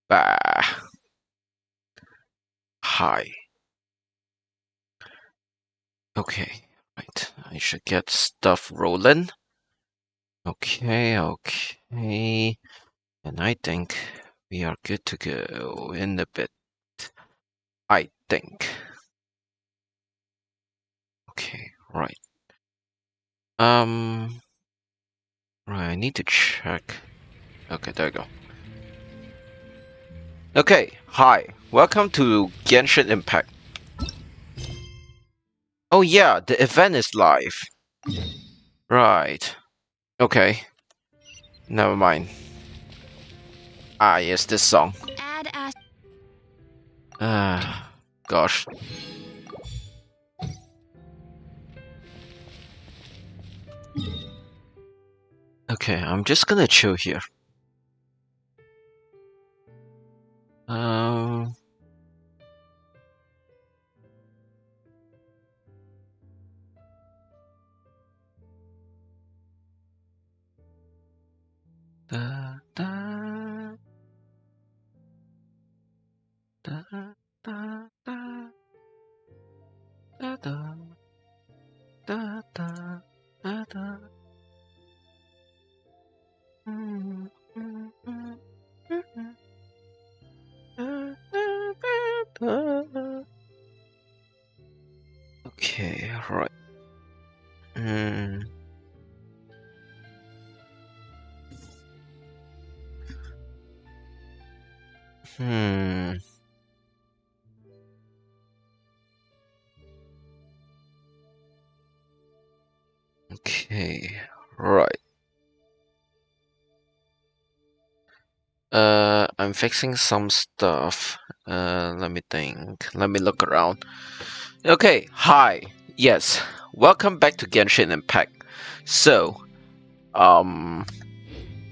Bah. Hi. Okay. Right. I should get stuff rolling. Okay. And I think we are good to go in a bit. I think. Okay, right. Right, I need to check. Okay, there you go. Okay, hi. Welcome to Genshin Impact. Oh yeah, the event is live. Right. Okay. Never mind. Ah, yes, this song. Ah, gosh. Okay, I'm just gonna chill here. Um. Da, da, da, da, da, da, da, da, da, da, da. Mm, mm, mm, mm, mm. Da, da, da. Okay, right. Hmm. Hmm. Okay. Right. I'm fixing some stuff. Let me think. Let me look around. Okay. Hi. Yes. Welcome back to Genshin Impact. So, um,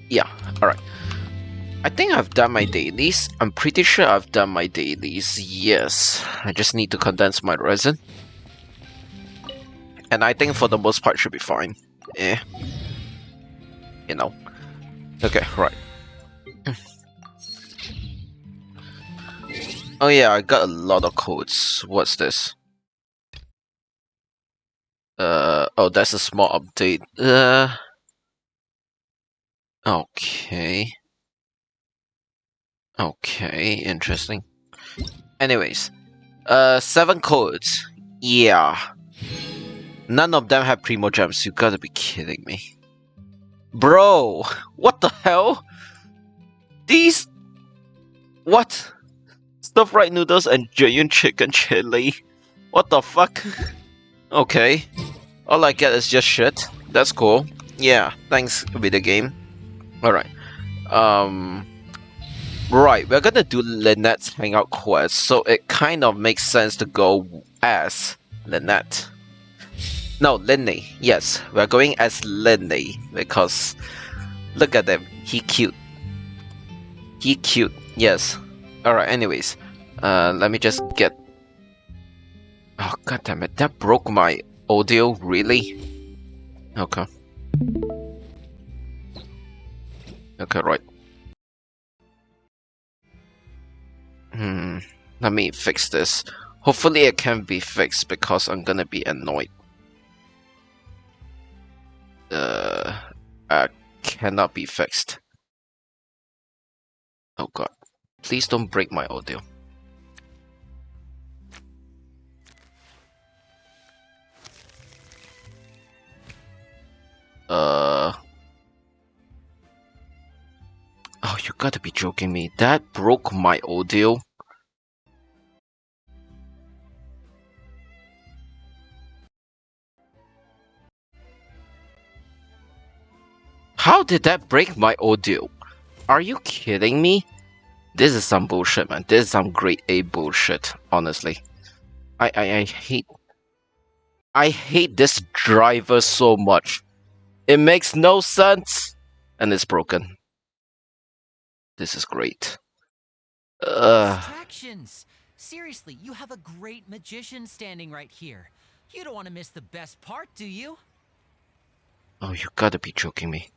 yeah. All right. I think I've done my dailies. I'm pretty sure I've done my dailies. Yes. I just need to condense my resin. And I think for the most part should be fine. Eh. You know. Okay, right. Oh yeah, I got a lot of codes. What's this? Oh, that's a small update. Okay. Okay, interesting. Anyways, 7 codes. Yeah. None of them have Primo Gems. You gotta be kidding me. Bro, what the hell? These... What? Stir-fried noodles and Junyun chicken chili. What the fuck? Okay. All I get is just shit. That's cool. Yeah, thanks, video game. Alright. Um... Right, we're gonna do Lynette's Hangout quest, so it kind of makes sense to go as Lynette. No, Linny. Yes, we're going as Linny because look at him. He cute. He cute. Yes. Alright, anyways. Let me just get... Oh, god damn it. That broke my audio, really? Okay. Okay, right. Let me fix this. Hopefully it can be fixed because I'm gonna be annoyed. Cannot be fixed. Oh god. Please don't break my audio. Oh, you gotta be joking me. That broke my audio. How did that break my audio? Are you kidding me? This is some bullshit, man. This is some grade A bullshit, honestly. I hate this driver so much. It makes no sense. And it's broken. This is great. Distractions! Seriously, you have a great magician standing right here. You don't want to miss the best part, do you? Oh, you gotta be joking me.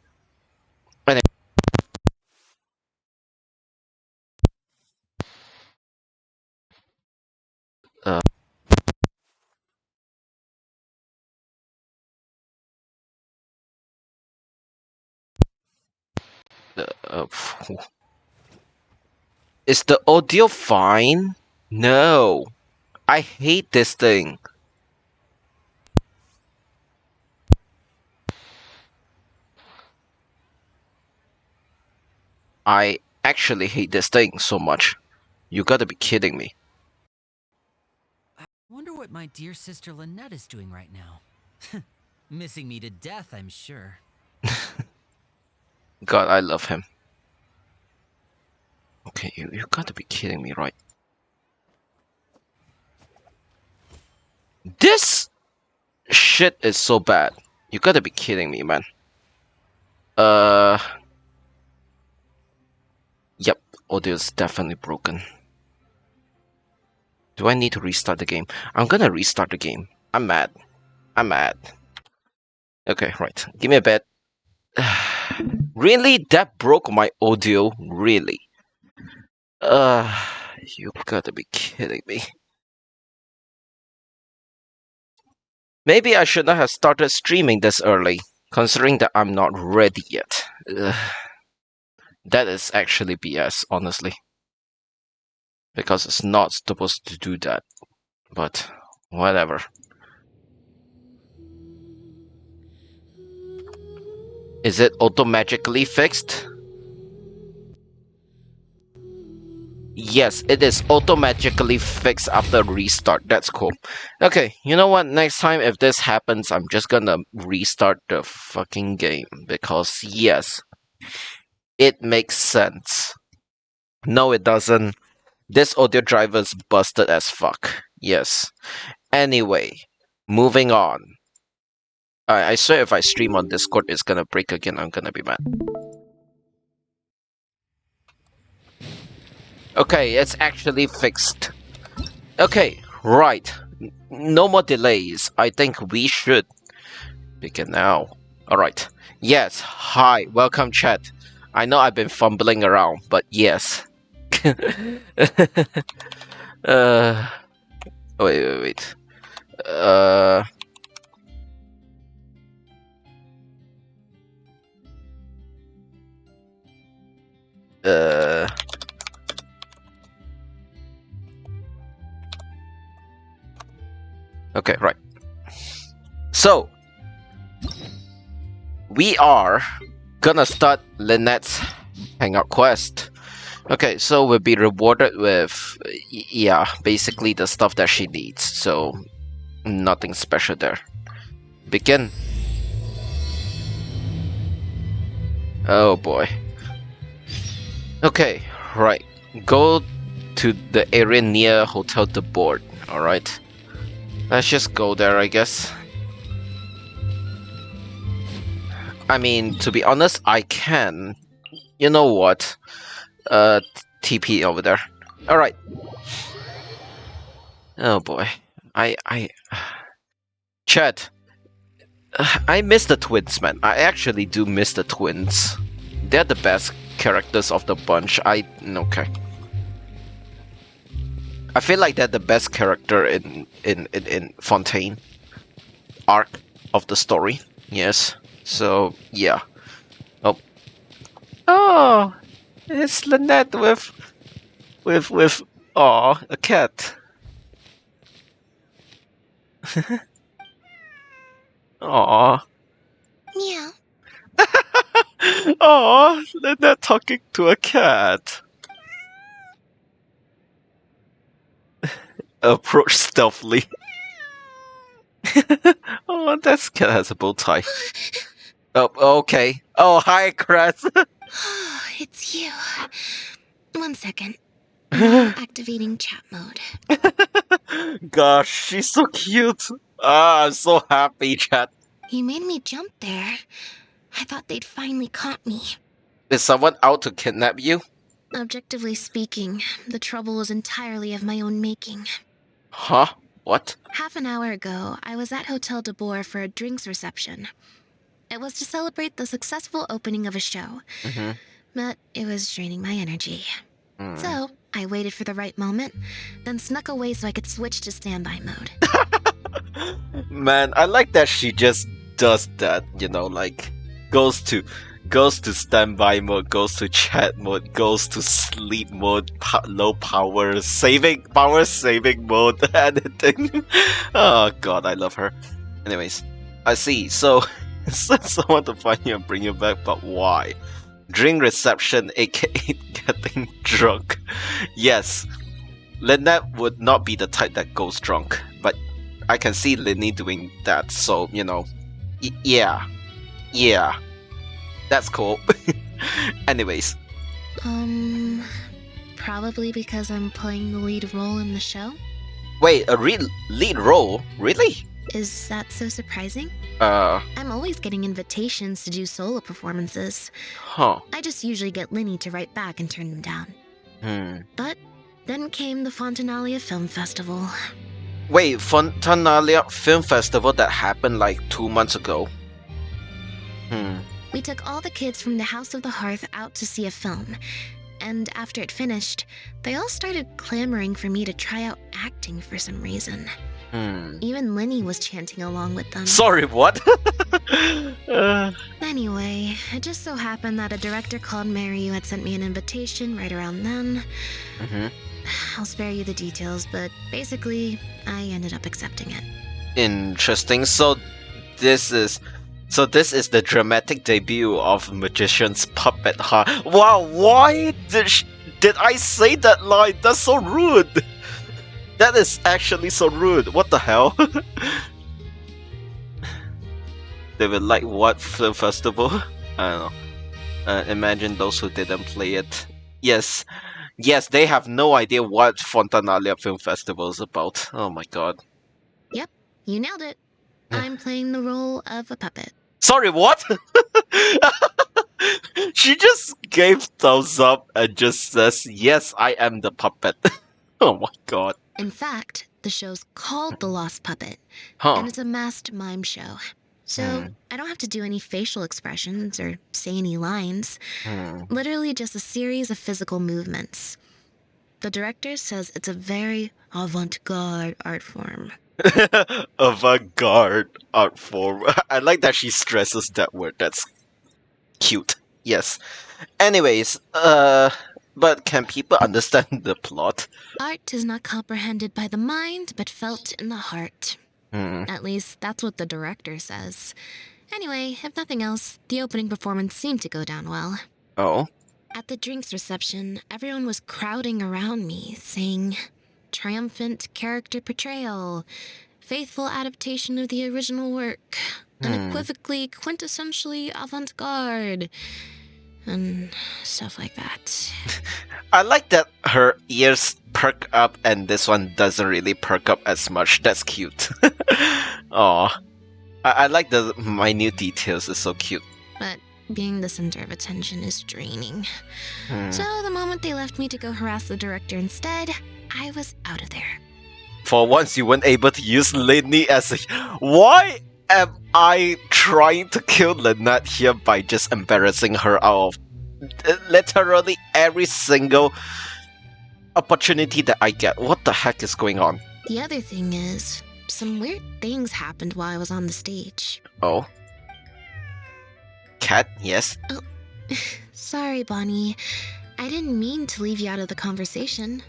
phew. Is the audio fine? No. I hate this thing. I actually hate this thing so much. You gotta be kidding me. I wonder what my dear sister Lynette is doing right now. Missing me to death, I'm sure. God, I love him. Okay, you gotta be kidding me, right? This shit is so bad. You gotta be kidding me, man. Yep, audio is definitely broken. Do I need to restart the game? I'm gonna restart the game. I'm mad. I'm mad. Okay, right. Give me a bit. Really? That broke my audio? Really? You gotta be kidding me. Maybe I should not have started streaming this early, considering that I'm not ready yet. That is actually BS, honestly. Because it's not supposed to do that. But, whatever. Is it auto-magically fixed? Yes, it is automatically fixed after restart. That's cool. Okay, you know what? Next time if this happens, I'm just gonna restart the fucking game. Because, yes, it makes sense. No, it doesn't. This audio driver is busted as fuck. Yes. Anyway, moving on. I swear if I stream on Discord, it's gonna break again. I'm gonna be mad. Okay, it's actually fixed. Okay, right. No more delays. I think we should begin now. Alright. Yes, hi, welcome chat. I know I've been fumbling around, but yes. Wait. Okay, right. So, we are gonna start Lynette's Hangout quest. Okay, so we'll be rewarded with, yeah, basically the stuff that she needs. So, nothing special there. Begin. Oh boy. Okay, right. Go to the area near Hotel de Board, alright? Let's just go there, I guess. I mean, to be honest, I can. You know what? TP over there. Alright. Oh boy. Chat. I miss the twins, man. I actually do miss the twins. They're the best characters of the bunch. Okay. I feel like they're the best character in Fontaine arc of the story. Yes. So yeah. Oh, it's Lynette with a cat. Aw. Meow. Aw, Lynette talking to a cat. Approach stealthily. Oh, that cat has a bow tie. Oh, okay. Oh, hi, Kratz. It's you. 1 second. Now activating chat mode. Gosh, she's so cute. Ah, I'm so happy, chat. You made me jump there. I thought they'd finally caught me. Is someone out to kidnap you? Objectively speaking, the trouble was entirely of my own making. Huh? What? Half an hour ago, I was at Hotel de Boer for a drinks reception. It was to celebrate the successful opening of a show, but it was draining my energy. So, I waited for the right moment, then snuck away so I could switch to standby mode. Man, I like that she just does that, like, goes to goes to standby mode, goes to chat mode, goes to sleep mode, low power saving mode, anything. Oh god, I love her. Anyways, I see. So, send someone to find you and bring you back, but why? Drink reception, aka getting drunk. Yes, Lynette would not be the type that goes drunk, but I can see Linny doing that, so, you know, yeah, that's cool. Anyways. Probably because I'm playing the lead role in the show. Wait, a lead role? Really? Is that so surprising? Uh, I'm always getting invitations to do solo performances. huh. I just usually get Linny to write back and turn them down. But then came the Fontanalia Film Festival. Wait, Fontanalia Film Festival that happened like 2 months ago? We took all the kids from the House of the Hearth out to see a film. And after it finished, they all started clamoring for me to try out acting for some reason. Even Linny was chanting along with them. Sorry, what? Anyway, it just so happened that a director called Mary had sent me an invitation right around then. I'll spare you the details, but basically, I ended up accepting it. Interesting. So this is the dramatic debut of Magician's Puppet, huh? Wow, why did I say that line? That's so rude. That is actually so rude. What the hell? They would like what film festival? I don't know. Imagine those who didn't play it. Yes, they have no idea what Fontanalia Film Festival is about. Oh my god. Yep, you nailed it. I'm playing the role of a puppet. Sorry, what? She just gave thumbs up and just says, yes, I am the puppet. Oh my god. In fact, the show's called The Lost Puppet, Huh. and it's a masked mime show. So I don't have to do any facial expressions or say any lines. Literally just a series of physical movements. The director says it's a very avant-garde art form. Avant-garde art form. I like that she stresses that word. That's cute. Yes. Anyways, but can people understand the plot? Art is not comprehended by the mind, but felt in the heart. At least, that's what the director says. Anyway, if nothing else, the opening performance seemed to go down well. Oh? At the drinks reception, everyone was crowding around me, saying, triumphant character portrayal, faithful adaptation of the original work, unequivocally, quintessentially avant-garde, and stuff like that. I like that her ears perk up and this one doesn't really perk up as much. That's cute. Aw. I like the minute details, it's so cute. But being the center of attention is draining. So the moment they left me to go harass the director instead, I was out of there. For once, you weren't able to use Linny as a... Why am I trying to kill Lynette here by just embarrassing her out of literally every single opportunity that I get? What the heck is going on? The other thing is, some weird things happened while I was on the stage. Oh? Cat, yes? Oh, sorry, Bonnie. I didn't mean to leave you out of the conversation.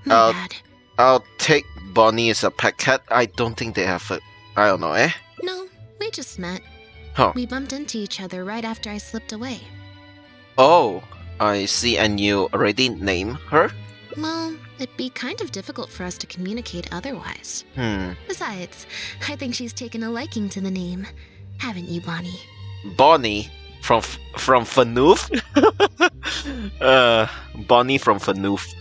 My bad. I'll take Bonnie as a pet cat. I don't think they have a... I don't know, eh? No, we just met. Huh. We bumped into each other right after I slipped away. Oh, I see. And you already named her? Well, it'd be kind of difficult for us to communicate otherwise. Besides, I think she's taken a liking to the name. Haven't you, Bonnie? Bonnie from Fanoof? Bonnie from Fanoof.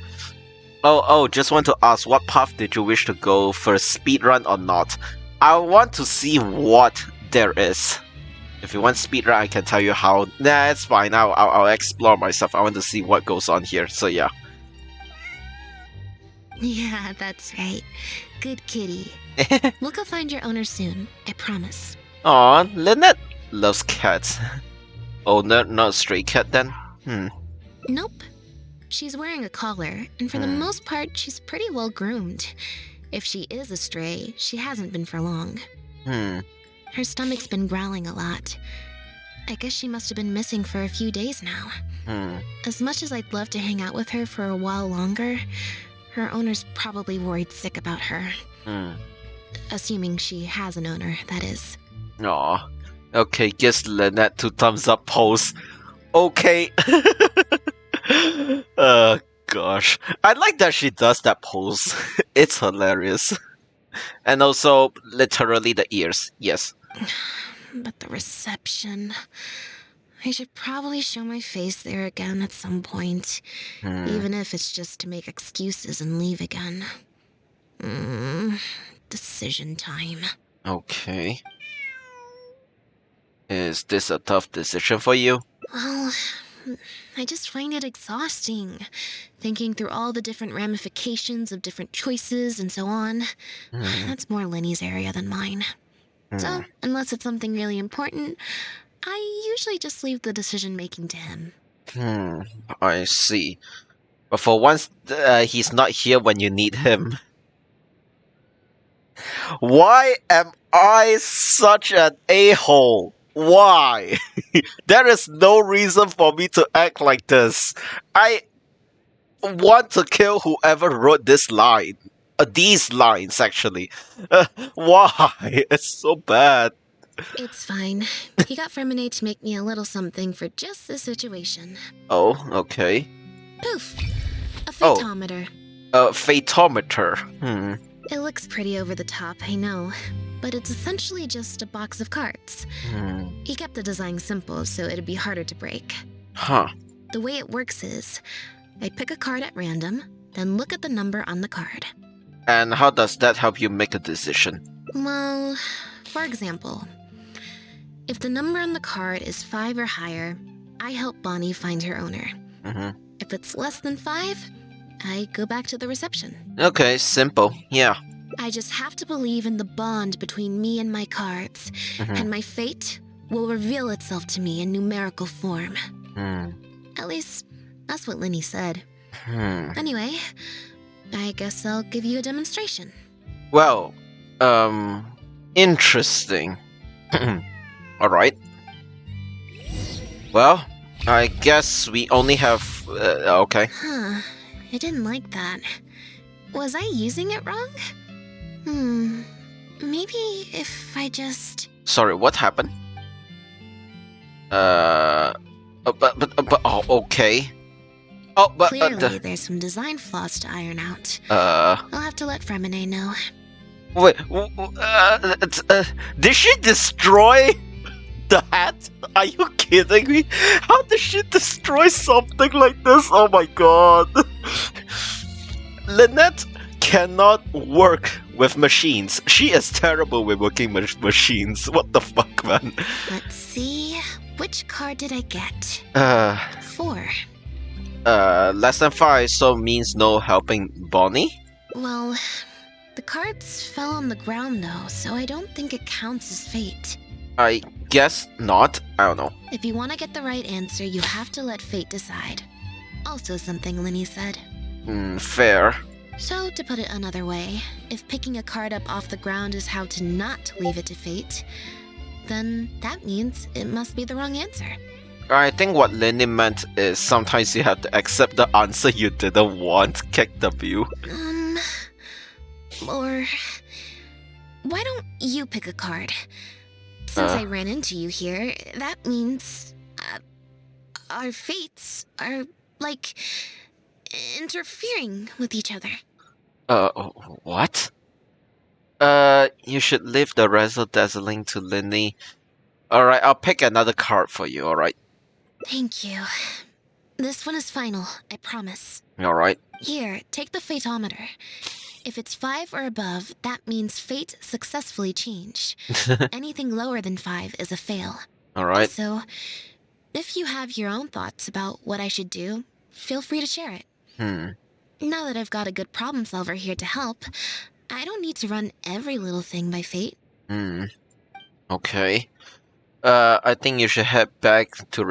Oh, just want to ask, what path did you wish to go first, speedrun or not? I want to see what there is. If you want speedrun, I can tell you how. Nah, it's fine. I'll explore myself. I want to see what goes on here. So yeah. Yeah, that's right. Good kitty. We'll go find your owner soon. I promise. Aw, Lynette loves cats. Oh, not a stray cat then? Nope. She's wearing a collar, and for the most part, she's pretty well groomed. If she is a stray, she hasn't been for long. Her stomach's been growling a lot. I guess she must have been missing for a few days now. As much as I'd love to hang out with her for a while longer, her owner's probably worried sick about her. Assuming she has an owner, that is. Aw. Okay, gives Lynette 2 thumbs up pose. Okay. Gosh. I like that she does that pose. It's hilarious. And also, literally the ears. Yes. But the reception... I should probably show my face there again at some point. Even if it's just to make excuses and leave again. Decision time. Okay. Is this a tough decision for you? Well, I just find it exhausting. Thinking through all the different ramifications of different choices and so on. That's more Lenny's area than mine. So, unless it's something really important, I usually just leave the decision-making to him. I see. But for once, he's not here when you need him. Why am I such an a-hole? Why? There is no reason for me to act like this. I want to kill whoever wrote this line. These lines, actually. Why? It's so bad. It's fine. He got Fremine to make me a little something for just this situation. Oh, okay. Poof! A photometer. Photometer. It looks pretty over the top, I know. But it's essentially just a box of cards. He kept the design simple, so it'd be harder to break. Huh. The way it works is, I pick a card at random, then look at the number on the card. And how does that help you make a decision? Well, for example, if the number on the card is 5 or higher, I help Bonnie find her owner. If it's less than 5, I go back to the reception. Okay, simple. Yeah. I just have to believe in the bond between me and my cards, and my fate will reveal itself to me in numerical form. At least, that's what Lenny said. Anyway, I guess I'll give you a demonstration. Well, interesting. Alright. Well, I guess we only have... okay. Huh. I didn't like that. Was I using it wrong? Maybe if I just... Sorry, what happened? Oh, okay. Oh, but... Clearly, there's some design flaws to iron out. I'll have to let Fremine know. Wait, did she destroy the hat? Are you kidding me? How did she destroy something like this? Oh my god. Lynette cannot work with machines. She is terrible with working machines. What the fuck, man? Let's see. Which card did I get? 4. Less than 5, so means no helping Bonnie? Well, the cards fell on the ground though, so I don't think it counts as fate. I guess not. I don't know. If you want to get the right answer, you have to let fate decide. Also something Lenny said. Fair. So, to put it another way, if picking a card up off the ground is how to not leave it to fate, then that means it must be the wrong answer. I think what Lenny meant is sometimes you have to accept the answer you didn't want. Kick W. Or... why don't you pick a card? Since I ran into you here, that means... our fates are, like, interfering with each other. What? You should leave the razzle dazzling to Lenny. Alright, I'll pick another card for you, alright? Thank you. This one is final, I promise. Alright. Here, take the fatometer. If it's 5 or above, that means fate successfully changed. Anything lower than 5 is a fail. Alright. So, if you have your own thoughts about what I should do, feel free to share it. Now that I've got a good problem solver here to help, I don't need to run every little thing by fate. Okay. I think you should head back to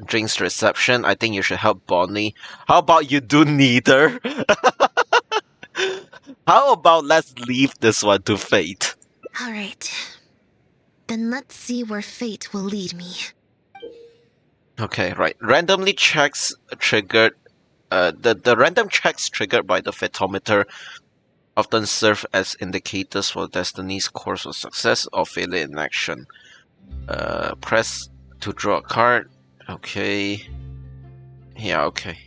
Drink's reception. I think you should help Bonnie. How about you do neither? How about let's leave this one to fate? Alright. Then let's see where fate will lead me. Okay, right. Randomly checks triggered. The random checks triggered by the photometer often serve as indicators for Destiny's course of success or failure in action. Press to draw a card. Okay. Yeah, okay.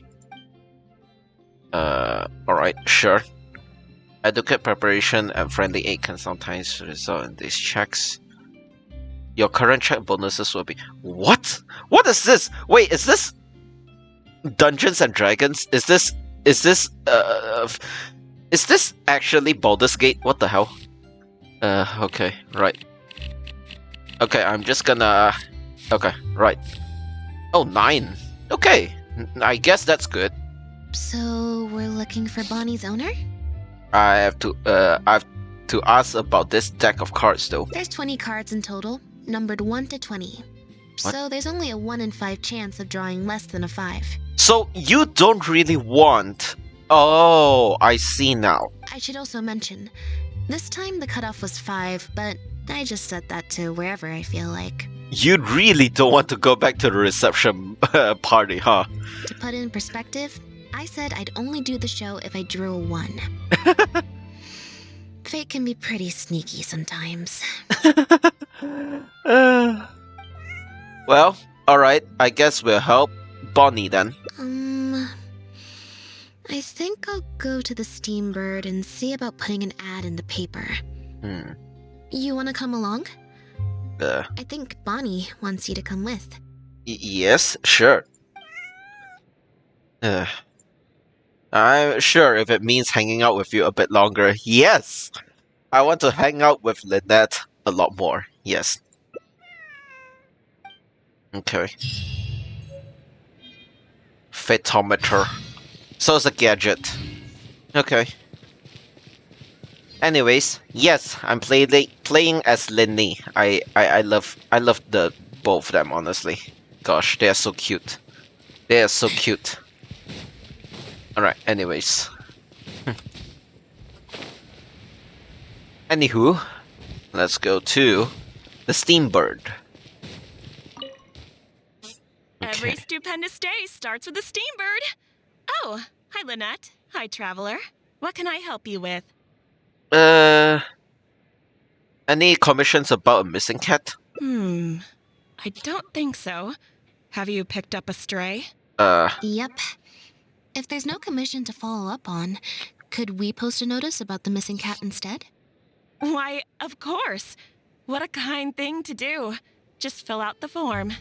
Alright, sure. Adequate preparation and friendly aid can sometimes result in these checks. Your current check bonuses will be... What? What is this? Wait, is this... Dungeons and Dragons? Is this... Is this actually Baldur's Gate? What the hell? Okay, right. Okay, I'm just gonna... Okay, right. Oh, 9. Okay, I guess that's good. So, we're looking for Bonnie's owner? I have to ask about this deck of cards, though. There's 20 cards in total, numbered 1 to 20. What? So there's only a 1 in 5 chance of drawing less than a 5. So, you don't really want... Oh, I see now. I should also mention, this time the cutoff was 5, but I just set that to wherever I feel like. You really don't want to go back to the reception party, huh? To put it in perspective, I said I'd only do the show if I drew a 1. Fate can be pretty sneaky sometimes. Well, alright, I guess we'll help Bonnie then. I think I'll go to the Steambird and see about putting an ad in the paper. You want to come along? I think Bonnie wants you to come with. Yes, sure. I'm sure if it means hanging out with you a bit longer, yes! I want to hang out with Lynette a lot more, yes. Okay. Photometer. So it's a gadget. Okay. Anyways, yes, I'm playing as Linny. I love the both of them, honestly. Gosh, they are so cute. They are so cute. Alright, anyways. Anywho, let's go to the Steambird. Every stupendous day starts with a Steambird. Oh, hi Lynette. Hi Traveler. What can I help you with? Any commissions about a missing cat? I don't think so. Have you picked up a stray? Yep. If there's no commission to follow up on, could we post a notice about the missing cat instead? Why, of course. What a kind thing to do. Just fill out the form.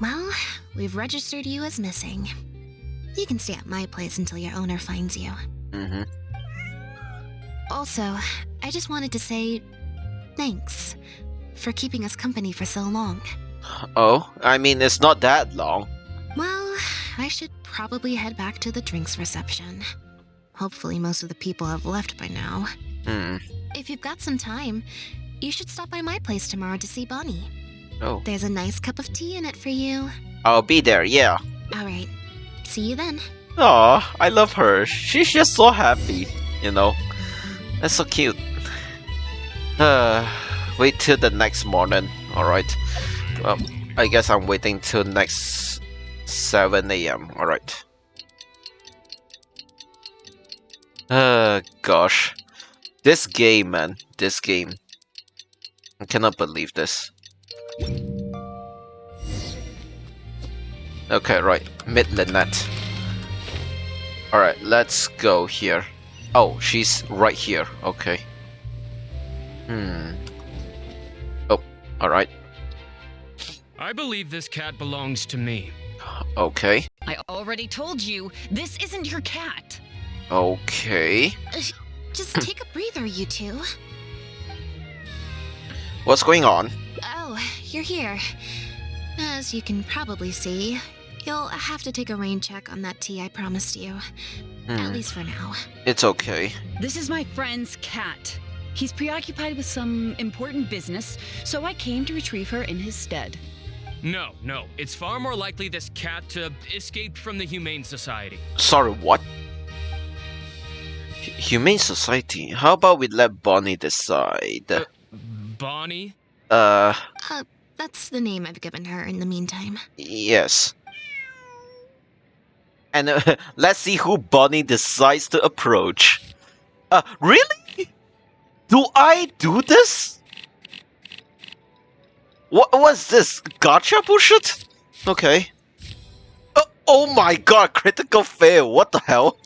Well, we've registered you as missing. You can stay at my place until your owner finds you. Also, I just wanted to say thanks for keeping us company for so long. Oh, I mean, it's not that long. Well, I should probably head back to the drinks reception. Hopefully most of the people have left by now. If you've got some time, you should stop by my place tomorrow to see Bonnie. Oh. There's a nice cup of tea in it for you. I'll be there, yeah. Alright, see you then. Aw, I love her. She's just so happy, you know. That's so cute. Wait till the next morning, alright. Well, I guess I'm waiting till next 7 AM, alright. Gosh. This game, man. This game. I cannot believe this. Okay, right. Mid-Lynette. Alright, let's go here. Oh, she's right here. Okay. Oh, alright. I believe this cat belongs to me. Okay. I already told you, this isn't your cat. Okay. Just take a breather, you two. What's going on? Oh, you're here. As you can probably see, you'll have to take a rain check on that tea I promised you. At least for now. It's okay. This is my friend's cat. He's preoccupied with some important business, so I came to retrieve her in his stead. No. It's far more likely this cat escaped from the Humane Society. Sorry, what? Humane Society? How about we let Bonnie decide? Bonnie? That's the name I've given her in the meantime. Yes. And let's see who Bonnie decides to approach. Really? Do I do this? What's this? Gotcha bullshit? Okay. Oh my god, critical fail. What the hell?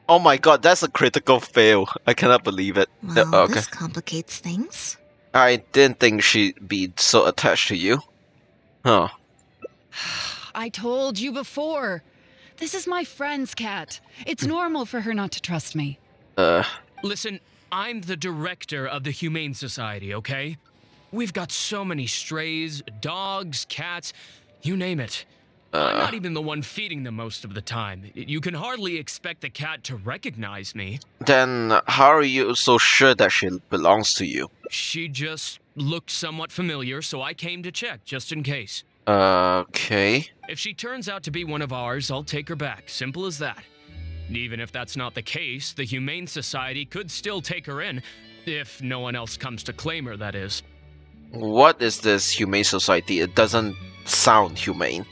Oh my god, that's a critical fail. I cannot believe it. Well, Okay. this complicates things. I didn't think she'd be so attached to you. Huh. I told you before. This is my friend's cat. It's normal for her not to trust me. Listen, I'm the director of the Humane Society, okay? We've got so many strays, dogs, cats, you name it. I'm not even the one feeding them most of the time. You can hardly expect the cat to recognize me. Then how are you so sure that she belongs to you? She just looked somewhat familiar, so I came to check, just in case. Okay. If she turns out to be one of ours, I'll take her back. Simple as that. Even if that's not the case, the Humane Society could still take her in, if no one else comes to claim her, that is. What is this Humane Society? It doesn't sound humane.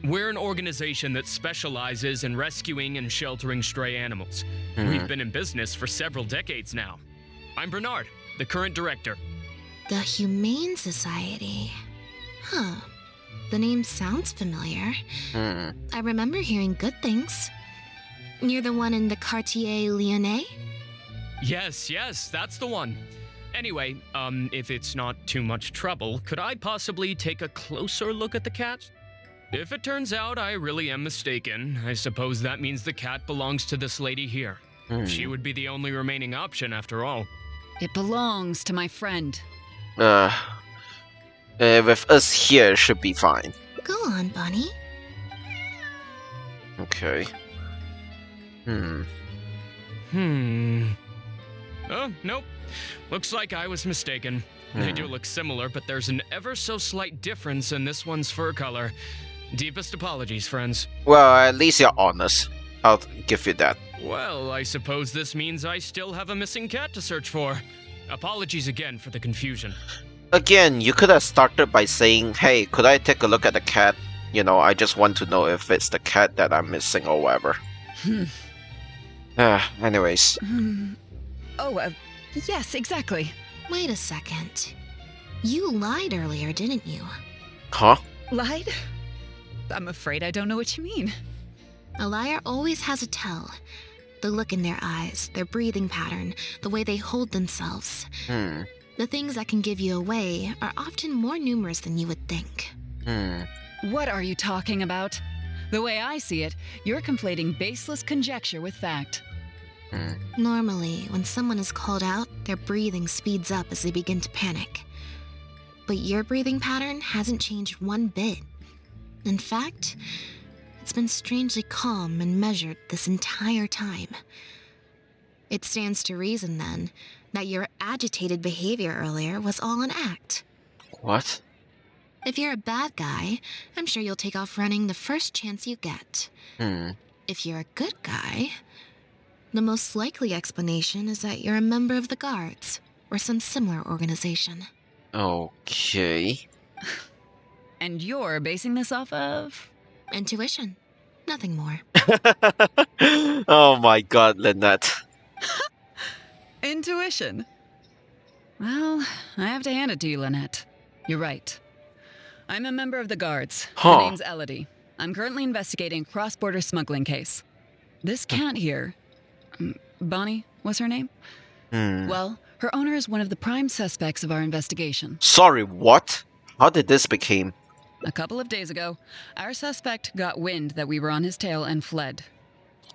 We're an organization that specializes in rescuing and sheltering stray animals. We've been in business for several decades now. I'm Bernard, the current director. The Humane Society. Huh. The name sounds familiar. I remember hearing good things. You're the one in the Quartier Lyonnais? Yes, that's the one. Anyway, if it's not too much trouble, could I possibly take a closer look at the cat? If it turns out I really am mistaken, I suppose that means the cat belongs to this lady here. She would be the only remaining option after all. It belongs to my friend. With us here, it should be fine. Go on, Bonnie. Okay. Oh, nope. Looks like I was mistaken. They do look similar, but there's an ever so slight difference in this one's fur color. Deepest apologies, friends. Well, at least you're honest. I'll give you that. Well, I suppose this means I still have a missing cat to search for. Apologies again for the confusion. Again, you could have started by saying, hey, could I take a look at the cat? You know, I just want to know if it's the cat that I'm missing or whatever. Anyways. Yes, exactly. Wait a second. You lied earlier, didn't you? Huh? Lied? I'm afraid I don't know what you mean. A liar always has a tell. The look in their eyes, their breathing pattern, the way they hold themselves. The things that can give you away are often more numerous than you would think. What are you talking about? The way I see it, you're conflating baseless conjecture with fact. Normally, when someone is called out, their breathing speeds up as they begin to panic. But your breathing pattern hasn't changed one bit. In fact, it's been strangely calm and measured this entire time. It stands to reason, then, that your agitated behavior earlier was all an act. What? If you're a bad guy, I'm sure you'll take off running the first chance you get. If you're a good guy, the most likely explanation is that you're a member of the Guards, or some similar organization. Okay. And you're basing this off of? Intuition. Nothing more. Oh my god, Lynette. Intuition. Well, I have to hand it to you, Lynette. You're right. I'm a member of the Guards. Huh. My name's Elodie. I'm currently investigating a cross-border smuggling case. This cat here, Bonnie was her name? Well, her owner is one of the prime suspects of our investigation. Sorry, what? How did this become? A couple of days ago, our suspect got wind that we were on his tail and fled.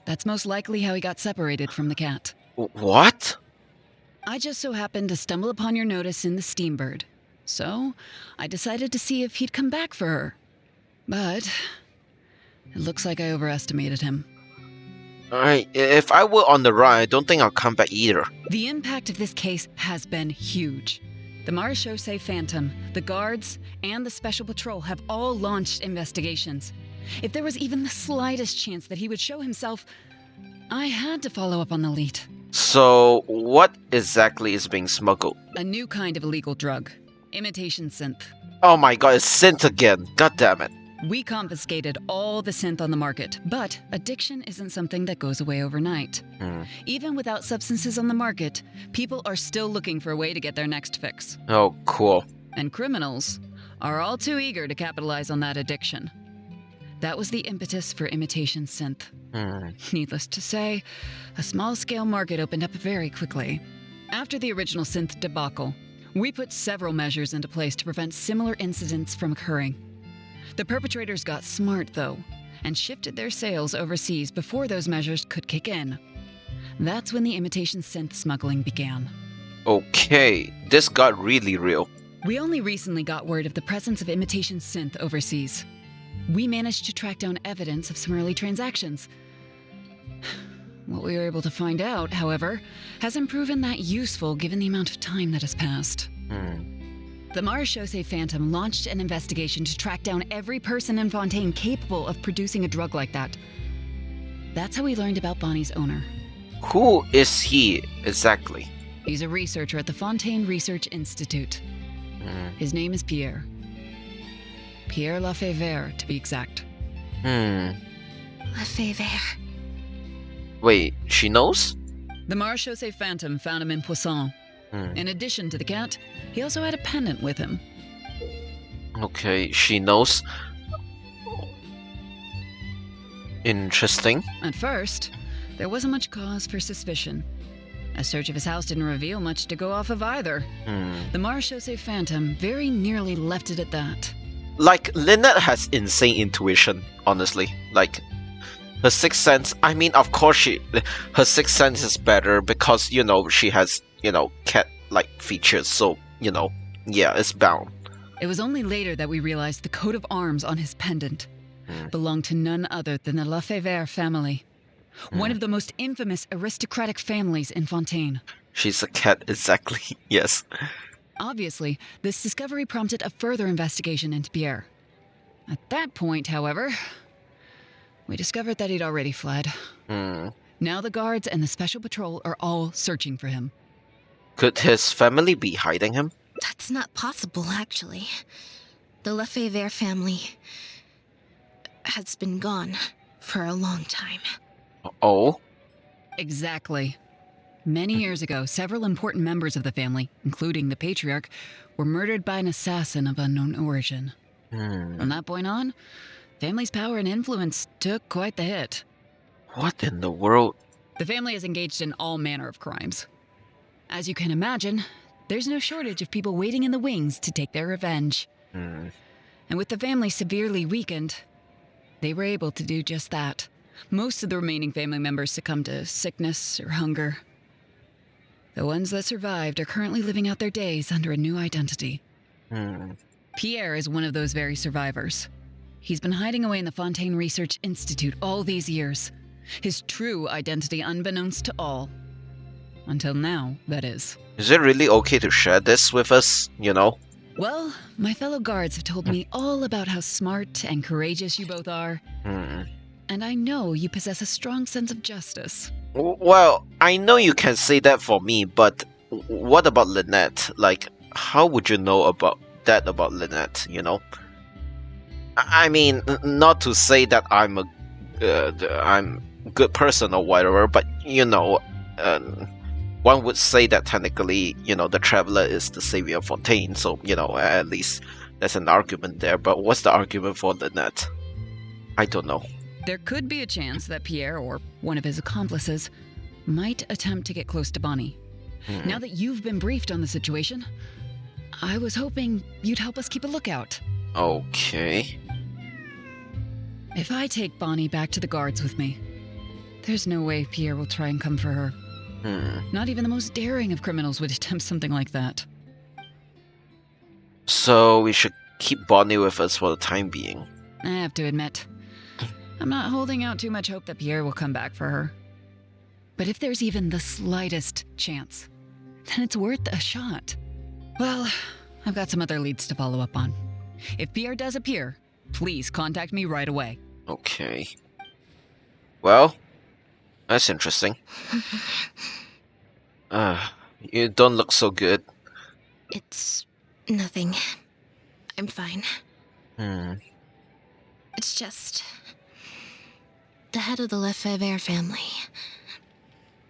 That's most likely how he got separated from the cat. What? I just so happened to stumble upon your notice in the Steambird. So, I decided to see if he'd come back for her. But it looks like I overestimated him. Alright, if I were on the run, I don't think I'll come back either. The impact of this case has been huge. The Marechaussee Phantom, the Guards, and the Special Patrol have all launched investigations. If there was even the slightest chance that he would show himself, I had to follow up on the lead. So, what exactly is being smuggled? A new kind of illegal drug. Imitation synth. Oh my god, it's synth again. God damn it. We confiscated all the synth on the market, but addiction isn't something that goes away overnight. Even without substances on the market, people are still looking for a way to get their next fix. Oh, cool. And criminals are all too eager to capitalize on that addiction. That was the impetus for imitation synth. Needless to say, a small-scale market opened up very quickly. After the original synth debacle, we put several measures into place to prevent similar incidents from occurring. The perpetrators got smart, though, and shifted their sales overseas before those measures could kick in. That's when the imitation synth smuggling began. Okay, this got really real. We only recently got word of the presence of imitation synth overseas. We managed to track down evidence of some early transactions. What we were able to find out, however, hasn't proven that useful given the amount of time that has passed. The Marechaussee Phantom launched an investigation to track down every person in Fontaine capable of producing a drug like that. That's how we learned about Bonnie's owner. Who is he exactly? He's a researcher at the Fontaine Research Institute. His name is Pierre. Pierre Lafayette, to be exact. Lefebvre. Wait, she knows? The Marechaussee Phantom found him in Poisson. In addition to the cat, he also had a pendant with him. Okay, she knows. Interesting. At first, there wasn't much cause for suspicion. A search of his house didn't reveal much to go off of either. The Marechaussee Phantom very nearly left it at that. Like, Lynette has insane intuition, honestly. Like, her sixth sense, I mean, of course her sixth sense is better because, you know, she has, you know, cat-like features, so, you know, yeah, it's bound. It was only later that we realized the coat of arms on his pendant belonged to none other than the Lafayette family, one of the most infamous aristocratic families in Fontaine. She's a cat, exactly, yes. Obviously, this discovery prompted a further investigation into Pierre. At that point, however, we discovered that he'd already fled. Now the guards and the special patrol are all searching for him. Could his family be hiding him? That's not possible, actually. The Lefebvre family has been gone for a long time. Oh? Exactly. Many years ago, several important members of the family, including the patriarch, were murdered by an assassin of unknown origin. From that point on, family's power and influence took quite the hit. What in the world? The family is engaged in all manner of crimes. As you can imagine, there's no shortage of people waiting in the wings to take their revenge. And with the family severely weakened, they were able to do just that. Most of the remaining family members succumbed to sickness or hunger. The ones that survived are currently living out their days under a new identity. Pierre is one of those very survivors. He's been hiding away in the Fontaine Research Institute all these years. His true identity unbeknownst to all. Until now, that is. Is it really okay to share this with us, you know? Well, my fellow guards have told me all about how smart and courageous you both are. And I know you possess a strong sense of justice. Well, I know you can say that for me, but what about Lynette? Like, how would you know about Lynette, you know? I mean, not to say that I'm a good person or whatever, but, you know, one would say that technically, you know, the Traveler is the savior of Fontaine, so, you know, at least there's an argument there, but what's the argument for Lynette? I don't know. There could be a chance that Pierre, or one of his accomplices, might attempt to get close to Bonnie. Now that you've been briefed on the situation, I was hoping you'd help us keep a lookout. Okay. If I take Bonnie back to the guards with me, there's no way Pierre will try and come for her. Not even the most daring of criminals would attempt something like that. So we should keep Bonnie with us for the time being. I have to admit, I'm not holding out too much hope that Pierre will come back for her. But if there's even the slightest chance, then it's worth a shot. Well, I've got some other leads to follow up on. If Pierre does appear, please contact me right away. Okay. Well, that's interesting. You don't look so good. It's nothing. I'm fine. Hmm. It's just the head of the Lefebvre family.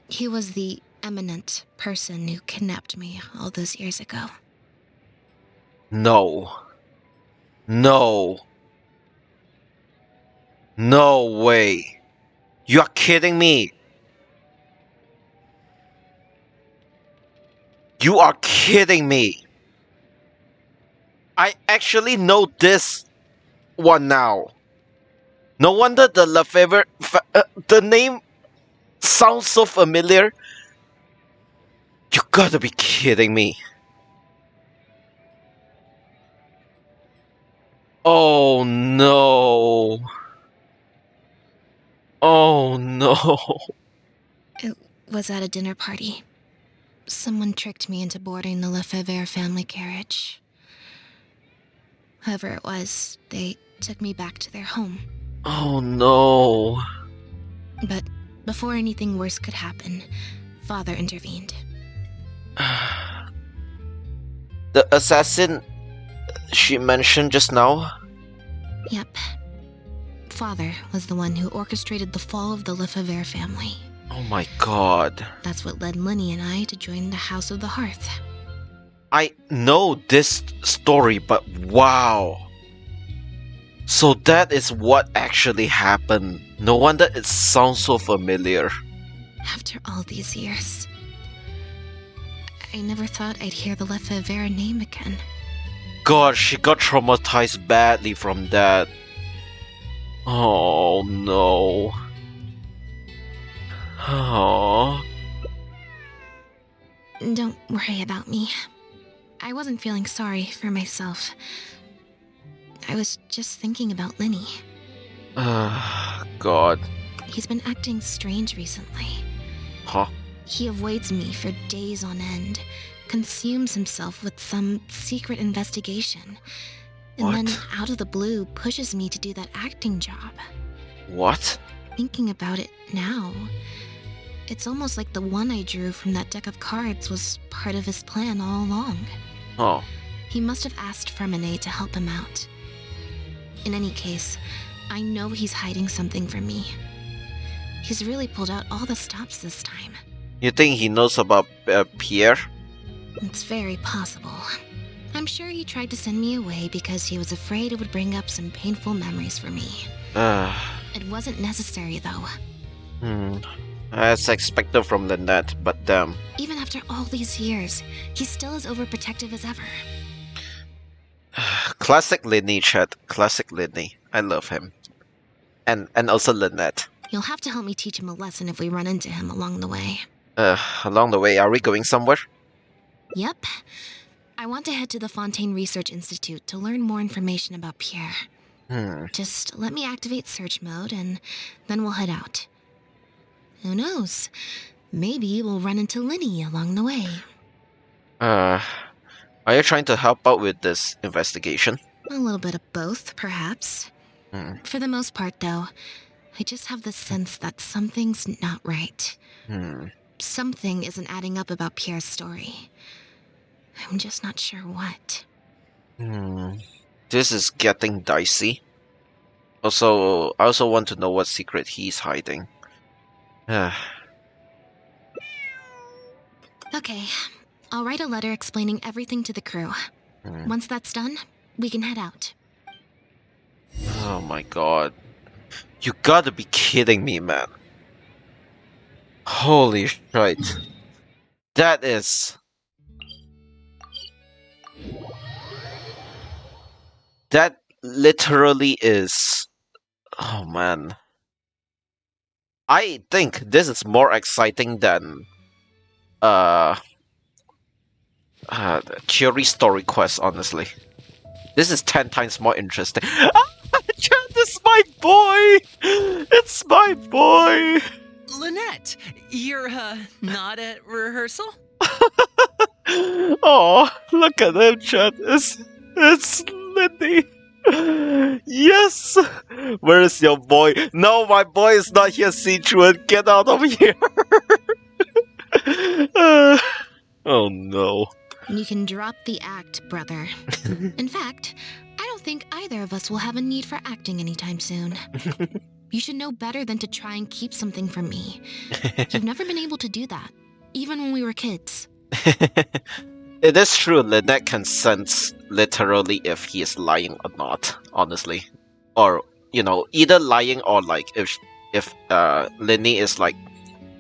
He was the eminent person who kidnapped me all those years ago. No. No. No way. You are kidding me. You are kidding me. I actually know this one now. No wonder the Lefebvre... the name sounds so familiar. You gotta be kidding me. Oh no. Oh no. It was at a dinner party. Someone tricked me into boarding the Lefebvre family carriage. Whoever it was, they took me back to their home. Oh no. But before anything worse could happen, Father intervened. The assassin she mentioned just now? Yep. Father was the one who orchestrated the fall of the Lefebvre family. Oh my god. That's what led Lenny and I to join the House of the Hearth. I know this story, but wow. So that is what actually happened. No wonder it sounds so familiar. After all these years, I never thought I'd hear the Lefebvre name again. God, she got traumatized badly from that. Oh no. Oh. Don't worry about me. I wasn't feeling sorry for myself. I was just thinking about Lenny. God. He's been acting strange recently. Huh? He avoids me for days on end, consumes himself with some secret investigation, and What? then out of the blue pushes me to do that acting job. What? Thinking about it now, it's almost like the one I drew from that deck of cards was part of his plan all along. Oh. He must have asked Fermine to help him out. In any case, I know he's hiding something from me. He's really pulled out all the stops this time. You think he knows about Pierre? It's very possible. I'm sure he tried to send me away because he was afraid it would bring up some painful memories for me. It wasn't necessary, though. As expected from Lynette, but damn. Even after all these years, he's still as overprotective as ever. Classic Linny, Chet. Classic Linny. I love him. And also Lynette. You'll have to help me teach him a lesson if we run into him along the way. Along the way, are we going somewhere? Yep. I want to head to the Fontaine Research Institute to learn more information about Pierre. Just let me activate search mode and then we'll head out. Who knows? Maybe we'll run into Linny along the way. Are you trying to help out with this investigation? A little bit of both, perhaps. For the most part, though, I just have the sense that something's not right. Something isn't adding up about Pierre's story. I'm just not sure what. This is getting dicey. Also, I also want to know what secret he's hiding. Okay, I'll write a letter explaining everything to the crew. Once that's done, we can head out. Oh my god. You gotta be kidding me, man. Holy shit. That is... That literally is... Oh man. I think this is more exciting than... the Cheery Story Quest, honestly. This is 10 times more interesting. It's my boy! It's my boy! Lynette, you're, not at rehearsal? Oh, look at him, Chad. It's Lindy. Yes! Where is your boy? No, my boy is not here, Sichuan. Get out of here! Oh no. You can drop the act, brother. In fact, I don't think either of us will have a need for acting anytime soon. You should know better than to try and keep something from me. You've never been able to do that, even when we were kids. It is true, Lynette can sense literally if he is lying or not, honestly. Or, either lying or like if Linny is like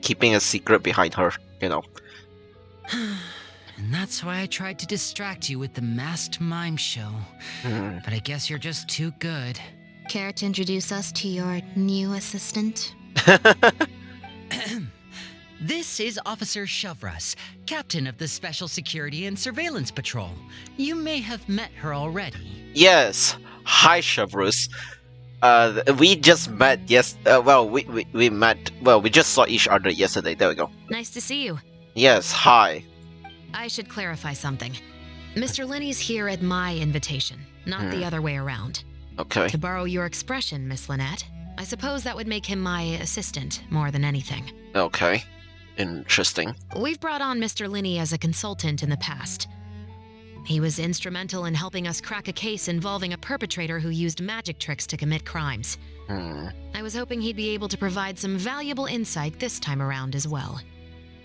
keeping a secret behind her, And that's why I tried to distract you with the masked mime show. But I guess you're just too good. Care to introduce us to your new assistant? This is Officer Shovras, captain of the Special Security and Surveillance Patrol. You may have met her already. Yes. Hi, Chevrus. We just met, we met, we just saw each other yesterday. There we go. Nice to see you. Yes, hi. I should clarify something. Mr. Linney's here at my invitation, not the other way around. Okay. To borrow your expression, Miss Lynette, I suppose that would make him my assistant more than anything. Okay. Interesting. We've brought on Mr. Linney as a consultant in the past. He was instrumental in helping us crack a case involving a perpetrator who used magic tricks to commit crimes. I was hoping he'd be able to provide some valuable insight this time around as well.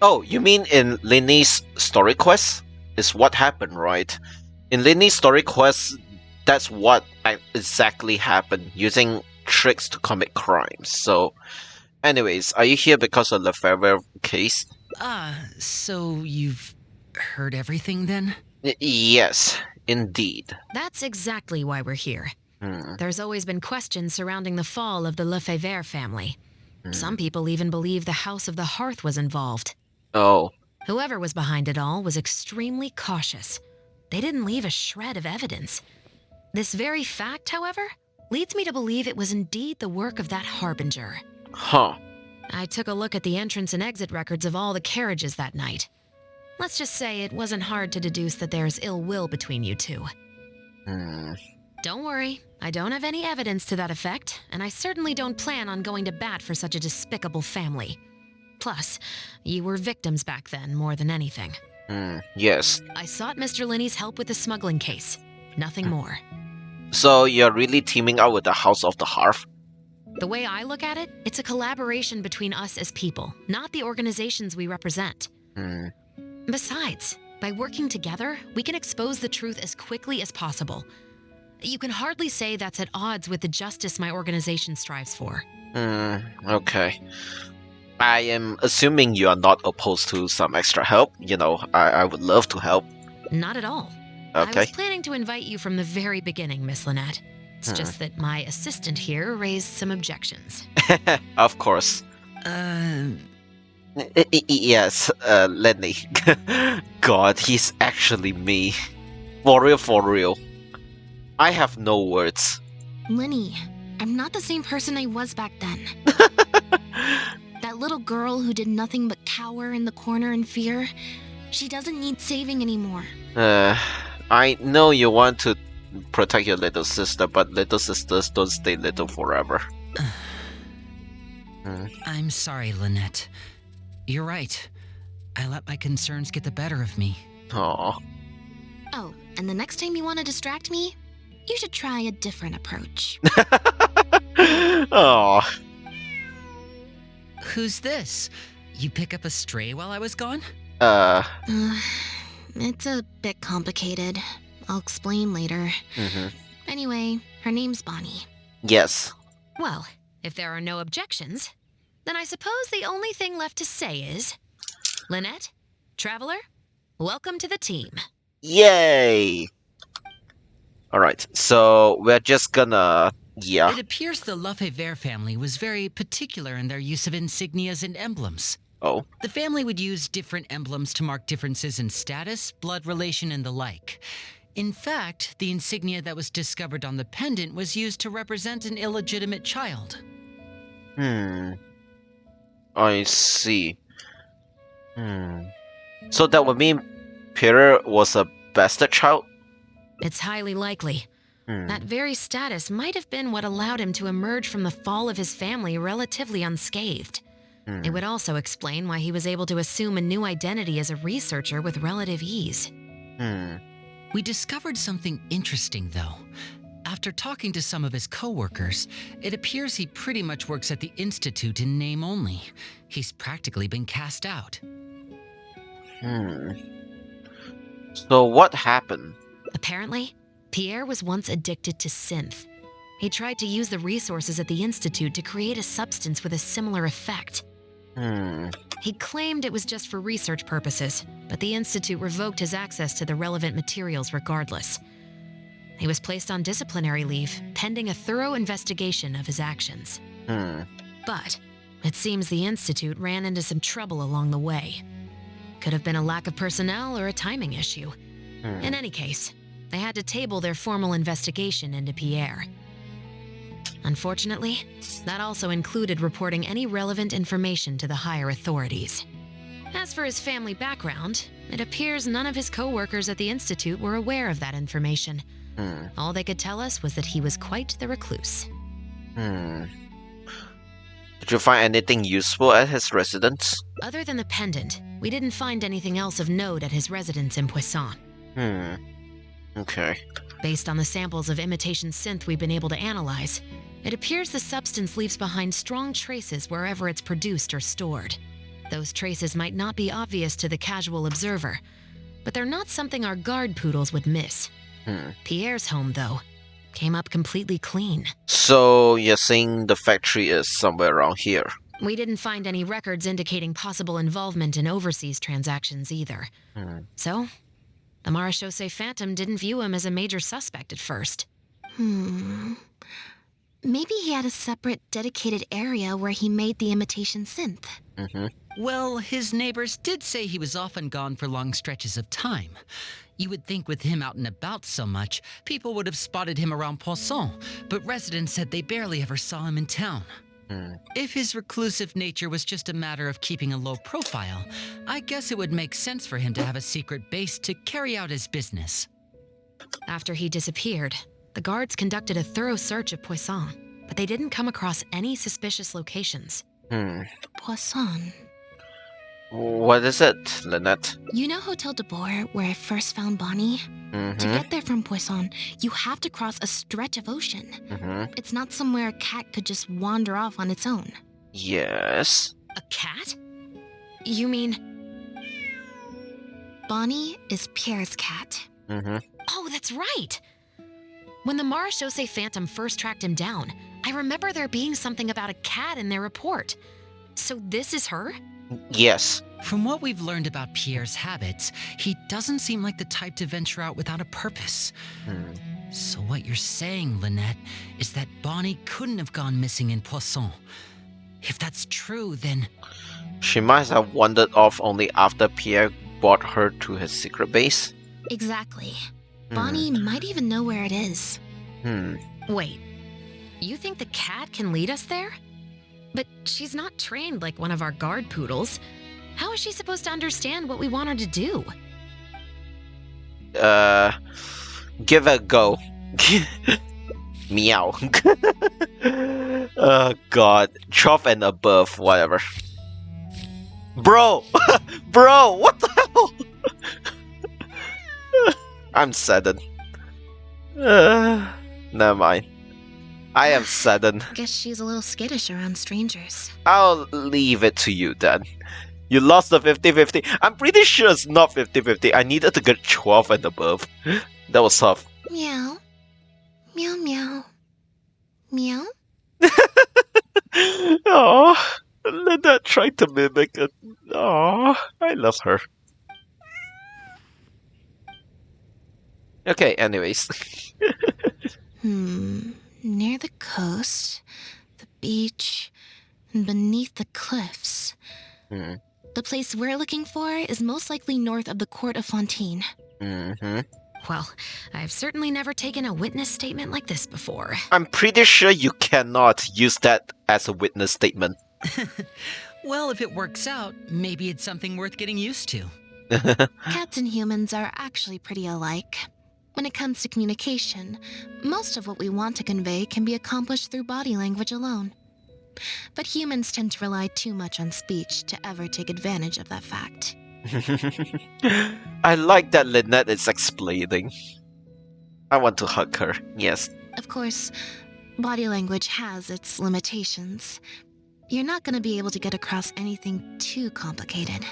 Oh, you mean in Linny's story quest? Is what happened, right? In Linny's story quest, that's what exactly happened, using tricks to commit crimes. So, anyways, are you here because of the Lefebvre case? So you've heard everything then? Yes, indeed. That's exactly why we're here. There's always been questions surrounding the fall of the Lefebvre family. Some people even believe the House of the Hearth was involved. Oh. Whoever was behind it all was extremely cautious. They didn't leave a shred of evidence. This very fact, however, leads me to believe it was indeed the work of that harbinger. Huh. I took a look at the entrance and exit records of all the carriages that night. Let's just say it wasn't hard to deduce that there's ill will between you two. Don't worry, I don't have any evidence to that effect, and I certainly don't plan on going to bat for such a despicable family. Plus, you were victims back then more than anything. Yes. I sought Mr. Linney's help with the smuggling case. Nothing more. So you're really teaming up with the House of the Hearth? The way I look at it, it's a collaboration between us as people, not the organizations we represent. Besides, by working together, we can expose the truth as quickly as possible. You can hardly say that's at odds with the justice my organization strives for. Okay. I am assuming you are not opposed to some extra help. I would love to help. Not at all. Okay. I was planning to invite you from the very beginning, Miss Lynette. It's just that my assistant here raised some objections. Of course. Yes, Lenny. God, he's actually me. For real. I have no words. Linny, I'm not the same person I was back then. That little girl who did nothing but cower in the corner in fear, she doesn't need saving anymore. I know you want to protect your little sister, but little sisters don't stay little forever. I'm sorry, Lynette. You're right. I let my concerns get the better of me. Aww. Oh, and the next time you want to distract me, you should try a different approach. Aww. Who's this? You pick up a stray while I was gone? It's a bit complicated. I'll explain later. Anyway, her name's Bonnie. Yes. Well, if there are no objections, then I suppose the only thing left to say is... Lynette, Traveler, welcome to the team. Yay! Alright, so we're just gonna... Yeah. It appears the Lefebvre family was very particular in their use of insignias and emblems. Oh. The family would use different emblems to mark differences in status, blood relation, and the like. In fact, the insignia that was discovered on the pendant was used to represent an illegitimate child. I see. So that would mean Peter was a bastard child? It's highly likely. That very status might have been what allowed him to emerge from the fall of his family relatively unscathed. It would also explain why he was able to assume a new identity as a researcher with relative ease. We discovered something interesting, though. After talking to some of his co-workers, it appears he pretty much works at the Institute in name only. He's practically been cast out. So what happened? Apparently, Pierre was once addicted to synth. He tried to use the resources at the Institute to create a substance with a similar effect. He claimed it was just for research purposes, but the Institute revoked his access to the relevant materials regardless. He was placed on disciplinary leave, pending a thorough investigation of his actions. But it seems the Institute ran into some trouble along the way. Could have been a lack of personnel or a timing issue. In any case, they had to table their formal investigation into Pierre. Unfortunately, that also included reporting any relevant information to the higher authorities. As for his family background, it appears none of his co-workers at the Institute were aware of that information. All they could tell us was that he was quite the recluse. Did you find anything useful at his residence? Other than the pendant, we didn't find anything else of note at his residence in Poisson. Okay. Based on the samples of imitation synth we've been able to analyze, it appears the substance leaves behind strong traces wherever it's produced or stored. Those traces might not be obvious to the casual observer, but they're not something our guard poodles would miss. Pierre's home, though, came up completely clean. So you're saying the factory is somewhere around here? We didn't find any records indicating possible involvement in overseas transactions either. So, the Marechaussee Phantom didn't view him as a major suspect at first. Maybe he had a separate, dedicated area where he made the imitation synth. Well, his neighbors did say he was often gone for long stretches of time. You would think with him out and about so much, people would have spotted him around Poisson, but residents said they barely ever saw him in town. If his reclusive nature was just a matter of keeping a low profile, I guess it would make sense for him to have a secret base to carry out his business. After he disappeared, the guards conducted a thorough search of Poisson, but they didn't come across any suspicious locations. Poisson. What is it, Lynette? You know Hotel de Boer, where I first found Bonnie? To get there from Poisson, you have to cross a stretch of ocean. It's not somewhere a cat could just wander off on its own. Yes. A cat? You mean... Bonnie is Pierre's cat. Oh, that's right! When the Marechaussee Phantom first tracked him down, I remember there being something about a cat in their report. So this is her? Yes. From what we've learned about Pierre's habits, he doesn't seem like the type to venture out without a purpose. So what you're saying, Lynette, is that Bonnie couldn't have gone missing in Poisson. If that's true, then... She must have wandered off only after Pierre brought her to his secret base. Exactly. Bonnie might even know where it is. Wait, you think the cat can lead us there? But she's not trained like one of our guard poodles. How is she supposed to understand what we want her to do? Give it a go. Meow. Oh god. 12 and above, whatever. Bro! Bro, what the hell? I'm saddened. Never mind. I am saddened. Guess she's a little skittish around strangers. I'll leave it to you then. You lost the 50-50. I'm pretty sure it's not 50-50. I needed to get 12 and above. That was tough. Meow. Meow meow. Meow? Oh, Linda tried to mimic it. Oh, I love her. Okay, anyways. Near the coast, the beach, and beneath the cliffs. The place we're looking for is most likely north of the Court of Fontaine. Well, I've certainly never taken a witness statement like this before. I'm pretty sure you cannot use that as a witness statement. Well, if it works out, maybe it's something worth getting used to. Cats and humans are actually pretty alike. When it comes to communication, most of what we want to convey can be accomplished through body language alone. but humans tend to rely too much on speech to ever take advantage of that fact. I like that Lynette is explaining. I want to hug her, yes. Of course, body language has its limitations. You're not going to be able to get across anything too complicated.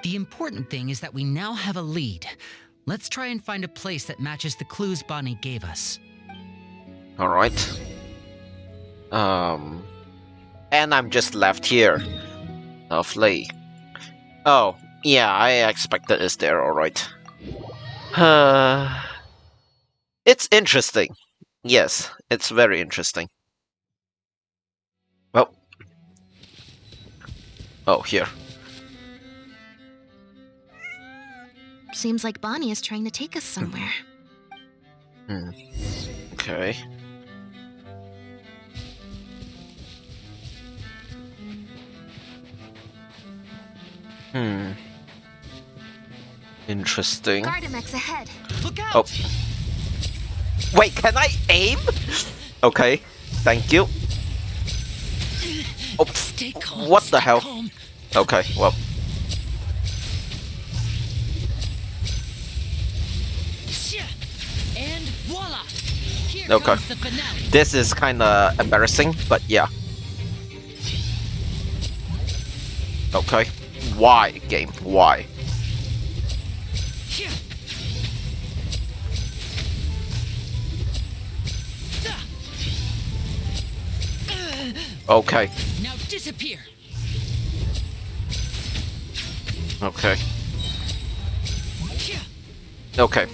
The important thing is that we now have a lead. Let's try and find a place that matches the clues Bonnie gave us. Alright. And I'm just left here. Lovely. Oh, yeah, I expected it's there, alright. It's interesting. Yes, it's very interesting. Well. Oh, here. Seems like Bonnie is trying to take us somewhere. Okay. Interesting. Gardamex ahead. Look out! Oh. Wait, can I aim? Okay, thank you. Oh, Stay calm. what the stay hell? calm. Okay, well. And voila! Here Okay. comes the finale. This is kinda embarrassing, but yeah. Okay. Why, game? Why? Here. Okay. Now disappear. Okay. Here. Okay.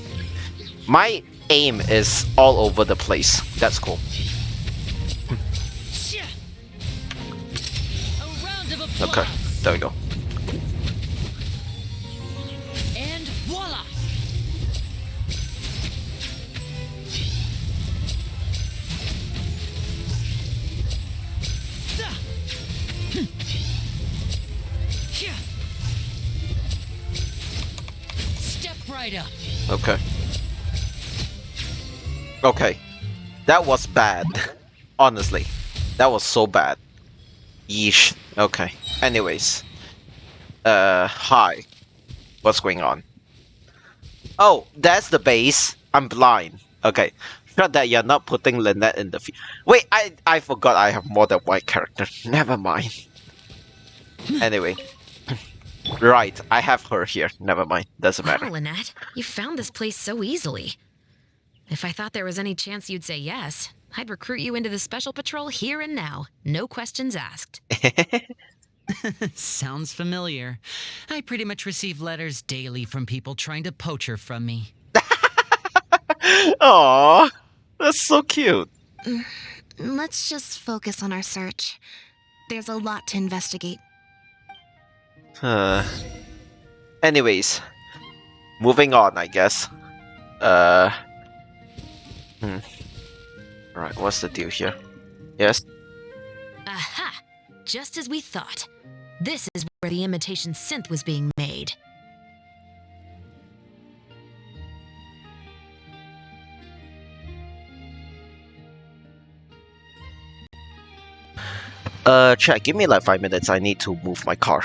My aim is all over the place. That's cool. Here. A round of applause. Okay, there we go. And voila! Here. Step right up. Okay. Okay. That was bad. Honestly. That was so bad. Yeesh. Okay. Anyways. Hi. What's going on? Oh, that's the base. I'm blind. Okay. Sure that you're not putting Lynette in the feed. Wait, I forgot I have more than one character. Never mind. Anyway. Right, I have her here. Never mind. Doesn't matter. Wow, Lynette, you found this place so easily. If I thought there was any chance you'd say yes, I'd recruit you into the Special Patrol here and now. No questions asked. Sounds familiar. I pretty much receive letters daily from people trying to poach her from me. Aww. That's so cute. Let's just focus on our search. There's a lot to investigate. Anyways, moving on, I guess. Right, what's the deal here? Yes. Aha! Just as we thought. This is where the imitation synth was being made. Chat, give me like 5 minutes. I need to move my car.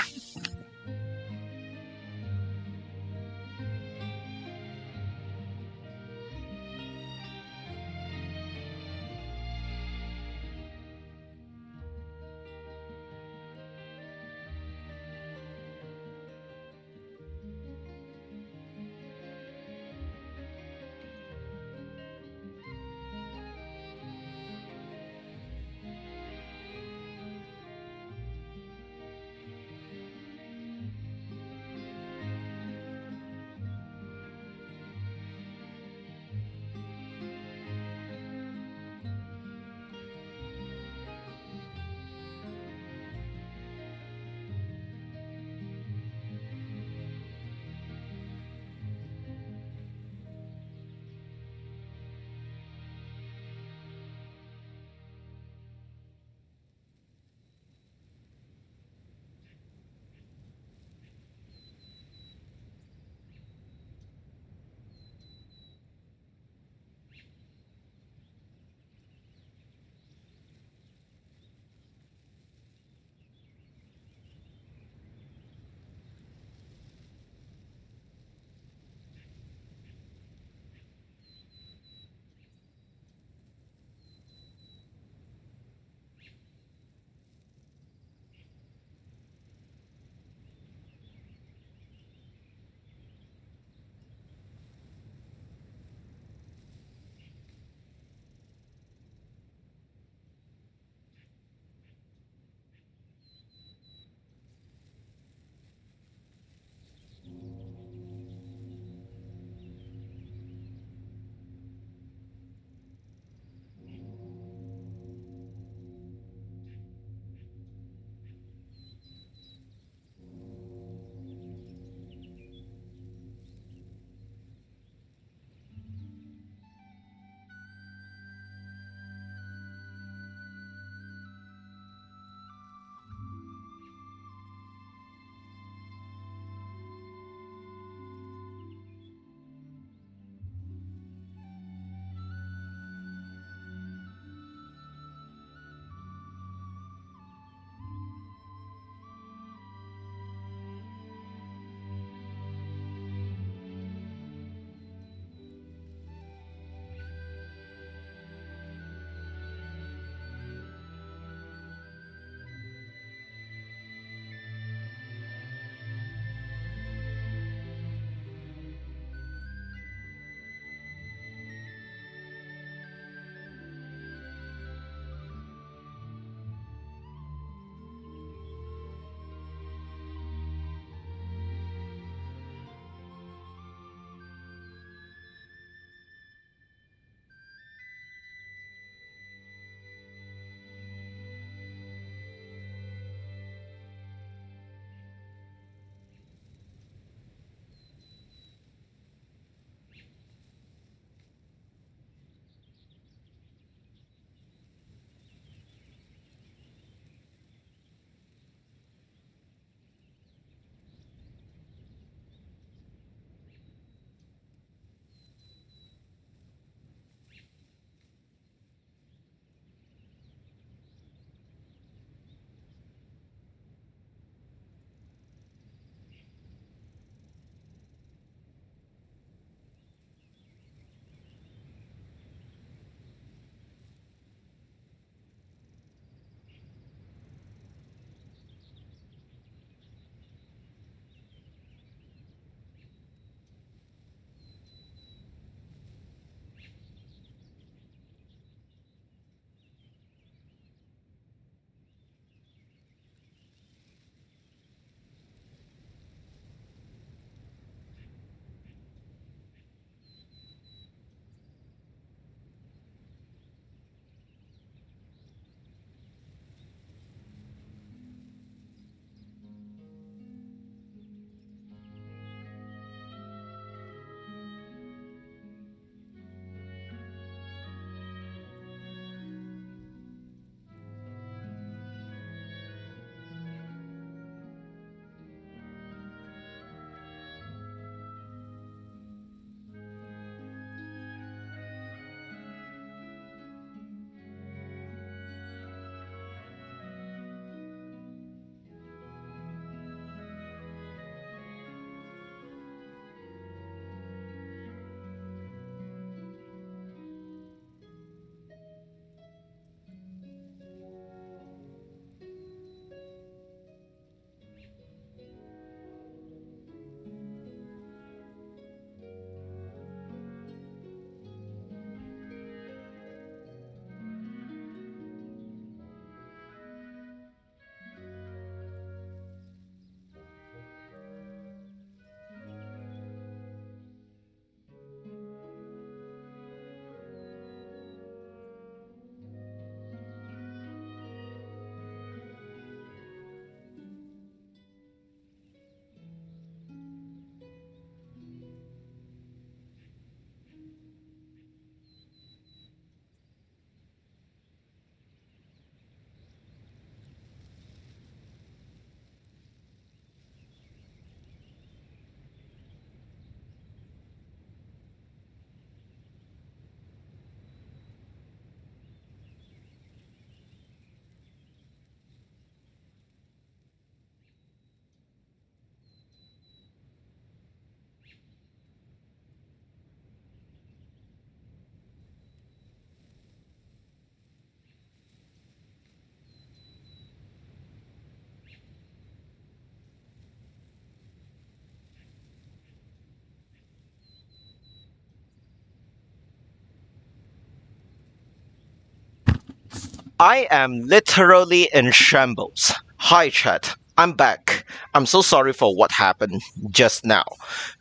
I am literally in shambles. Hi, chat. I'm back. I'm so sorry for what happened just now.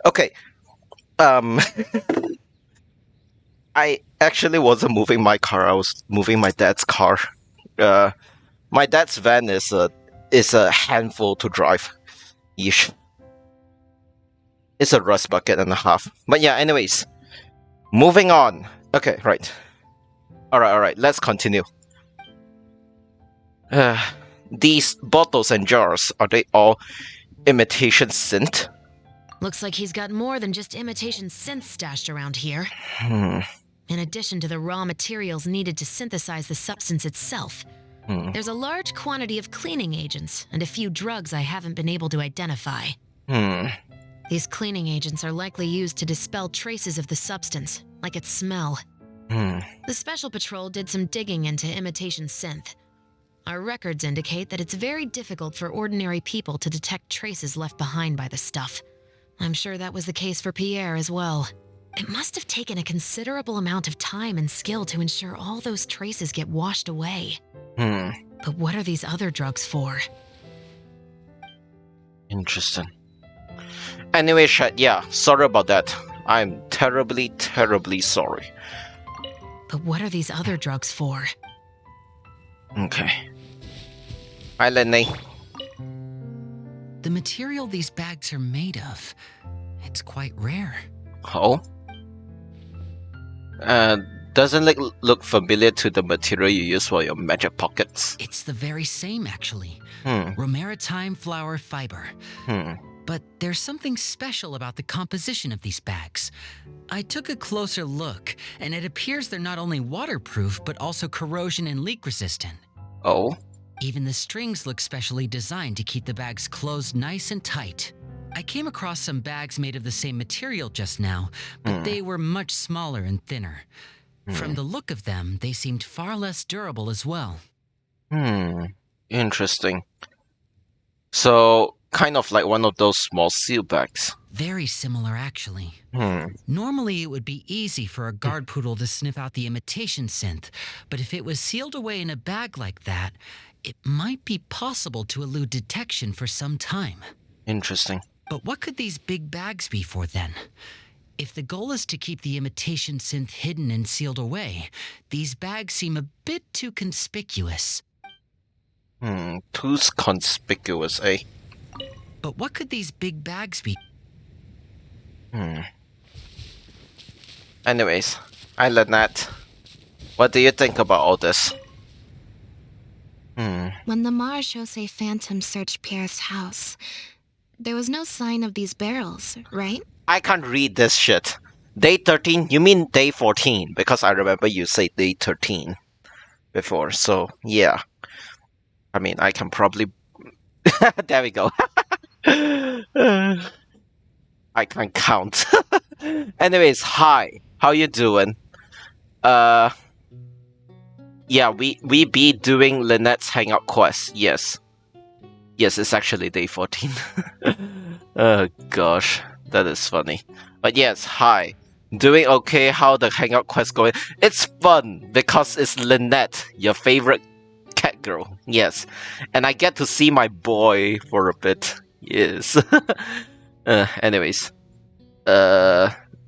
Okay. I actually wasn't moving my car. I was moving my dad's car. My dad's van is a handful to drive. Yeesh. It's a rust bucket and a half. But yeah, anyways. Moving on. Okay, right. Alright, let's continue. These bottles and jars, are they all imitation synth? Looks like he's got more than just imitation synths stashed around here. In addition to the raw materials needed to synthesize the substance itself, there's a large quantity of cleaning agents and a few drugs I haven't been able to identify. These cleaning agents are likely used to dispel traces of the substance, like its smell. The Special Patrol did some digging into imitation synth. Our records indicate that it's very difficult for ordinary people to detect traces left behind by the stuff. I'm sure that was the case for Pierre as well. It must have taken a considerable amount of time and skill to ensure all those traces get washed away. But what are these other drugs for? Interesting. Anyway, chat, yeah, sorry about that. I'm terribly, terribly sorry. But what are these other drugs for? Okay. Hi, Lenny. The material these bags are made of, it's quite rare. Oh? Doesn't it look familiar to the material you use for your magic pockets? It's the very same, actually. Romaritime flower fiber. But there's something special about the composition of these bags. I took a closer look, and it appears they're not only waterproof, but also corrosion and leak resistant. Oh? Even the strings look specially designed to keep the bags closed nice and tight. I came across some bags made of the same material just now, but they were much smaller and thinner. From the look of them, they seemed far less durable as well. Interesting. So, kind of like one of those small seal bags. Very similar, actually. Normally, it would be easy for a guard poodle to sniff out the imitation synth, but if it was sealed away in a bag like that, it might be possible to elude detection for some time. Interesting. But what could these big bags be for then? If the goal is to keep the imitation synth hidden and sealed away, these bags seem a bit too conspicuous. Too conspicuous, eh? But what could these big bags be? Anyways, hi Lynette. What do you think about all this? When the Marechaussee Phantom searched Pierre's house, there was no sign of these barrels, right? I can't read this shit. Day 13? You mean day 14? Because I remember you said day 13 before, so yeah. I mean, I can probably... There we go. I can't count. Anyways, hi. How you doing? Yeah, we be doing Lynette's Hangout quest. Yes. Yes, it's actually day 14. Oh gosh, that is funny. But yes, hi. Doing okay? How the Hangout quest going? It's fun because it's Lynette, your favorite cat girl. Yes, and I get to see my boy for a bit. Yes. Anyways,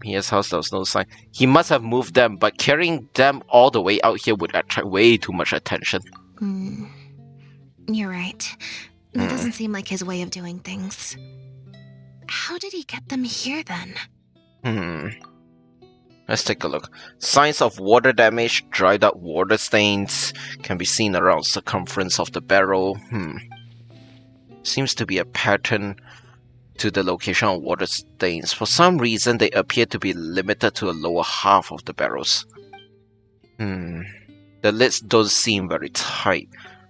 his house, there was no sign. He must have moved them, but carrying them all the way out here would attract way too much attention. You're right. That doesn't seem like his way of doing things. How did he get them here then? Let's take a look. Signs of water damage, dried up water stains can be seen around circumference of the barrel. Seems to be a pattern to the location of water stains. For some reason, they appear to be limited to the lower half of the barrels. The lids don't seem very tight,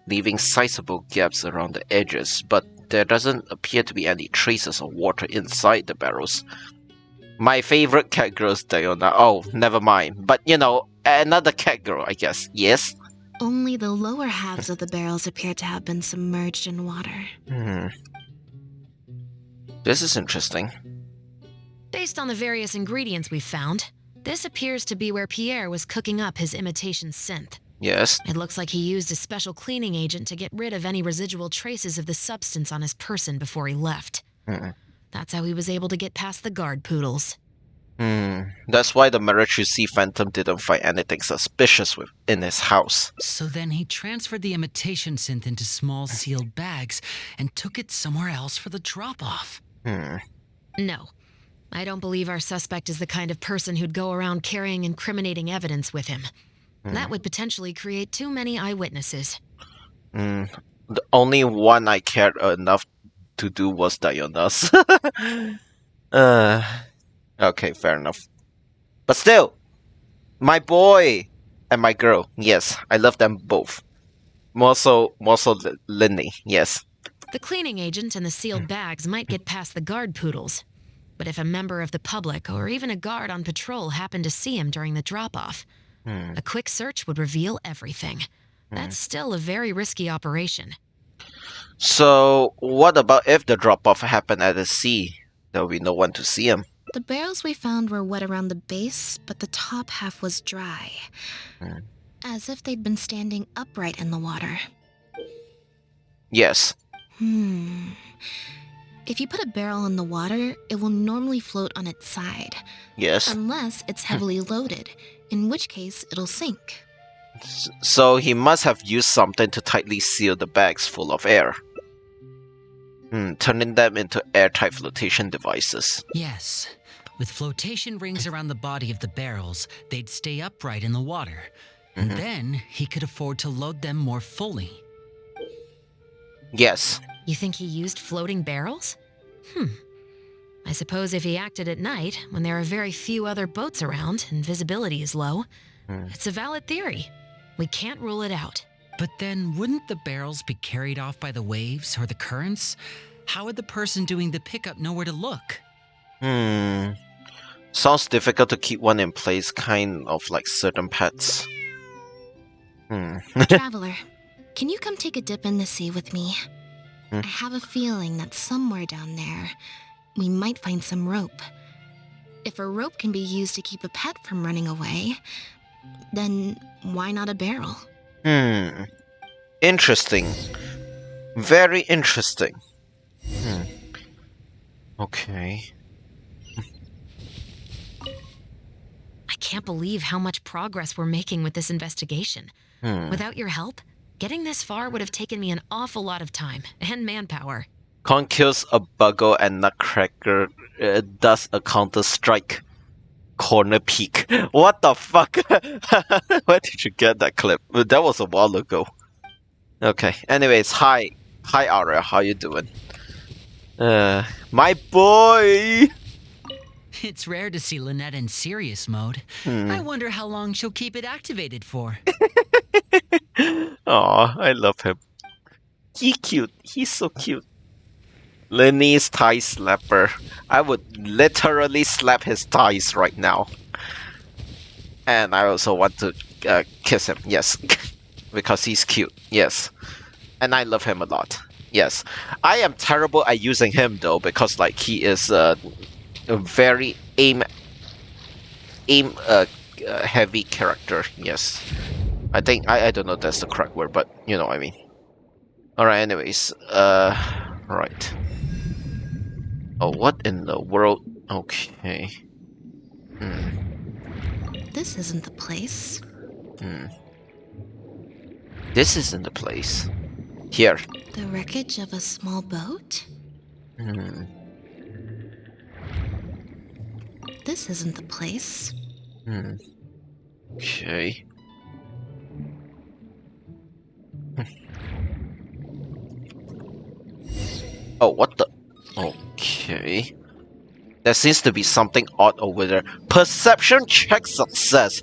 leaving sizable gaps around the edges, but there doesn't appear to be any traces of water inside the barrels. My favorite cat girl is Diona. Oh, never mind. But you know, another cat girl, I guess. Yes? Only the lower halves of the barrels appear to have been submerged in water. This is interesting. Based on the various ingredients we've found, this appears to be where Pierre was cooking up his imitation synth. Yes. It looks like he used a special cleaning agent to get rid of any residual traces of the substance on his person before he left. That's how he was able to get past the guard poodles. That's why the military sea phantom didn't find anything suspicious in his house. So then he transferred the imitation synth into small sealed bags and took it somewhere else for the drop-off. No. I don't believe our suspect is the kind of person who'd go around carrying incriminating evidence with him. That would potentially create too many eyewitnesses. The only one I cared enough to do was Diana's. Okay, fair enough. But still, my boy and my girl, yes, I love them both. More so Linny, yes. The cleaning agent and the sealed bags might get past the guard poodles. But if a member of the public or even a guard on patrol happened to see him during the drop-off, a quick search would reveal everything. That's still a very risky operation. So, what about if the drop-off happened at the sea? There will be no one to see him. The barrels we found were wet around the base, but the top half was dry. As if they'd been standing upright in the water. Yes. If you put a barrel in the water, it will normally float on its side. Yes. Unless it's heavily loaded, in which case it'll sink. So he must have used something to tightly seal the bags full of air. Turning them into airtight flotation devices. Yes. With flotation rings around the body of the barrels, they'd stay upright in the water. And then he could afford to load them more fully. Yes. You think he used floating barrels? I suppose if he acted at night, when there are very few other boats around and visibility is low, it's a valid theory. We can't rule it out. But then wouldn't the barrels be carried off by the waves or the currents? How would the person doing the pickup know where to look? Sounds difficult to keep one in place, kind of like certain pets. Traveler, can you come take a dip in the sea with me? I have a feeling that somewhere down there, we might find some rope. If a rope can be used to keep a pet from running away, then why not a barrel? Interesting. Very interesting. Okay. I can't believe how much progress we're making with this investigation. Without your help, getting this far would have taken me an awful lot of time and manpower. Con kills a bugger and Nutcracker does a counter-strike corner peek. What the fuck? Where did you get that clip? That was a while ago. Okay, anyways, hi Aria, how you doing? My boy! It's rare to see Lynette in serious mode. I wonder how long she'll keep it activated for. Aw, I love him. He's cute. He's so cute. Lenny's thigh slapper. I would literally slap his thighs right now. And I also want to kiss him, yes. Because he's cute, yes. And I love him a lot, yes. I am terrible at using him though, because like he is a very aim heavy character, yes. I think, I don't know if that's the correct word, but you know what I mean. Alright, anyways, right. Oh, what in the world? Okay. This isn't the place. This isn't the place. Here. The wreckage of a small boat? This isn't the place. Okay. Oh, what the? Okay. There seems to be something odd over there. Perception check success.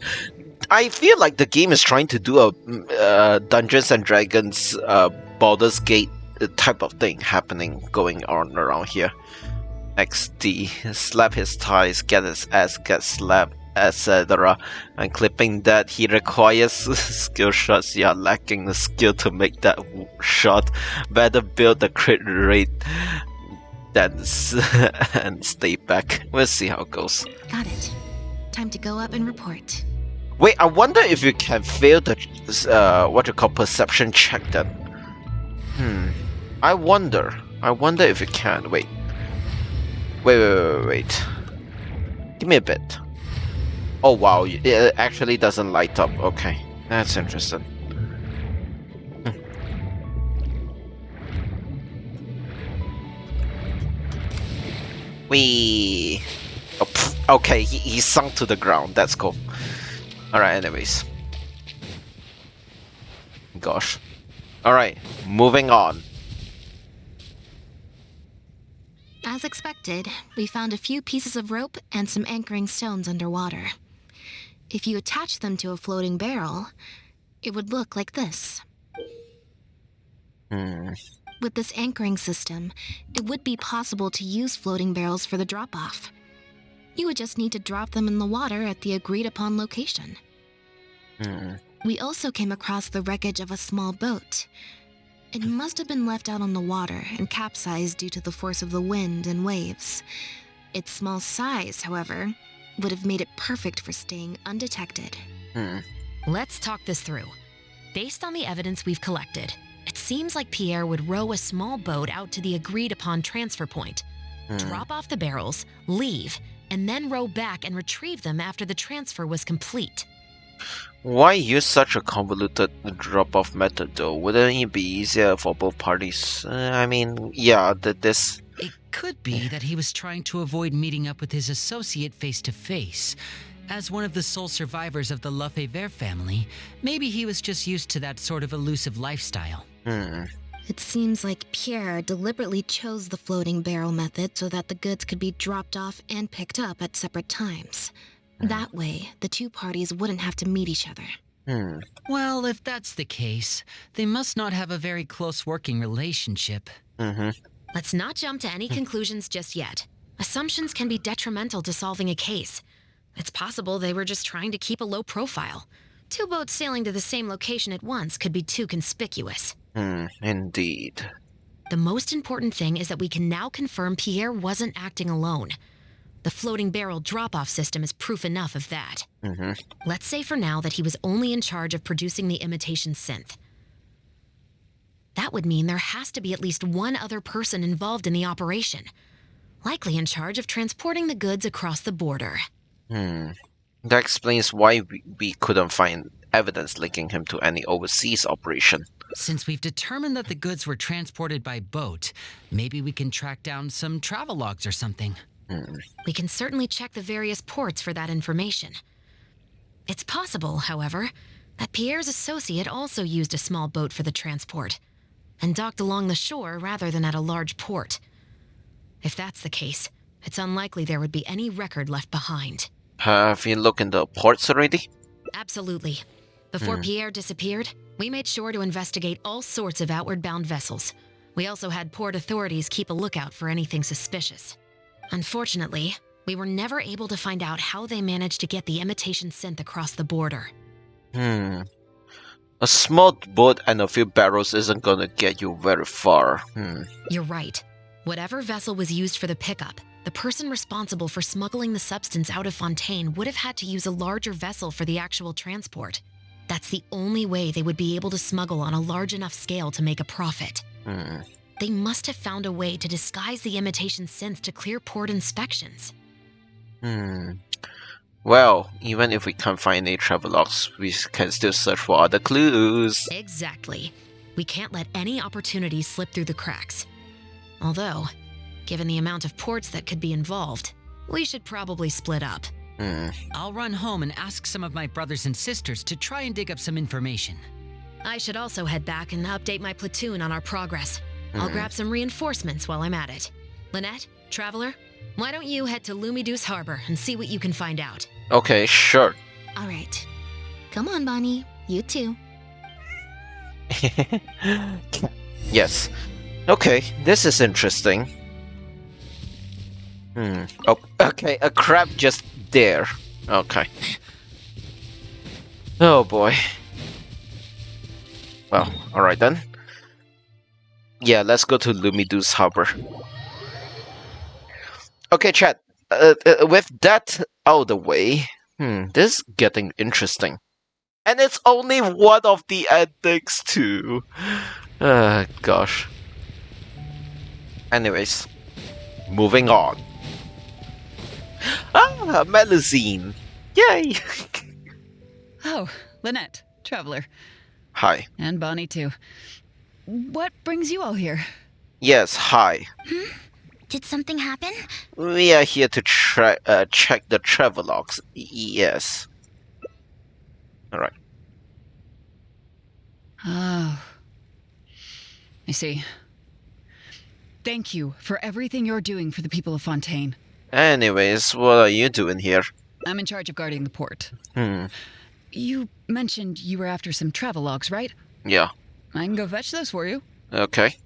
I feel like the game is trying to do a Dungeons and Dragons Baldur's Gate type of thing going on around here. XD. Slap his thighs, get his ass, get slapped, etc. And clipping that, he requires skill shots. You are lacking the skill to make that shot. Better build the crit rate and stay back. We'll see how it goes. Got it. Time to go up and report. Wait, I wonder if you can fail the what you call perception check then. I wonder if you can. Wait. Give me a bit. Oh wow, it actually doesn't light up. Okay, that's interesting. Wee. Oh, okay, he sunk to the ground. That's cool. Alright, anyways. Gosh. Alright, moving on. As expected, we found a few pieces of rope and some anchoring stones underwater. If you attach them to a floating barrel, it would look like this. With this anchoring system, it would be possible to use floating barrels for the drop-off. You would just need to drop them in the water at the agreed-upon location. We also came across the wreckage of a small boat. It must have been left out on the water and capsized due to the force of the wind and waves. Its small size, however, would have made it perfect for staying undetected. Let's talk this through. Based on the evidence we've collected, it seems like Pierre would row a small boat out to the agreed-upon transfer point, drop off the barrels, leave, and then row back and retrieve them after the transfer was complete. Why use such a convoluted drop-off method though? Wouldn't it be easier for both parties? I mean, yeah, this... It could be that he was trying to avoid meeting up with his associate face-to-face. As one of the sole survivors of the Lefebvre family, maybe he was just used to that sort of elusive lifestyle. It seems like Pierre deliberately chose the floating barrel method so that the goods could be dropped off and picked up at separate times. That way, the two parties wouldn't have to meet each other. Well, if that's the case, they must not have a very close working relationship. Let's not jump to any conclusions just yet. Assumptions can be detrimental to solving a case. It's possible they were just trying to keep a low profile. Two boats sailing to the same location at once could be too conspicuous. Indeed. The most important thing is that we can now confirm Pierre wasn't acting alone. The floating barrel drop-off system is proof enough of that. Let's say for now that he was only in charge of producing the imitation synth. That would mean there has to be at least one other person involved in the operation, likely in charge of transporting the goods across the border. That explains why we couldn't find evidence linking him to any overseas operation. Since we've determined that the goods were transported by boat, maybe we can track down some travel logs or something. We can certainly check the various ports for that information. It's possible, however, that Pierre's associate also used a small boat for the transport and docked along the shore rather than at a large port. If that's the case, it's unlikely there would be any record left behind. Have you looked in the ports already? Absolutely. Before Pierre disappeared, we made sure to investigate all sorts of outward-bound vessels. We also had port authorities keep a lookout for anything suspicious. Unfortunately, we were never able to find out how they managed to get the imitation synth across the border. A small boat and a few barrels isn't gonna get you very far. You're right. Whatever vessel was used for the pickup, the person responsible for smuggling the substance out of Fontaine would have had to use a larger vessel for the actual transport. That's the only way they would be able to smuggle on a large enough scale to make a profit. They must have found a way to disguise the imitation synth to clear port inspections. Well, even if we can't find any travelogues, we can still search for other clues. Exactly. We can't let any opportunities slip through the cracks. Although, given the amount of ports that could be involved, we should probably split up. I'll run home and ask some of my brothers and sisters to try and dig up some information. I should also head back and update my platoon on our progress. I'll grab some reinforcements while I'm at it. Lynette, Traveler, why don't you head to Lumideus Harbor and see what you can find out? Okay, sure. All right. Come on, Bonnie. You too. Yes. Okay, this is interesting. Oh, okay, a crab just there. Okay. Oh boy. Well, alright then. Yeah, let's go to Lumideus Harbor. Okay, chat. With that out of the way, This is getting interesting. And it's only one of the endings too. Gosh. Anyways, moving on. Ah, Melusine. Yay! Oh, Lynette, traveler. Hi. And Bonnie, too. What brings you all here? Yes, hi. Did something happen? We are here to check the travelogues. Yes. Alright. Oh. I see. Thank you for everything you're doing for the people of Fontaine. Anyways, what are you doing here? I'm in charge of guarding the port. Hmm. You mentioned you were after some travelogues, right? Yeah. I can go fetch those for you. Okay.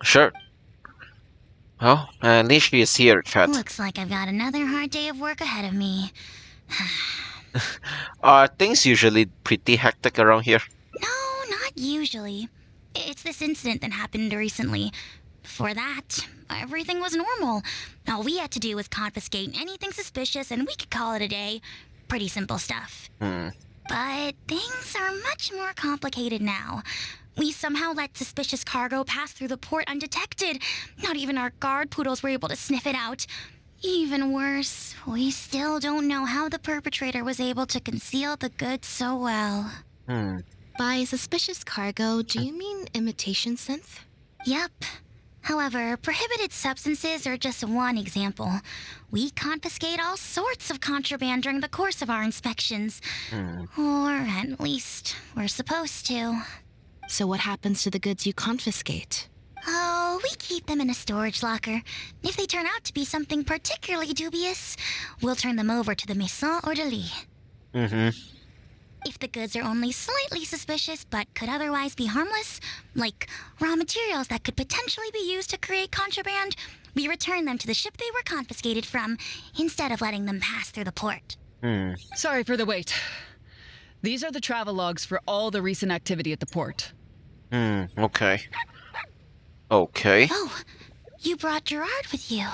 Sure. Well, at least she is here, Kat. Looks like I've got another hard day of work ahead of me. Are things usually pretty hectic around here? No, not usually. It's this incident that happened recently. Before that, everything was normal. All we had to do was confiscate anything suspicious and we could call it a day. Pretty simple stuff. But things are much more complicated now. We somehow let suspicious cargo pass through the port undetected. Not even our guard poodles were able to sniff it out. Even worse, we still don't know how the perpetrator was able to conceal the goods so well. By suspicious cargo, do you mean imitation synth? Yep. However, prohibited substances are just one example. We confiscate all sorts of contraband during the course of our inspections. Or at least, we're supposed to. So what happens to the goods you confiscate? Oh, we keep them in a storage locker. If they turn out to be something particularly dubious, we'll turn them over to the Maison Orderly. If the goods are only slightly suspicious but could otherwise be harmless, like raw materials that could potentially be used to create contraband, we return them to the ship they were confiscated from, instead of letting them pass through the port. Sorry for the wait. These are the travelogues for all the recent activity at the port. Okay. Okay. Oh, you brought Gerard with you.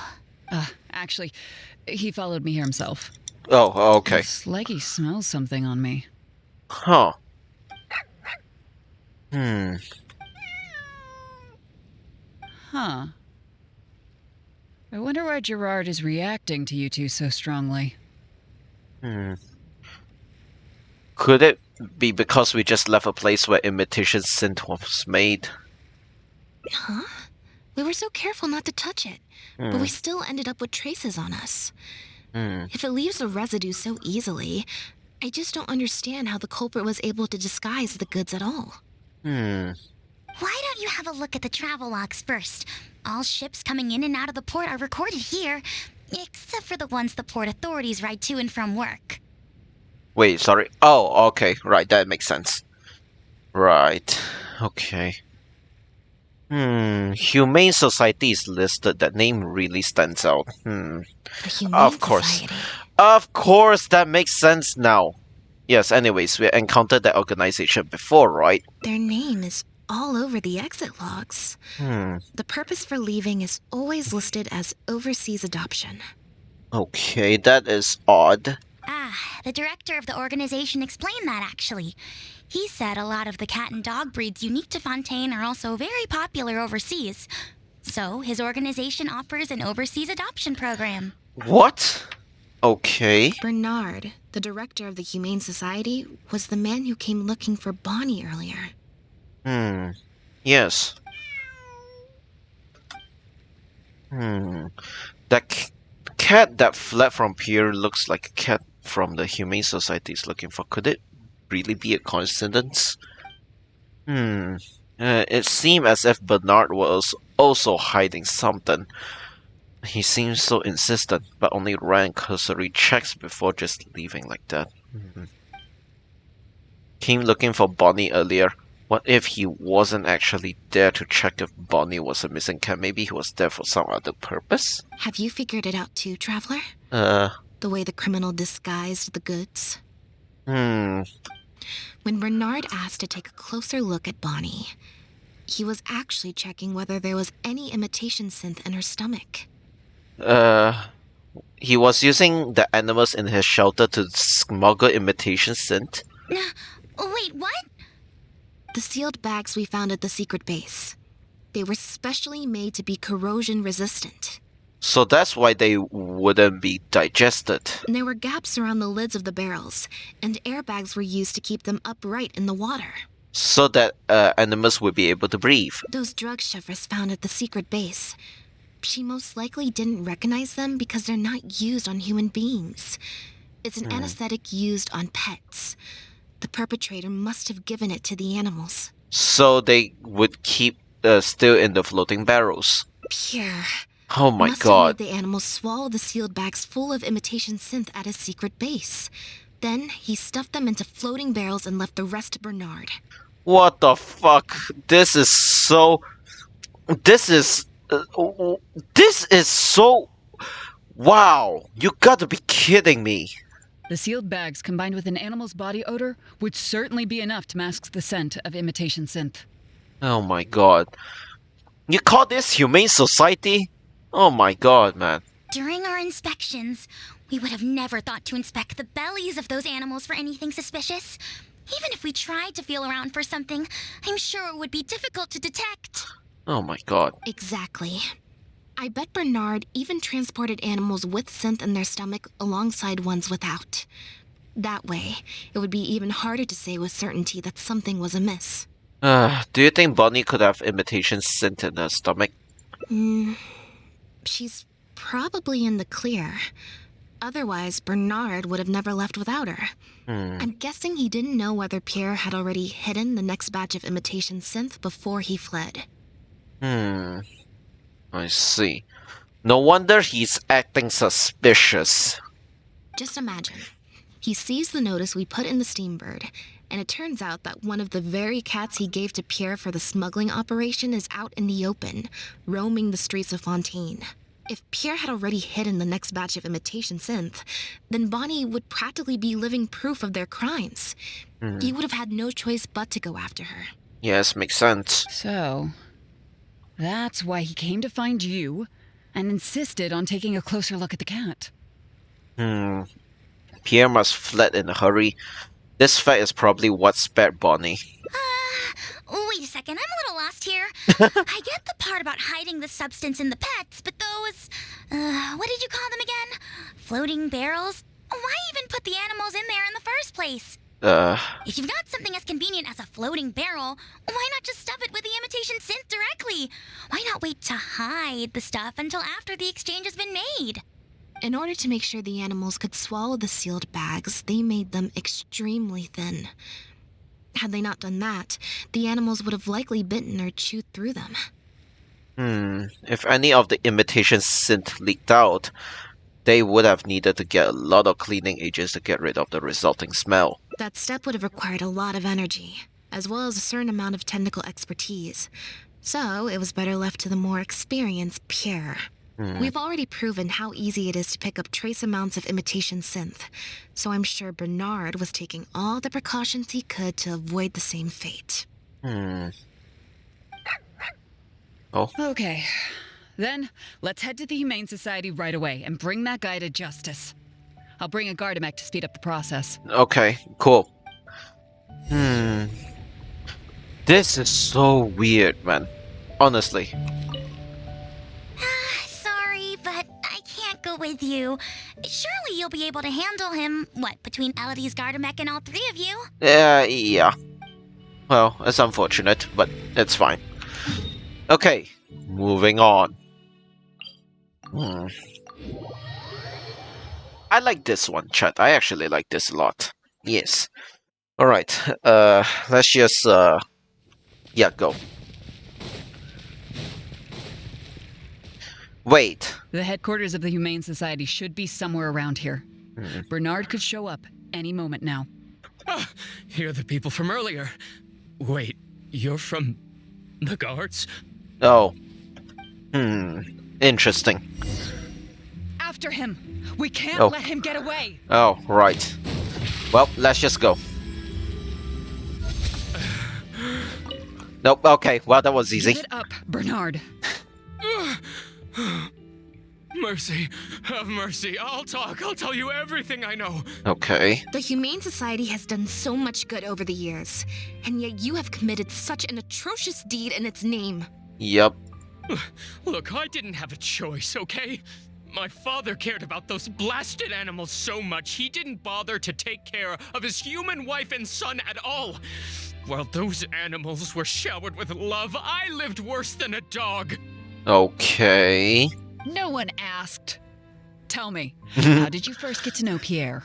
Actually, he followed me here himself. Oh, okay. It's like he smells something on me. Huh. Huh. I wonder why Gerard is reacting to you two so strongly. Could it be because we just left a place where imitation synth was made? Huh? We were so careful not to touch it, but we still ended up with traces on us. If it leaves a residue so easily, I just don't understand how the culprit was able to disguise the goods at all. Why don't you have a look at the travelogues first? All ships coming in and out of the port are recorded here, except for the ones the port authorities ride to and from work. Wait, sorry. Oh, okay. Right, that makes sense. Right. Okay. Humane Society is listed. That name really stands out. The Humane Of course. Society. Of course, that makes sense now. Yes, anyways, we encountered that organization before, right? Their name is all over the exit logs. The purpose for leaving is always listed as overseas adoption. Okay, that is odd. The director of the organization explained that, actually. He said a lot of the cat and dog breeds unique to Fontaine are also very popular overseas. So, his organization offers an overseas adoption program. What? Okay. Bernard, the director of the Humane Society, was the man who came looking for Bonnie earlier. Yes. That cat that fled from Pier looks like a cat from the Humane Society is looking for. Could it really be a coincidence? It seemed as if Bernard was also hiding something. He seems so insistent, but only ran cursory checks before just leaving like that. Came looking for Bonnie earlier. What if he wasn't actually there to check if Bonnie was a missing cat? Maybe he was there for some other purpose? Have you figured it out too, Traveler? The way the criminal disguised the goods? Hmm. When Bernard asked to take a closer look at Bonnie, he was actually checking whether there was any imitation synth in her stomach. He was using the animals in his shelter to smuggle imitation scent. Wait, what? The sealed bags we found at the secret base. They were specially made to be corrosion resistant. So that's why they wouldn't be digested. And there were gaps around the lids of the barrels, and airbags were used to keep them upright in the water. So that animals would be able to breathe. Those drug shovers found at the secret base. She most likely didn't recognize them because they're not used on human beings. It's an anesthetic used on pets. The perpetrator must have given it to the animals. So they would keep still in the floating barrels. Pure. Oh my must god. have made the animals swallow the sealed bags full of imitation synth at his secret base. Then he stuffed them into floating barrels and left the rest to Bernard. What the fuck? This is so... This is so... Wow! You gotta be kidding me! The sealed bags combined with an animal's body odor would certainly be enough to mask the scent of imitation synth. Oh my god. You call this humane society? Oh my god, man. During our inspections, we would have never thought to inspect the bellies of those animals for anything suspicious. Even if we tried to feel around for something, I'm sure it would be difficult to detect. Oh my god. Exactly. I bet Bernard even transported animals with synth in their stomach alongside ones without. That way, it would be even harder to say with certainty that something was amiss. Do you think Bonnie could have imitation scent in her stomach? She's probably in the clear. Otherwise, Bernard would have never left without her. I'm guessing he didn't know whether Pierre had already hidden the next batch of imitation synth before he fled. I see. No wonder he's acting suspicious. Just imagine. He sees the notice we put in the Steambird, and it turns out that one of the very cats he gave to Pierre for the smuggling operation is out in the open, roaming the streets of Fontaine. If Pierre had already hidden the next batch of imitation synth, then Bonnie would practically be living proof of their crimes. He would have had no choice but to go after her. Yes, makes sense. So, that's why he came to find you and insisted on taking a closer look at the cat. Pierre must have fled in a hurry. This fact is probably what spared Bonnie. Wait a second, I'm a little lost here. I get the part about hiding the substance in the pets, but those, what did you call them again? Floating barrels? Why even put the animals in there in the first place? If you've got something as convenient as a floating barrel, why not just stuff it with the imitation synth directly? Why not wait to hide the stuff until after the exchange has been made? In order to make sure the animals could swallow the sealed bags, they made them extremely thin. Had they not done that, the animals would have likely bitten or chewed through them. If any of the imitation synth leaked out, they would have needed to get a lot of cleaning agents to get rid of the resulting smell. That step would have required a lot of energy, as well as a certain amount of technical expertise. So it was better left to the more experienced Pierre. We've already proven how easy it is to pick up trace amounts of imitation synth, so I'm sure Bernard was taking all the precautions he could to avoid the same fate. Okay, then let's head to the Humane Society right away and bring that guy to justice. I'll bring a Gardamek to speed up the process. Okay, cool. This is so weird, man. Honestly. Sorry, but I can't go with you. Surely you'll be able to handle him, between Elodie's Gardamek and all three of you? Yeah. Well, it's unfortunate, but it's fine. Okay, moving on. I like this one, chat. I actually like this a lot. Yes. Alright, let's just, yeah, go. Wait. The headquarters of the Humane Society should be somewhere around here. Bernard could show up any moment now. You're the people from earlier. Wait, you're from the guards? Oh. Interesting. After him! We can't let him get away! Oh, right. Well, let's just go. Nope, okay, well, that was easy. Give it up, Bernard. Mercy, have mercy. I'll talk. I'll tell you everything I know. Okay. The Humane Society has done so much good over the years, and yet you have committed such an atrocious deed in its name. Yep. Look, I didn't have a choice, okay? My father cared about those blasted animals so much, he didn't bother to take care of his human wife and son at all. While those animals were showered with love, I lived worse than a dog. Okay. No one asked. Tell me, how did you first get to know Pierre?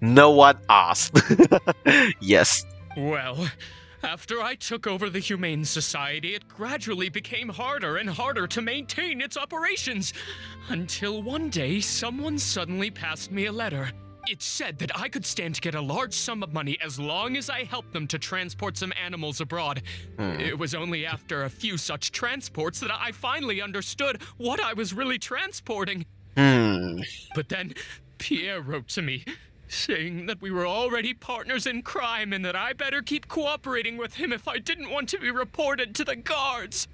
No one asked. Yes. Well, after I took over the Humane Society, it gradually became harder and harder to maintain its operations. Until one day, someone suddenly passed me a letter. It said that I could stand to get a large sum of money as long as I helped them to transport some animals abroad. It was only after a few such transports that I finally understood what I was really transporting. But then, Pierre wrote to me, saying that we were already partners in crime and that I better keep cooperating with him if I didn't want to be reported to the guards.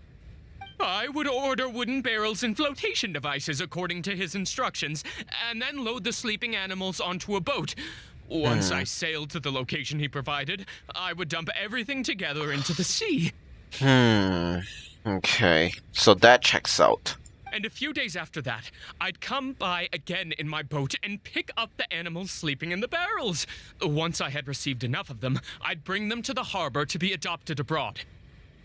I would order wooden barrels and flotation devices according to his instructions, and then load the sleeping animals onto a boat. Once I sailed to the location he provided, I would dump everything together into the sea. Okay. So that checks out. And a few days after that, I'd come by again in my boat and pick up the animals sleeping in the barrels. Once I had received enough of them, I'd bring them to the harbor to be adopted abroad.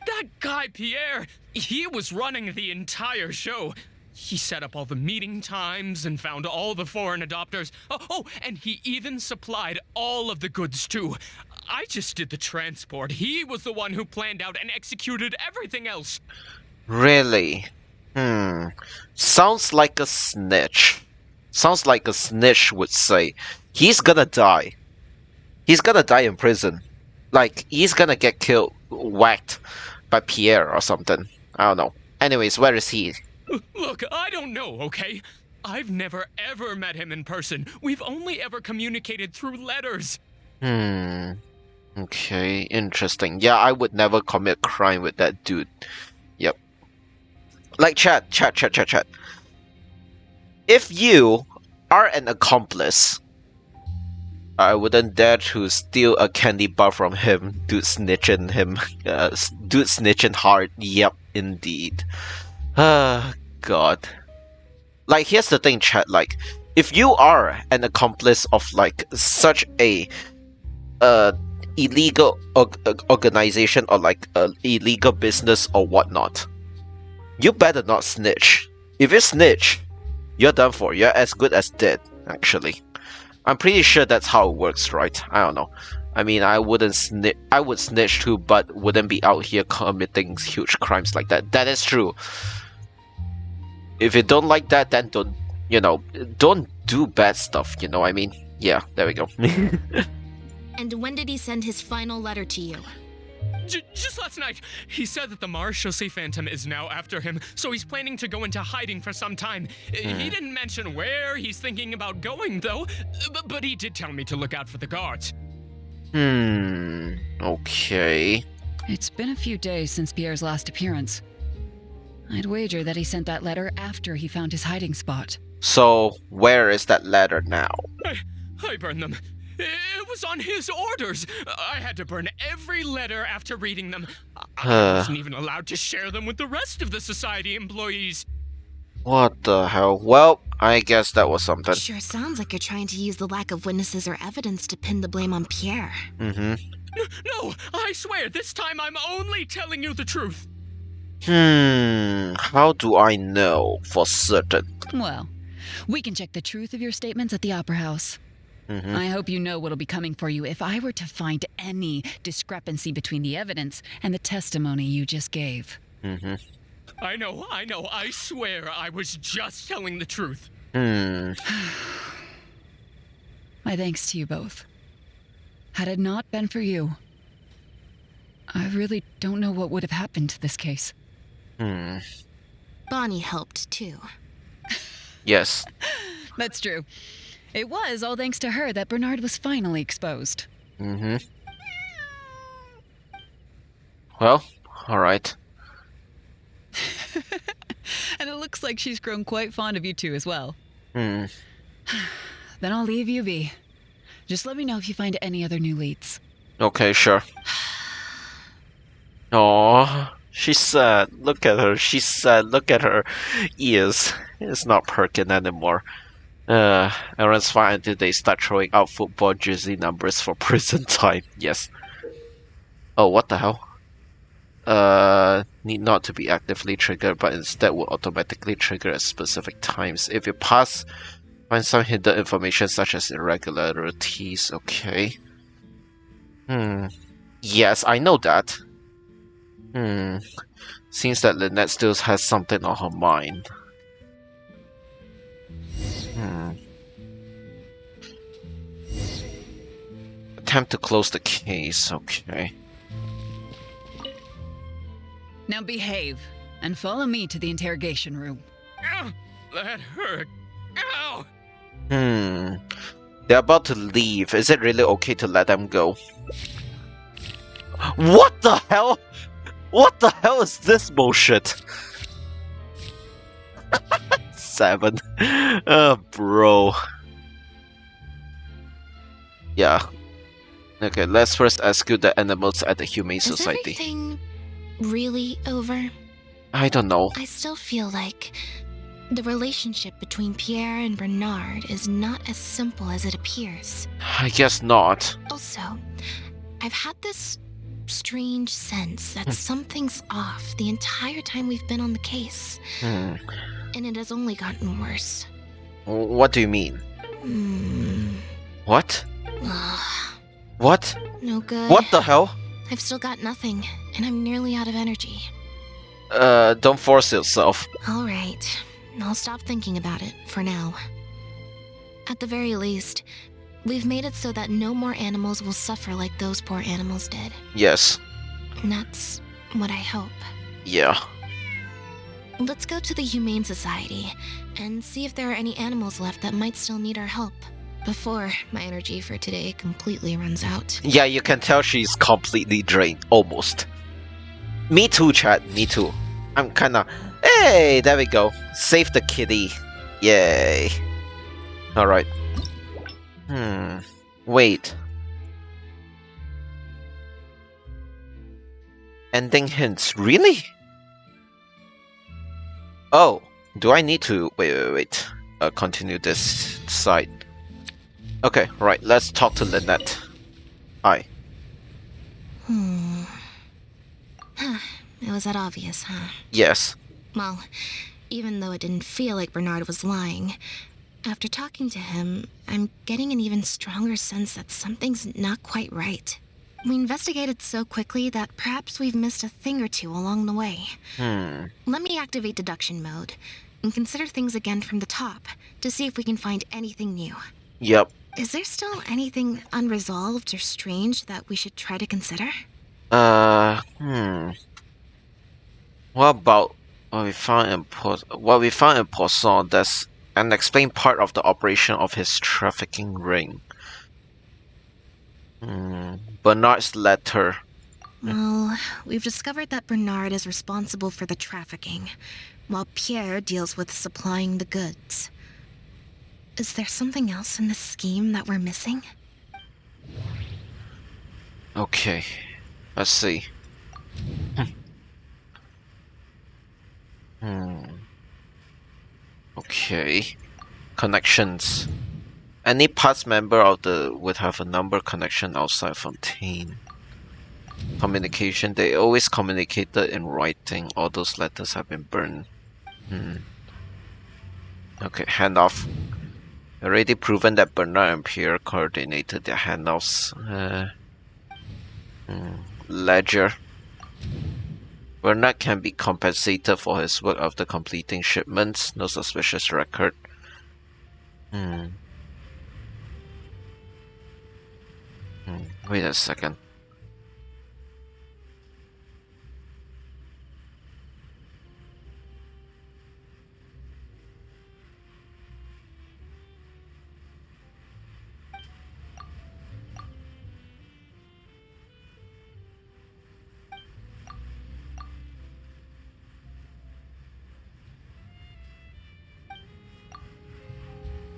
That guy, Pierre, he was running the entire show. He set up all the meeting times and found all the foreign adopters. Oh, and he even supplied all of the goods, too. I just did the transport. He was the one who planned out and executed everything else. Really? Sounds like a snitch. Sounds like a snitch would say. He's gonna die. He's gonna die in prison. Like, he's gonna get killed, whacked by Pierre or something. I don't know. Anyways, where is he? Look, I don't know, okay? I've never ever met him in person. We've only ever communicated through letters. Okay, interesting. Yeah, I would never commit crime with that dude. Yep. Like, chat. If you are an accomplice, I wouldn't dare to steal a candy bar from him. Dude snitching him. Dude snitching hard. Yep, indeed. God. Like, here's the thing, chat. Like, if you are an accomplice of, like, such a illegal organization or, like, illegal business or whatnot, you better not snitch. If you snitch, you're done for. You're as good as dead, actually. I'm pretty sure that's how it works, right? I don't know. I mean, I wouldn't snitch. I would snitch too, but wouldn't be out here committing huge crimes like that. That is true. If you don't like that, then don't do bad stuff. You know what I mean? Yeah, there we go. And when did he send his final letter to you? Just last night, he said that the Maréchaussée Phantom is now after him, so he's planning to go into hiding for some time. He didn't mention where he's thinking about going, though, but he did tell me to look out for the guards. Okay. It's been a few days since Pierre's last appearance. I'd wager that he sent that letter after he found his hiding spot. So, where is that letter now? I burned them. It was on his orders. I had to burn every letter after reading them. I wasn't even allowed to share them with the rest of the society employees. What the hell? Well, I guess that was something. Sure sounds like you're trying to use the lack of witnesses or evidence to pin the blame on Pierre. No, I swear, this time I'm only telling you the truth. How do I know for certain? Well, we can check the truth of your statements at the Opera House. I hope you know what'll be coming for you if I were to find any discrepancy between the evidence and the testimony you just gave. I know. I swear I was just telling the truth. My thanks to you both. Had it not been for you, I really don't know what would have happened to this case. Bonnie helped, too. Yes. That's true. It was all thanks to her that Bernard was finally exposed. Well, alright. And it looks like she's grown quite fond of you two as well. Hmm. Then I'll leave you be. Just let me know if you find any other new leads. Okay, sure. Oh, she's sad. Look at her. She's sad. Look at her ears. It's not perking anymore. Everyone's fine until they start throwing out football jersey numbers for prison time. Yes. Oh, what the hell? Need not to be actively triggered, but instead will automatically trigger at specific times. If you pass, find some hidden information such as irregularities. Okay. Yes, I know that. Seems that Lynette still has something on her mind. Attempt to close the case. Okay. Now behave, and follow me to the interrogation room. Ow, that hurt. Ow! They're about to leave. Is it really okay to let them go? What the hell? What the hell is this bullshit? 7. Bro. Yeah. Okay, let's first execute the animals at the Humane Society. Is everything really over? I don't know. I still feel like the relationship between Pierre and Bernard is not as simple as it appears. I guess not. Also, I've had this strange sense that something's off the entire time we've been on the case. And it has only gotten worse. What do you mean? What? What? No good. What the hell? I've still got nothing, and I'm nearly out of energy. Don't force yourself. Alright, I'll stop thinking about it, for now. At the very least, we've made it so that no more animals will suffer like those poor animals did. Yes. And that's what I hope. Yeah. Let's go to the Humane Society, and see if there are any animals left that might still need our help, before my energy for today completely runs out. Yeah, you can tell she's completely drained. Almost. Me too, chat. Me too. I'm kinda... Hey, there we go. Save the kitty. Yay. Alright. Wait. Ending hints. Really? Oh. Do I need to... Wait. Continue this side. Okay, right. Let's talk to Lynette. Hi. It was that obvious, huh? Yes. Well, even though it didn't feel like Bernard was lying, after talking to him, I'm getting an even stronger sense that something's not quite right. We investigated so quickly that perhaps we've missed a thing or two along the way. Let me activate deduction mode and consider things again from the top to see if we can find anything new. Yep. Is there still anything unresolved or strange that we should try to consider? What about what we found in Poisson? That's an explained part of the operation of his trafficking ring. Bernard's letter. Well, we've discovered that Bernard is responsible for the trafficking, while Pierre deals with supplying the goods. Is there something else in this scheme that we're missing? Okay, let's see. Okay, connections. Any past member of the would have a number connection outside Fontaine. Communication. They always communicated in writing. All those letters have been burned. Okay, handoff. Already proven that Bernard and Pierre coordinated their handoffs. Ledger. Bernard can be compensated for his work after completing shipments. No suspicious record. Wait a second.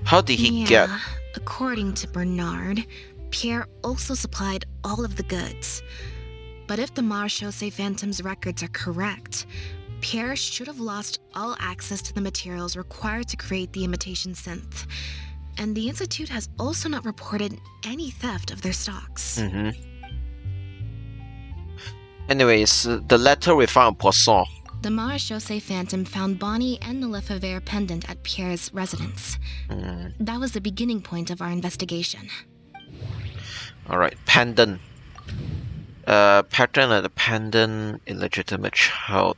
How did he get? According to Bernard, Pierre also supplied all of the goods. But if the Marechaussee Phantom's records are correct, Pierre should have lost all access to the materials required to create the imitation synth. And the Institute has also not reported any theft of their stocks. Anyways, the letter we found on Poisson. The Marechaussee Phantom found Bonnie and the Lefebvre pendant at Pierre's residence. That was the beginning point of our investigation. Alright, pendant. Pattern of the pendant, illegitimate child.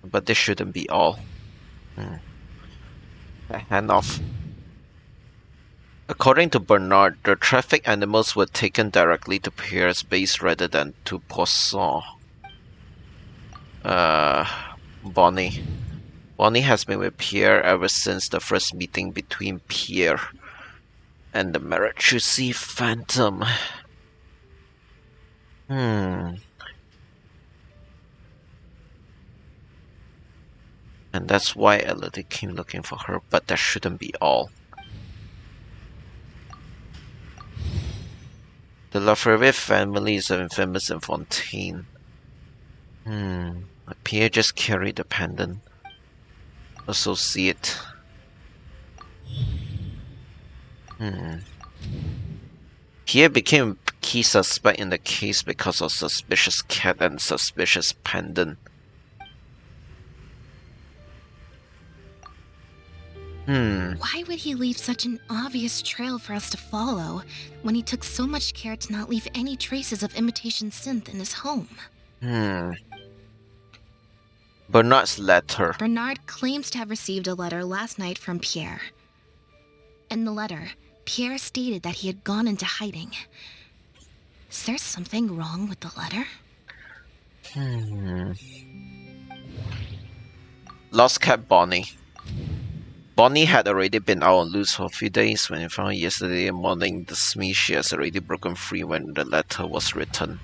But this shouldn't be all. Hand off. According to Bernard, the traffic animals were taken directly to Pierre's base rather than to Poisson. Bonnie. Bonnie has been with Pierre ever since the first meeting between Pierre and the Marechaussee Phantom. And that's why Elodie came looking for her, but that shouldn't be all. The Lefebvre family is infamous in Fontaine. Pierre just carried the pendant. Associate. Pierre became a key suspect in the case because of suspicious cat and suspicious pendant. Why would he leave such an obvious trail for us to follow when he took so much care to not leave any traces of imitation synth in his home? Bernard's letter. Bernard claims to have received a letter last night from Pierre. In the letter, Pierre stated that he had gone into hiding. Is there something wrong with the letter? Lost cat Bonnie. Bonnie had already been out on loose for a few days when he found yesterday morning the Smee she has already broken free when the letter was written.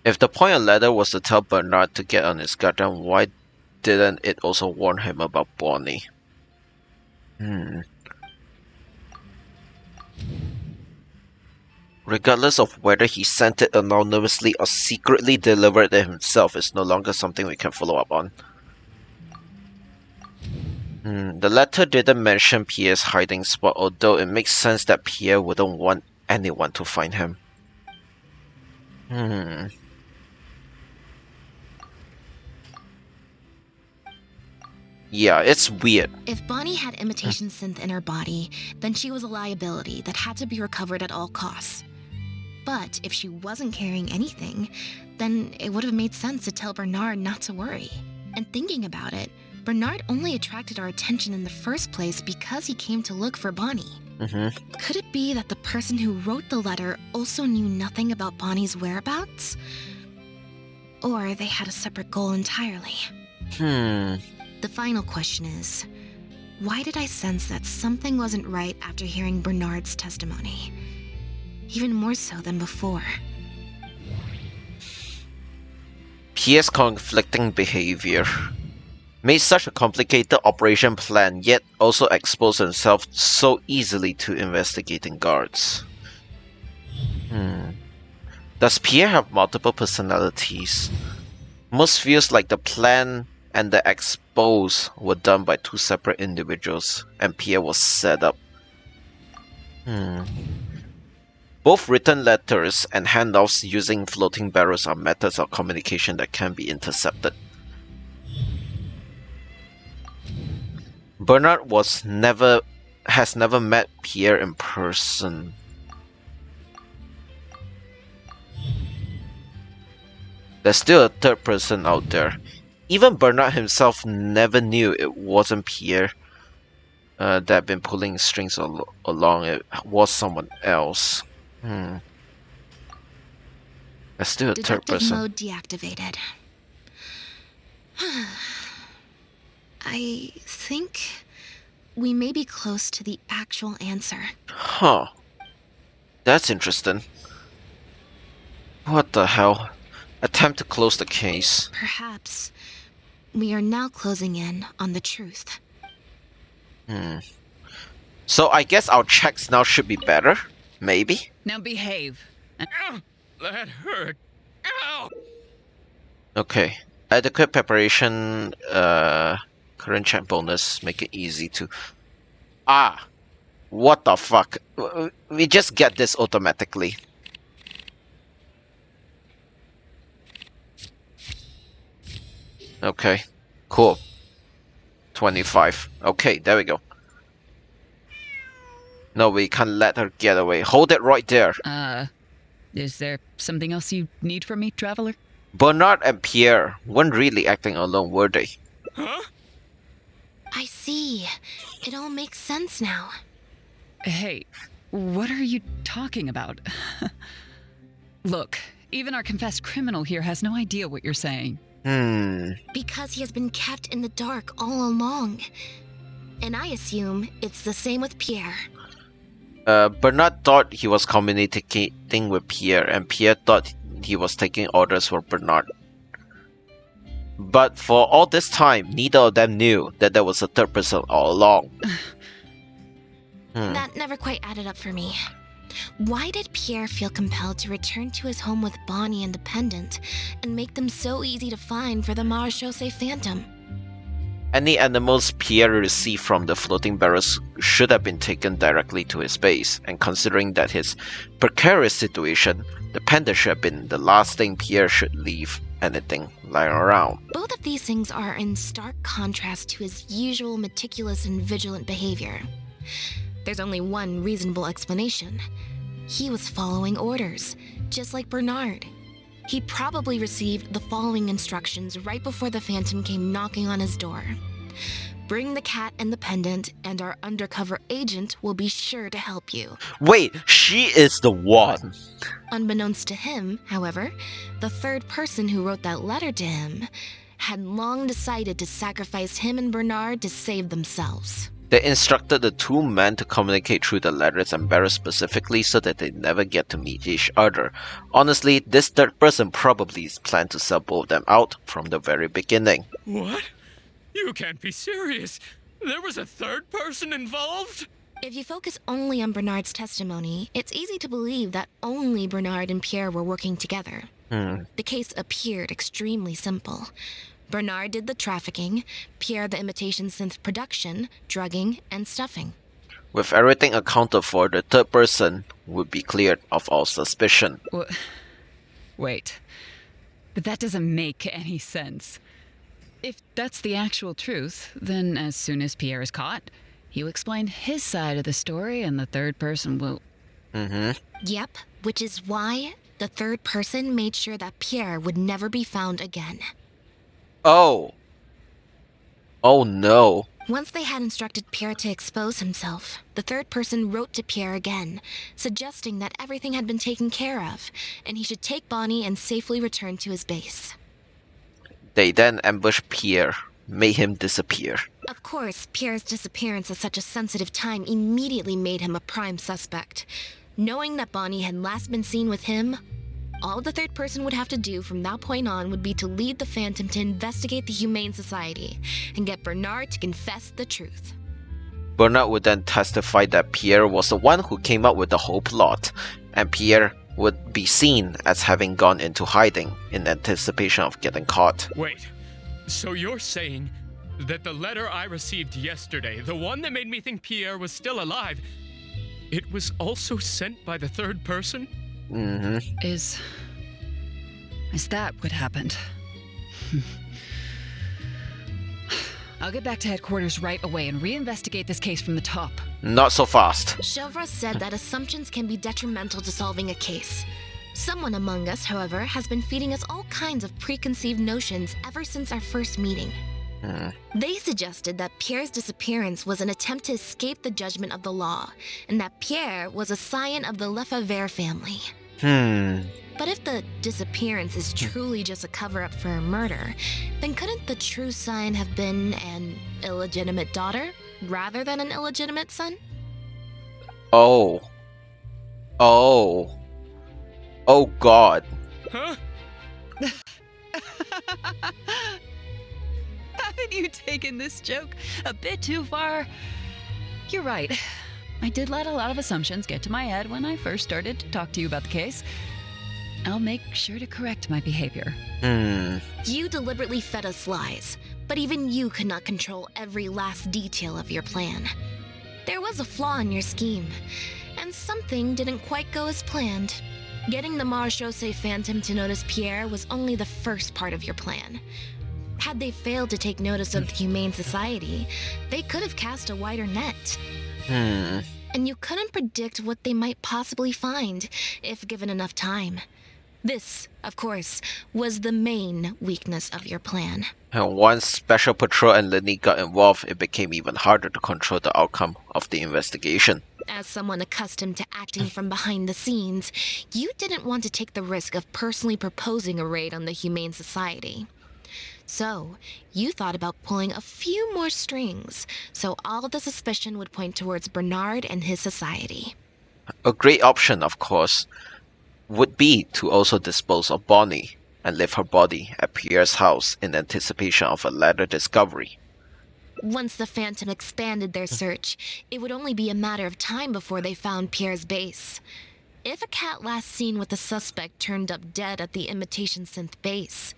If the point of the letter was to tell Bernard to get on his guard, then why didn't it also warn him about Bonnie? Regardless of whether he sent it anonymously or secretly delivered it himself, is no longer something we can follow up on. The letter didn't mention Pierre's hiding spot, although it makes sense that Pierre wouldn't want anyone to find him. Yeah, it's weird. If Bonnie had imitation synth in her body, then she was a liability that had to be recovered at all costs. But if she wasn't carrying anything, then it would have made sense to tell Bernard not to worry. And thinking about it, Bernard only attracted our attention in the first place because he came to look for Bonnie. Could it be that the person who wrote the letter also knew nothing about Bonnie's whereabouts? Or they had a separate goal entirely? The final question is, why did I sense that something wasn't right after hearing Bernard's testimony? Even more so than before. Pierre's conflicting behavior made such a complicated operation plan, yet also exposed himself so easily to investigating guards. Does Pierre have multiple personalities? Most feels like the plan and the expose were done by two separate individuals, and Pierre was set up. Both written letters and handoffs using floating barrels are methods of communication that can be intercepted. Bernard has never met Pierre in person. There's still a third person out there. Even Bernard himself never knew it wasn't Pierre that had been pulling strings along. It was someone else. There's still a third person. Mode deactivated. I think we may be close to the actual answer. Huh. That's interesting. What the hell? Attempt to close the case. Perhaps we are now closing in on the truth. So I guess our checks now should be better? Maybe? Now behave. Ow! That hurt. Ow! Okay. Adequate preparation, current check bonus, make it easy to... Ah! What the fuck? We just get this automatically. Okay. Cool. 25. Okay, there we go. No, we can't let her get away. Hold it right there. Is there something else you need from me, traveler? Bernard and Pierre weren't really acting alone, were they? Huh? I see. It all makes sense now. Hey, what are you talking about? Look, even our confessed criminal here has no idea what you're saying. Because he has been kept in the dark all along. And I assume it's the same with Pierre. Bernard thought he was communicating with Pierre, and Pierre thought he was taking orders for Bernard. But for all this time, neither of them knew that there was a third person all along. That never quite added up for me. Why did Pierre feel compelled to return to his home with Bonnie and the pendant, and make them so easy to find for the Marechaussee Phantom? Any animals Pierre received from the floating barrels should have been taken directly to his base, and considering that his precarious situation, the pendant should have been the last thing Pierre should leave anything lying around. Both of these things are in stark contrast to his usual meticulous and vigilant behavior. There's only one reasonable explanation. He was following orders, just like Bernard. He probably received the following instructions right before the Phantom came knocking on his door. Bring the cat and the pendant, and our undercover agent will be sure to help you. Wait, she is the one. Unbeknownst to him, however, the third person who wrote that letter to him had long decided to sacrifice him and Bernard to save themselves. They instructed the two men to communicate through the letters and barrels specifically so that they never get to meet each other. Honestly, this third person probably planned to sell both of them out from the very beginning. What? You can't be serious. There was a third person involved? If you focus only on Bernard's testimony, it's easy to believe that only Bernard and Pierre were working together. The case appeared extremely simple. Bernard did the trafficking, Pierre the imitation synth production, drugging, and stuffing. With everything accounted for, the third person would be cleared of all suspicion. Wait, but that doesn't make any sense. If that's the actual truth, then as soon as Pierre is caught, he'll explain his side of the story and the third person will... Yep, which is why the third person made sure that Pierre would never be found again. Oh. Oh no. Once they had instructed Pierre to expose himself, the third person wrote to Pierre again, suggesting that everything had been taken care of, and he should take Bonnie and safely return to his base. They then ambushed Pierre, made him disappear. Of course, Pierre's disappearance at such a sensitive time immediately made him a prime suspect. Knowing that Bonnie had last been seen with him, all the third person would have to do from that point on would be to lead the Phantom to investigate the Humane Society and get Bernard to confess the truth. Bernard would then testify that Pierre was the one who came up with the whole plot, and Pierre would be seen as having gone into hiding in anticipation of getting caught. Wait, so you're saying that the letter I received yesterday, the one that made me think Pierre was still alive, it was also sent by the third person? Is that what happened? I'll get back to headquarters right away and reinvestigate this case from the top. Not so fast. Chevra said that assumptions can be detrimental to solving a case. Someone among us, however, has been feeding us all kinds of preconceived notions ever since our first meeting. They suggested that Pierre's disappearance was an attempt to escape the judgment of the law, and that Pierre was a scion of the Lefebvre family. But if the disappearance is truly just a cover-up for a murder, then couldn't the true scion have been an illegitimate daughter, rather than an illegitimate son? Oh. Oh. Oh God. Huh? Haven't you taken this joke a bit too far? You're right. I did let a lot of assumptions get to my head when I first started to talk to you about the case. I'll make sure to correct my behavior. You deliberately fed us lies, but even you could not control every last detail of your plan. There was a flaw in your scheme, and something didn't quite go as planned. Getting the Marechaussee Phantom to notice Pierre was only the first part of your plan. Had they failed to take notice of the Humane Society, they could have cast a wider net. And you couldn't predict what they might possibly find if given enough time. This, of course, was the main weakness of your plan. And once Special Patrol and Lenny got involved, it became even harder to control the outcome of the investigation. As someone accustomed to acting from behind the scenes, you didn't want to take the risk of personally proposing a raid on the Humane Society. So, you thought about pulling a few more strings, so all the suspicion would point towards Bernard and his society. A great option, of course, would be to also dispose of Bonnie and leave her body at Pierre's house in anticipation of a later discovery. Once the Phantom expanded their search, it would only be a matter of time before they found Pierre's base. If a cat last seen with the suspect turned up dead at the imitation synth base,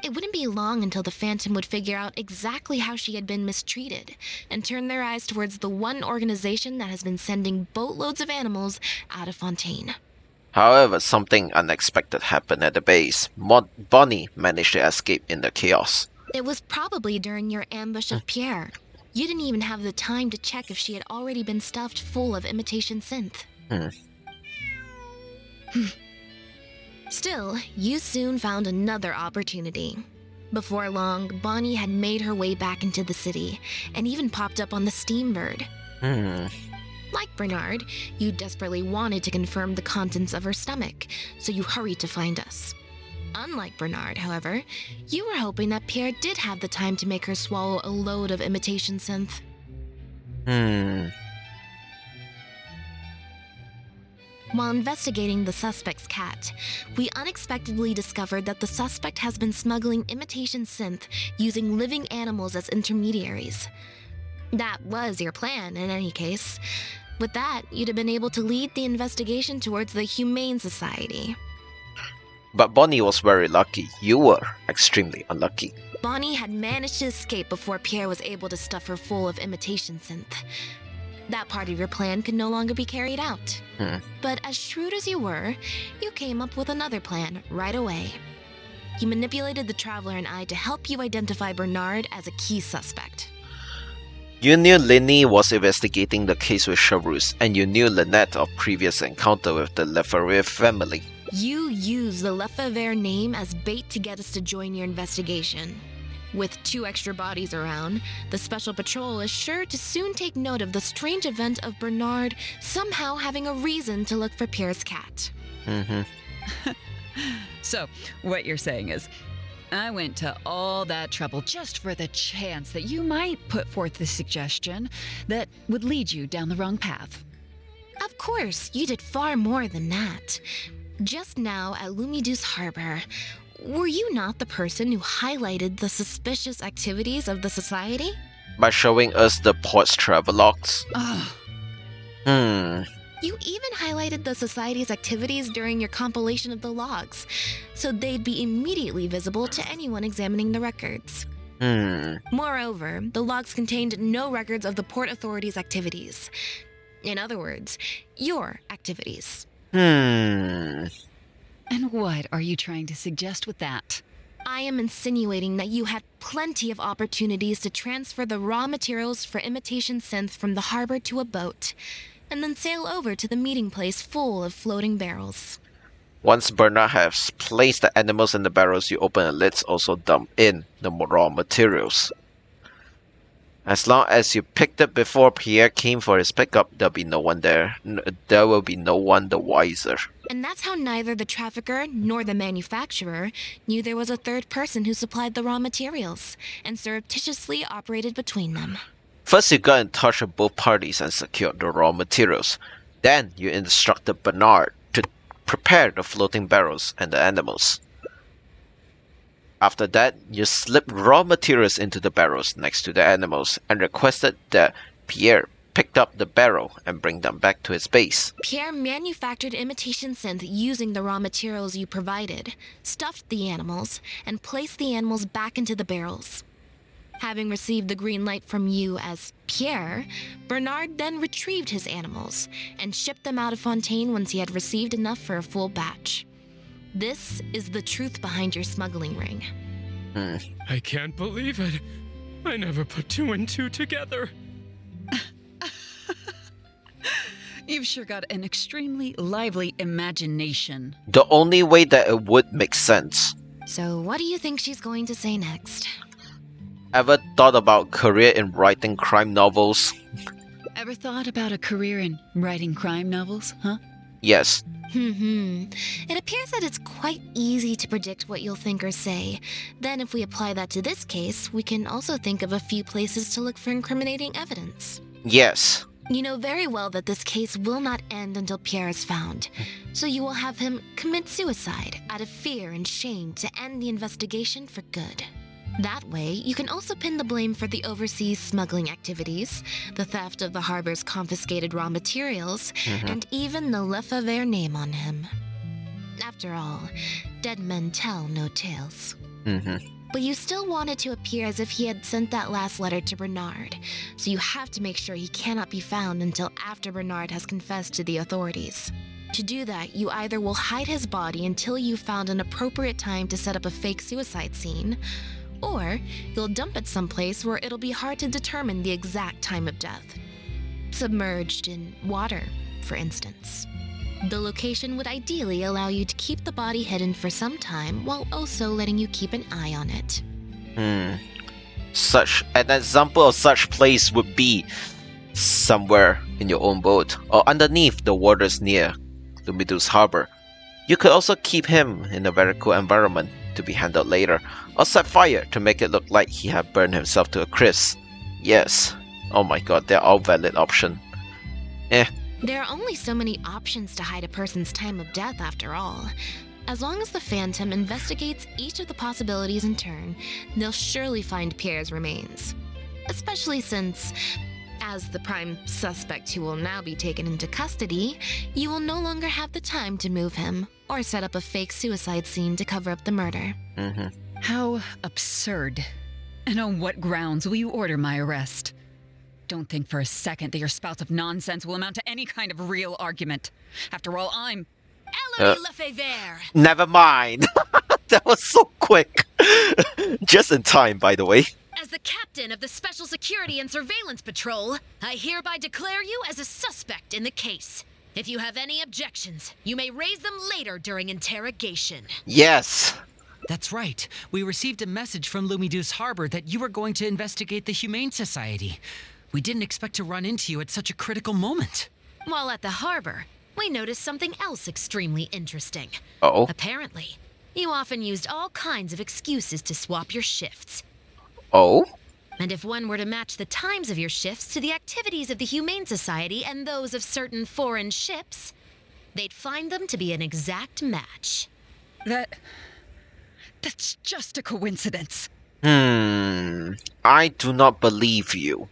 it wouldn't be long until the Phantom would figure out exactly how she had been mistreated and turn their eyes towards the one organization that has been sending boatloads of animals out of Fontaine. However, something unexpected happened at the base. Bonnie managed to escape in the chaos. It was probably during your ambush of Pierre. You didn't even have the time to check if she had already been stuffed full of imitation synth. Still, you soon found another opportunity. Before long, Bonnie had made her way back into the city, and even popped up on the Steambird. Like Bernard, you desperately wanted to confirm the contents of her stomach, so you hurried to find us. Unlike Bernard, however, you were hoping that Pierre did have the time to make her swallow a load of imitation synth. While investigating the suspect's cat, we unexpectedly discovered that the suspect has been smuggling imitation synth using living animals as intermediaries. That was your plan, in any case. With that, you'd have been able to lead the investigation towards the Humane Society. But Bonnie was very lucky. You were extremely unlucky. Bonnie had managed to escape before Pierre was able to stuff her full of imitation synth. That part of your plan could no longer be carried out. But as shrewd as you were, you came up with another plan right away. You manipulated the Traveler and I to help you identify Bernard as a key suspect. You knew Lenny was investigating the case with Chevrus, and you knew Lynette of previous encounter with the Lefebvre family. You used the Lefebvre name as bait to get us to join your investigation. With 2 extra bodies around, the Special Patrol is sure to soon take note of the strange event of Bernard somehow having a reason to look for Pierre's cat. So, what you're saying is, I went to all that trouble just for the chance that you might put forth the suggestion that would lead you down the wrong path. Of course, you did far more than that. Just now at Lumiduce Harbor, were you not the person who highlighted the suspicious activities of the society? By showing us the port's travelogues. You even highlighted the society's activities during your compilation of the logs, so they'd be immediately visible to anyone examining the records. Moreover, the logs contained no records of the Port Authority's activities. In other words, your activities. And what are you trying to suggest with that? I am insinuating that you had plenty of opportunities to transfer the raw materials for imitation synth from the harbor to a boat, and then sail over to the meeting place full of floating barrels. Once Bernard has placed the animals in the barrels, you open the lids, also dump in the raw materials. As long as you picked it before Pierre came for his pickup, there'll be no one there. There will be no one the wiser. And that's how neither the trafficker nor the manufacturer knew there was a third person who supplied the raw materials, and surreptitiously operated between them. First, you got in touch with both parties and secured the raw materials. Then, you instructed Bernard to prepare the floating barrels and the animals. After that, you slipped raw materials into the barrels next to the animals and requested that Pierre picked up the barrel and bring them back to its base. Pierre manufactured imitation synth using the raw materials you provided, stuffed the animals, and placed the animals back into the barrels. Having received the green light from you as Pierre, Bernard then retrieved his animals and shipped them out of Fontaine once he had received enough for a full batch. This is the truth behind your smuggling ring. I can't believe it. I never put 2 and 2 together. You've sure got an extremely lively imagination. The only way that it would make sense. So what do you think she's going to say next? Ever thought about career in writing crime novels? Ever thought about a career in writing crime novels, huh? Yes. It appears that it's quite easy to predict what you'll think or say. Then if we apply that to this case, we can also think of a few places to look for incriminating evidence. Yes. You know very well that this case will not end until Pierre is found, so you will have him commit suicide out of fear and shame to end the investigation for good. That way, you can also pin the blame for the overseas smuggling activities, the theft of the harbor's confiscated raw materials, and even the Lefebvre name on him. After all, dead men tell no tales. But you still want it to appear as if he had sent that last letter to Bernard, so you have to make sure he cannot be found until after Bernard has confessed to the authorities. To do that, you either will hide his body until you've found an appropriate time to set up a fake suicide scene, or you'll dump it someplace where it'll be hard to determine the exact time of death. Submerged in water, for instance. The location would ideally allow you to keep the body hidden for some time while also letting you keep an eye on it. An example of such place would be somewhere in your own boat or underneath the waters near Lumidu's harbor. You could also keep him in a very cool environment to be handled later, or set fire to make it look like he had burned himself to a crisp. Yes. Oh my god, they're all valid options. There are only so many options to hide a person's time of death after all. As long as the Phantom investigates each of the possibilities in turn, they'll surely find Pierre's remains. Especially since, as the prime suspect who will now be taken into custody, you will no longer have the time to move him or set up a fake suicide scene to cover up the murder. How absurd. And on what grounds will you order my arrest? Don't think for a second that your spouts of nonsense will amount to any kind of real argument. After all, I'm... Elodie Lefebvre! Never mind. That was so quick. Just in time, by the way. As the captain of the Special Security and Surveillance Patrol, I hereby declare you as a suspect in the case. If you have any objections, you may raise them later during interrogation. Yes. That's right. We received a message from Lumidu's harbor that you were going to investigate the Humane Society. We didn't expect to run into you at such a critical moment. While at the harbor, we noticed something else extremely interesting. Uh-oh. Apparently, you often used all kinds of excuses to swap your shifts. Oh? And if one were to match the times of your shifts to the activities of the Humane Society and those of certain foreign ships, they'd find them to be an exact match. That's just a coincidence. I do not believe you.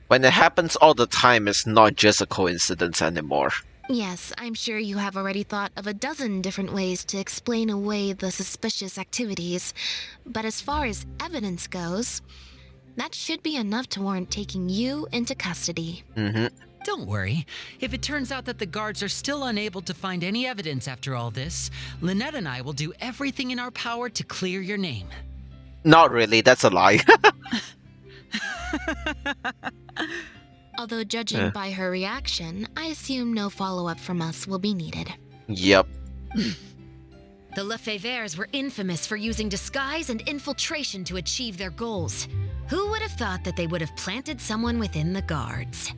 When it happens all the time, it's not just a coincidence anymore. Yes, I'm sure you have already thought of a dozen different ways to explain away the suspicious activities, but as far as evidence goes, that should be enough to warrant taking you into custody. Don't worry. If it turns out that the guards are still unable to find any evidence after all this, Lynette and I will do everything in our power to clear your name. Not really, that's a lie. Although judging by her reaction, I assume no follow-up from us will be needed. Yep. The Lefebvres were infamous for using disguise and infiltration to achieve their goals. Who would have thought that they would have planted someone within the guards?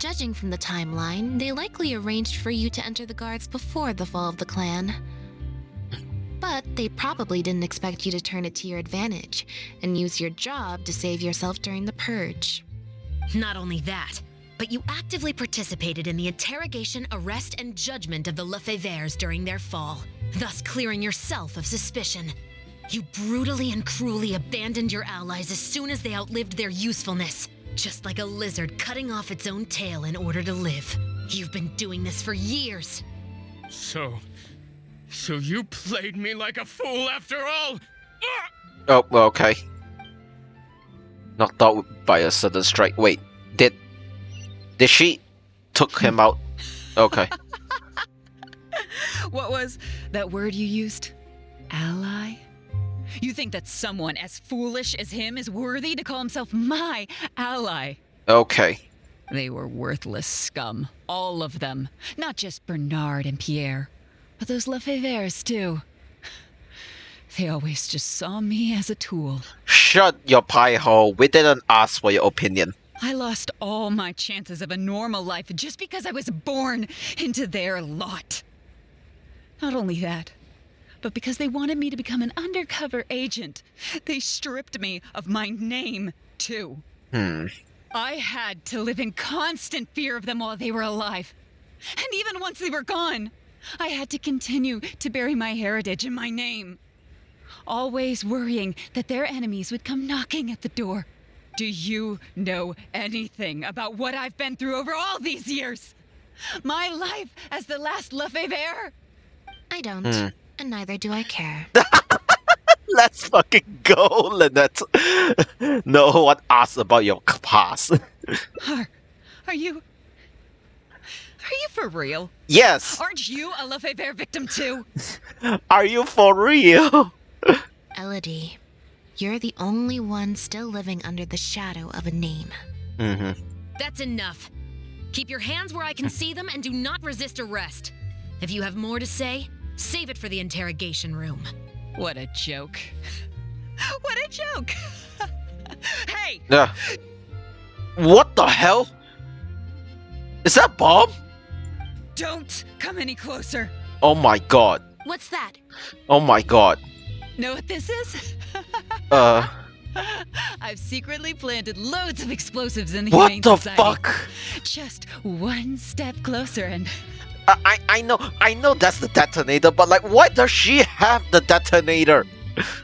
Judging from the timeline, they likely arranged for you to enter the guards before the fall of the clan. But they probably didn't expect you to turn it to your advantage and use your job to save yourself during the purge. Not only that, but you actively participated in the interrogation, arrest, and judgment of the Lefebvres during their fall. thus clearing yourself of suspicion. You brutally and cruelly abandoned your allies as soon as they outlived their usefulness, just like a lizard cutting off its own tail in order to live. You've been doing this for years. So you played me like a fool after all? Oh, well, okay. Knocked out by a sudden strike. Wait, did she took him out? Okay. What was that word you used? Ally? You think that someone as foolish as him is worthy to call himself my ally? Okay. They were worthless scum. All of them. Not just Bernard and Pierre, but those Lefevres too. They always just saw me as a tool. Shut your pie hole. We didn't ask for your opinion. I lost all my chances of a normal life just because I was born into their lot. Not only that, but because they wanted me to become an undercover agent, they stripped me of my name, too. I had to live in constant fear of them while they were alive. And even once they were gone, I had to continue to bury my heritage and my name. Always worrying that their enemies would come knocking at the door. Do you know anything about what I've been through over all these years? My life as the last Lefevre? I don't, and neither do I care. Let's fucking go, Lynette. No one asked about your past. Are you for real? Yes. Aren't you a Lefevre victim too? Are you for real? Elodie, you're the only one still living under the shadow of a name. That's enough. Keep your hands where I can see them and do not resist arrest. If you have more to say, save it for the interrogation room. What a joke. What a joke! Hey! What the hell? Is that Bob? Don't come any closer. Oh my god. What's that? Oh my god. Know what this is? I've secretly planted loads of explosives in the What Humane the Society. fuck? Just one step closer and... I know that's the detonator, but like, why does she have the detonator?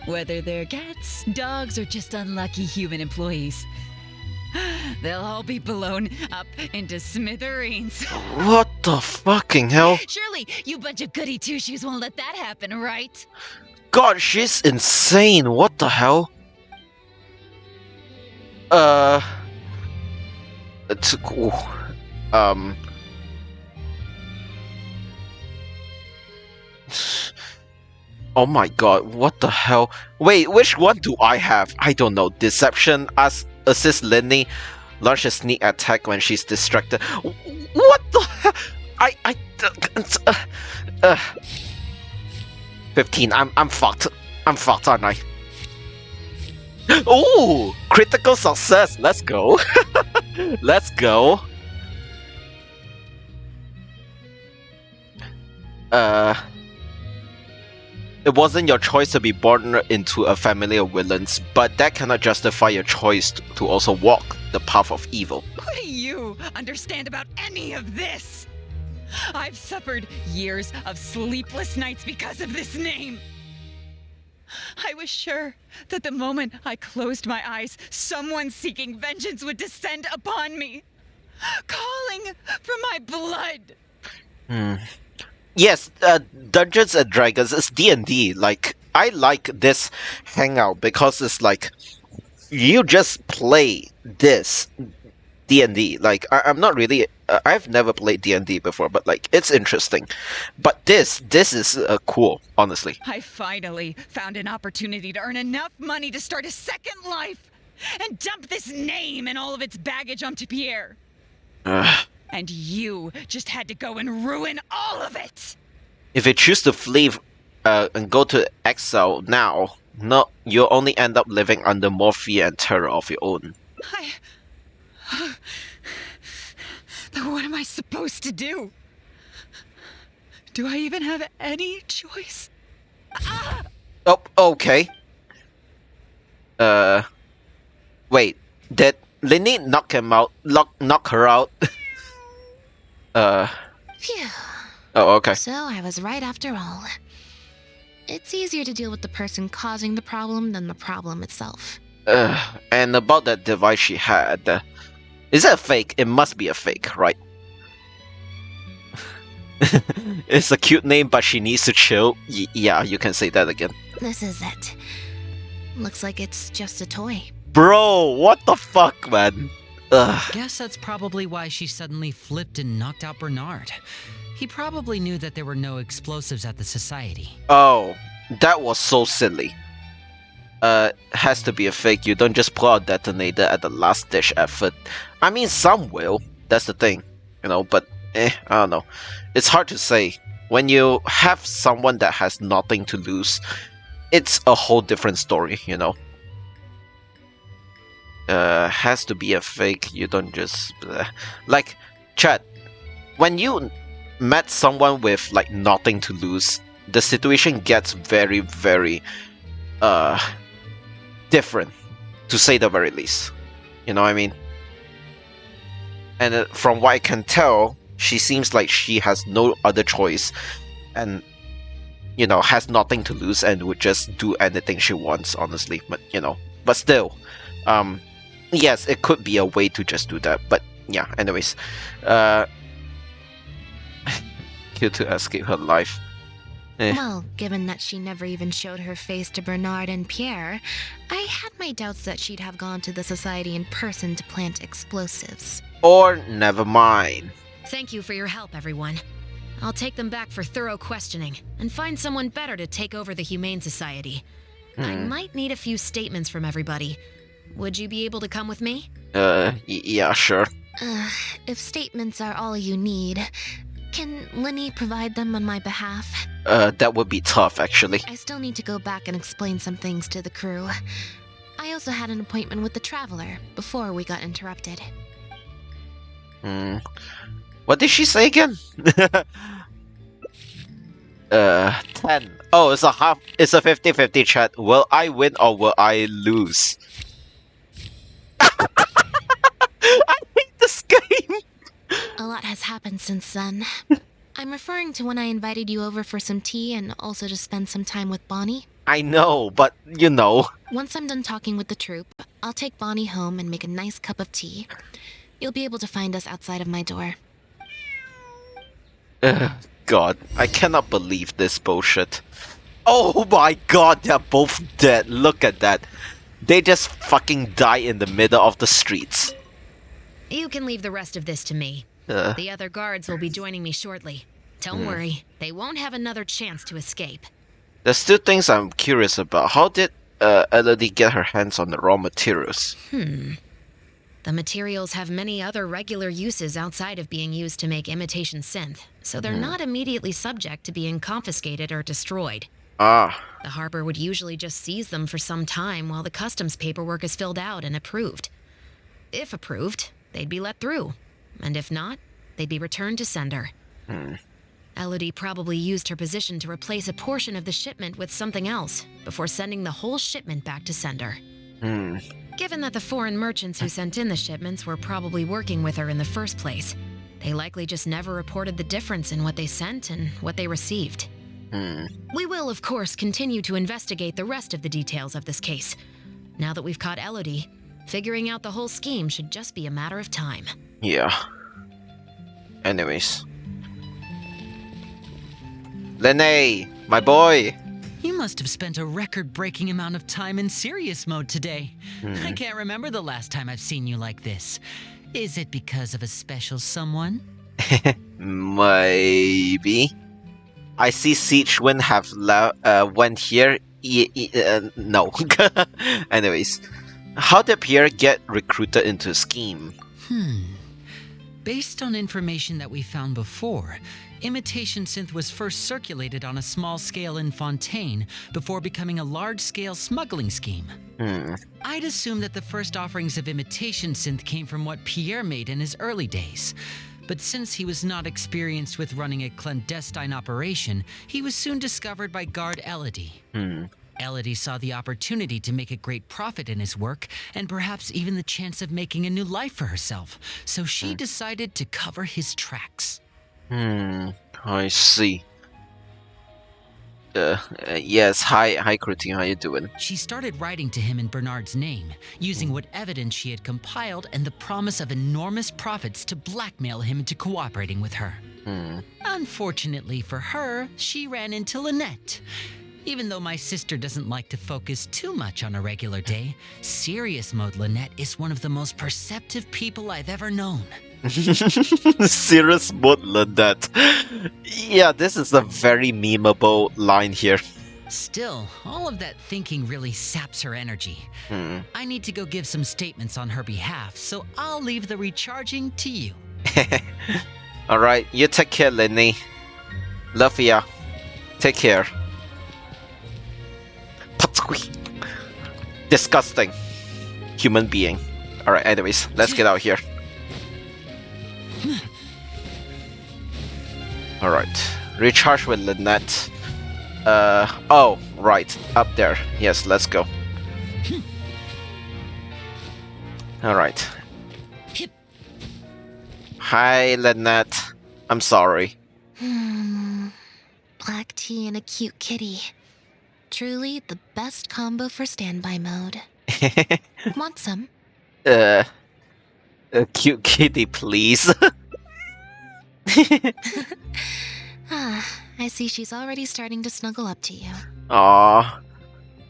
Whether they're cats, dogs, or just unlucky human employees, they'll all be blown up into smithereens. What the fucking hell? Surely you bunch of goody two-shoes won't let that happen, right? God, she's insane. What the hell? It's cool. Oh my god, what the hell? Wait, which one do I have? I don't know. Deception, assist Linny, launch a sneak attack when she's distracted. What the hell? 15. I'm fucked. I'm fucked, aren't I? Ooh, critical success. Let's go. Let's go. It wasn't your choice to be born into a family of villains, but that cannot justify your choice to also walk the path of evil. What do you understand about any of this? I've suffered years of sleepless nights because of this name. I was sure that the moment I closed my eyes, someone seeking vengeance would descend upon me, calling for my blood. Yes, Dungeons and Dragons is D&D. Like, I like this Hangout because it's like, you just play this D&D. Like, I'm not really, I've never played D&D before, but like, it's interesting. But this is cool, honestly. I finally found an opportunity to earn enough money to start a second life and dump this name and all of its baggage onto Pierre. And you just had to go and ruin all of it! If you choose to flee and go to exile now, you'll only end up living under more fear and terror of your own. What am I supposed to do? Do I even have any choice? Oh, okay. Wait, did Linny knock him out? Knock her out? Phew. Oh, okay. So I was right after all. It's easier to deal with the person causing the problem than the problem itself. And about that device she had, is it a fake? It must be a fake, right? It's a cute name, but she needs to chill. Yeah, you can say that again. This is it. Looks like it's just a toy. Bro, what the fuck, man? Ugh. Guess that's probably why she suddenly flipped and knocked out Bernard. He probably knew that there were no explosives at the society. Oh, that was so silly. Has to be a fake. You don't just pull out a detonator at the last ditch effort. I mean, some will. That's the thing, you know. But I don't know. It's hard to say. When you have someone that has nothing to lose, it's a whole different story, you know. Has to be a fake. You don't just like chat. When you met someone with like nothing to lose, the situation gets very, very different, to say the very least. You know what I mean? And from what I can tell, she seems like she has no other choice, and you know, has nothing to lose and would just do anything she wants, honestly. But you know, but still, yes, it could be a way to just do that. But yeah, anyways, kill to escape her life. Well, given that she never even showed her face to Bernard and Pierre, I had my doubts that she'd have gone to the society in person to plant explosives. Or never mind. Thank you for your help, everyone. I'll take them back for thorough questioning and find someone better to take over the Humane Society. I might need a few statements from everybody. Would you be able to come with me? Yeah, sure. If statements are all you need, can Lenny provide them on my behalf? That would be tough, actually. I still need to go back and explain some things to the crew. I also had an appointment with the Traveler before we got interrupted. What did she say again? 10. Oh, it's a 50-50 chat. Will I win or will I lose? I hate this game! A lot has happened since then. I'm referring to when I invited you over for some tea and also to spend some time with Bonnie. I know, but you know. Once I'm done talking with the troupe, I'll take Bonnie home and make a nice cup of tea. You'll be able to find us outside of my door. God, I cannot believe this bullshit. Oh my god, they're both dead. Look at that. They just fucking die in the middle of the streets. You can leave the rest of this to me. The other guards will be joining me shortly. Don't worry, they won't have another chance to escape. There's still things I'm curious about. How did Elodie get her hands on the raw materials? The materials have many other regular uses outside of being used to make imitation synth, so they're not immediately subject to being confiscated or destroyed. Ah. The harbor would usually just seize them for some time while the customs paperwork is filled out and approved. If approved, they'd be let through, and if not, they'd be returned to sender. Elodie probably used her position to replace a portion of the shipment with something else before sending the whole shipment back to sender. Given that the foreign merchants who sent in the shipments were probably working with her in the first place, they likely just never reported the difference in what they sent and what they received. We will, of course, continue to investigate the rest of the details of this case. Now that we've caught Elodie, figuring out the whole scheme should just be a matter of time. Yeah. Anyways. Lene, my boy. You must have spent a record-breaking amount of time in serious mode today. I can't remember the last time I've seen you like this. Is it because of a special someone? Maybe. I see Siege Wind have went here. No. Anyways, how did Pierre get recruited into a scheme? Based on information that we found before, imitation synth was first circulated on a small scale in Fontaine before becoming a large-scale smuggling scheme. I'd assume that the first offerings of imitation synth came from what Pierre made in his early days. But since he was not experienced with running a clandestine operation, he was soon discovered by guard Elodie. Elodie saw the opportunity to make a great profit in his work, and perhaps even the chance of making a new life for herself, so she decided to cover his tracks. I see. Yes, hi, Kruti, how you doing? She started writing to him in Bernard's name, using what evidence she had compiled and the promise of enormous profits to blackmail him into cooperating with her. Unfortunately for her, she ran into Lynette. Even though my sister doesn't like to focus too much on a regular day, serious mode Lynette is one of the most perceptive people I've ever known. Serious mode Lynette. Yeah, this is a very memeable line here. Still, all of that thinking really saps her energy. I need to go give some statements on her behalf, so I'll leave the recharging to you. Alright, you take care, Lenny. Love ya. Take care. Patsui. Disgusting. Human being. Alright, anyways, let's get out here. Alright. Recharge with Lynette. Oh, right. Up there. Yes, let's go. Alright. Hi, Lynette. I'm sorry. Black tea and a cute kitty. Truly the best combo for standby mode. Want some? A cute kitty, please. I see she's already starting to snuggle up to you. Aww.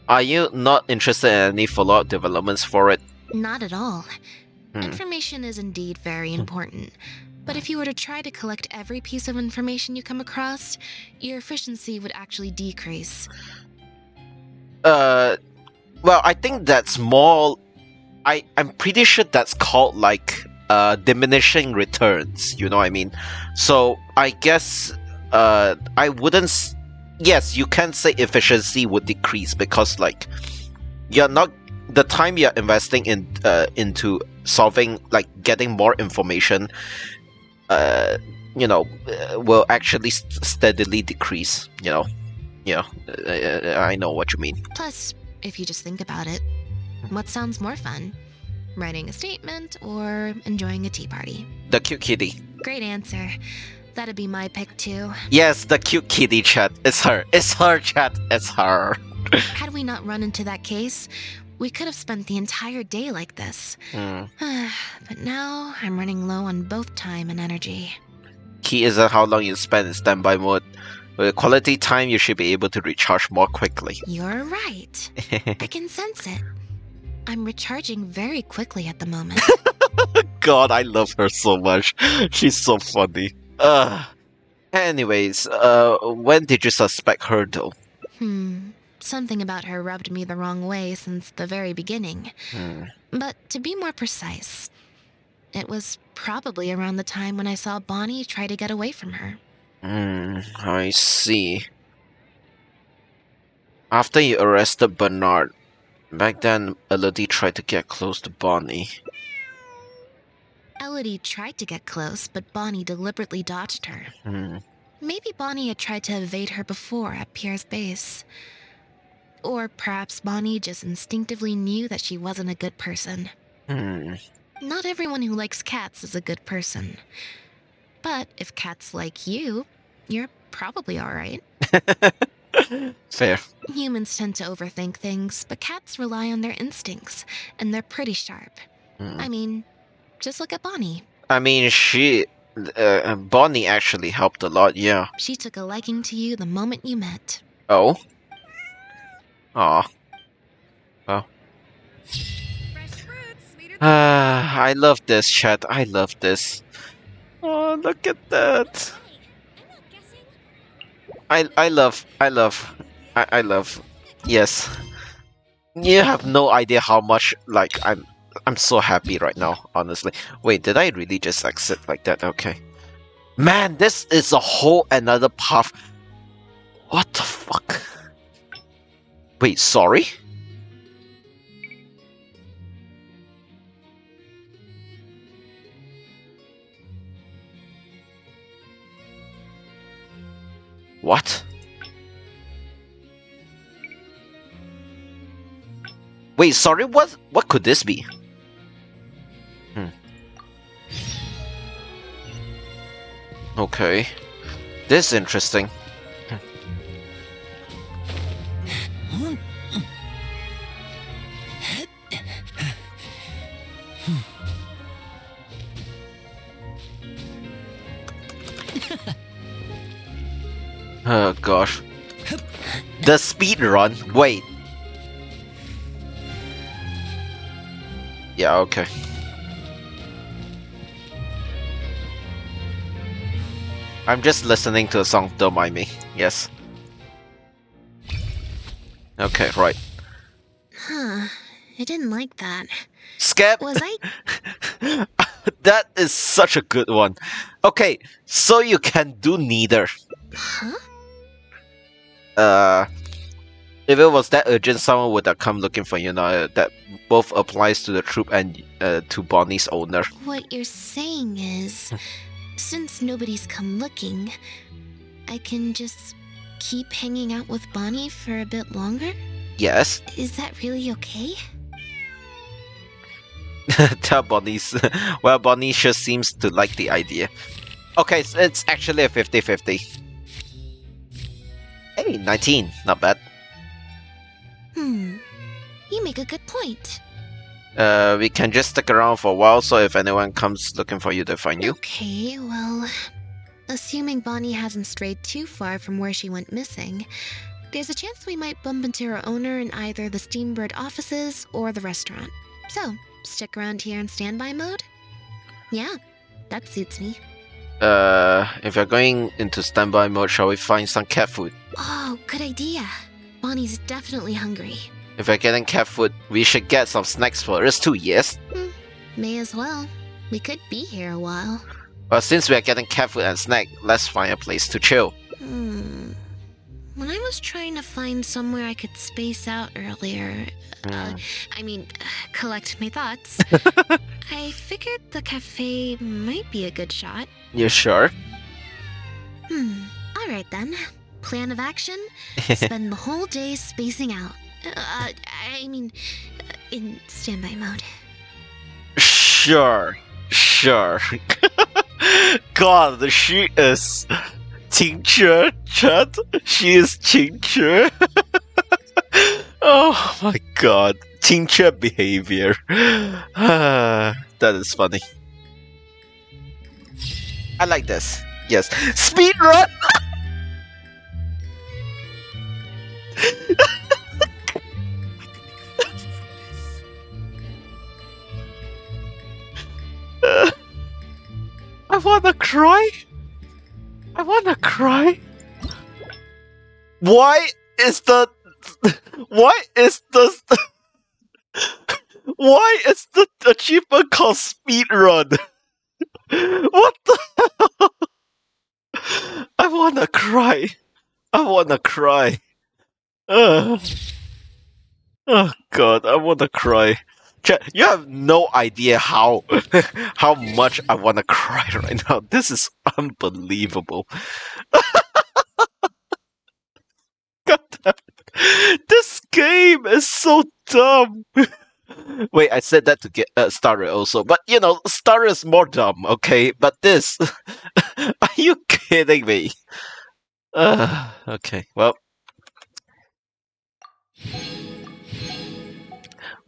Are you not interested in any follow-up developments for it? Not at all. Information is indeed very important. But if you were to try to collect every piece of information you come across, your efficiency would actually decrease. Well, I think that's more... I'm pretty sure that's called, like, diminishing returns, you know what I mean? So, I guess, I wouldn't... Yes, you can say efficiency would decrease because, like, you're not... The time you're investing in into solving, like, getting more information, you know, will actually steadily decrease, you know? Yeah, I know what you mean. Plus, if you just think about it, what sounds more fun? Writing a statement or enjoying a tea party? The cute kitty. Great answer. That'd be my pick too. Yes, the cute kitty, chat. It's her. It's her, chat. It's her. Had we not run into that case, we could have spent the entire day like this. But now, I'm running low on both time and energy. Key isn't how long you spend in standby mode. With quality time, you should be able to recharge more quickly. You're right. I can sense it. I'm recharging very quickly at the moment. God, I love her so much. She's so funny. Anyways, when did you suspect her though? Something about her rubbed me the wrong way since the very beginning. But to be more precise, it was probably around the time when I saw Bonnie try to get away from her. I see. After you arrested Bernard, back then Elodie tried to get close to Bonnie. Elodie tried to get close, but Bonnie deliberately dodged her. Maybe Bonnie had tried to evade her before at Pierre's base. Or perhaps Bonnie just instinctively knew that she wasn't a good person. Not everyone who likes cats is a good person. But if cats like you, you're probably alright. Fair. Humans tend to overthink things, but cats rely on their instincts, and they're pretty sharp. I mean, just look at Bonnie. I mean, Bonnie actually helped a lot, yeah. She took a liking to you the moment you met. Oh? Aw. Well. I love this, chat. I love this. Oh, look at that. I love. Yes. You have no idea how much, like, I'm so happy right now, honestly. Wait, did I really just exit like that? Okay. Man, this is a whole another path. What the fuck? Wait, sorry? What? Wait, sorry, what could this be? Okay. This is interesting. Oh gosh. The speed run. Wait. Yeah, okay. I'm just listening to a song, don't mind me. Yes. Okay, right. Huh. I didn't like that. Skip! Was I? That is such a good one. Okay, so you can do neither. Huh? If it was that urgent, someone would have come looking for you now. That both applies to the troop and to Bonnie's owner. What you're saying is, since nobody's come looking, I can just keep hanging out with Bonnie for a bit longer? Yes. Is that really okay? Tell Bonnie's. Well, Bonnie sure seems to like the idea. Okay, so it's actually a 50-50. Hey, 19. Not bad. You make a good point. We can just stick around for a while, so if anyone comes looking for you, they'll find you. Okay, well, assuming Bonnie hasn't strayed too far from where she went missing, there's a chance we might bump into her owner in either the Steambird offices or the restaurant. So, stick around here in standby mode? Yeah, that suits me. If you're going into standby mode, shall we find some cat food? Oh, good idea. Bonnie's definitely hungry. If we're getting cat food, we should get some snacks for us too, yes? May as well. We could be here a while. Well, since we are getting cat food and snack, let's find a place to chill. When I was trying to find somewhere I could space out earlier, collect my thoughts, I figured the cafe might be a good shot. You sure? Alright then. Plan of action, spend the whole day spacing out. In standby mode. Sure. God, she is 清澈, chat. She is 清澈. Oh my god. 清澈 behavior. That is funny. I like this. Yes. Speed run! I wanna cry. Why is the achievement called speed run? What the hell? I wanna cry. Oh god, I wanna cry. You have no idea how much I wanna cry right now. This is unbelievable. God damn it. This game is so dumb. Wait, I said that to get Starry also, but you know, Starry is more dumb, okay? But this, are you kidding me? Okay, well.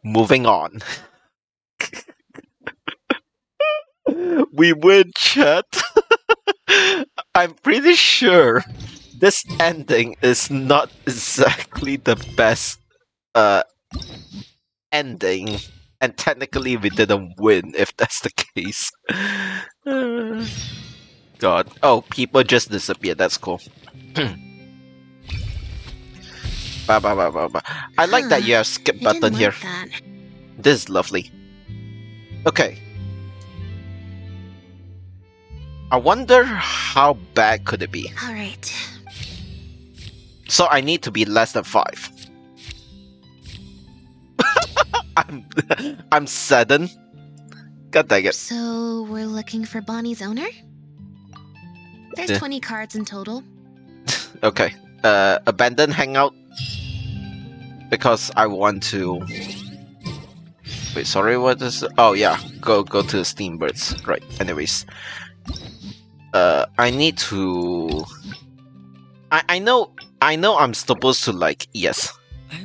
Moving on. We win, chat. I'm pretty sure this ending is not exactly the best ending. And technically we didn't win if that's the case. God. Oh, people just disappeared. That's cool. I like that you have skip button here. This is lovely. Okay. I wonder how bad could it be. Alright. So I need to be less than 5. I'm saddened. God dang it. So we're looking for Bonnie's owner? There's 20 cards in total. Okay. Abandon hangout. Because I want to... Wait, sorry, what is... Oh yeah, go to the Steambirds. Right, anyways. I need to... I know I'm supposed to like... Yes.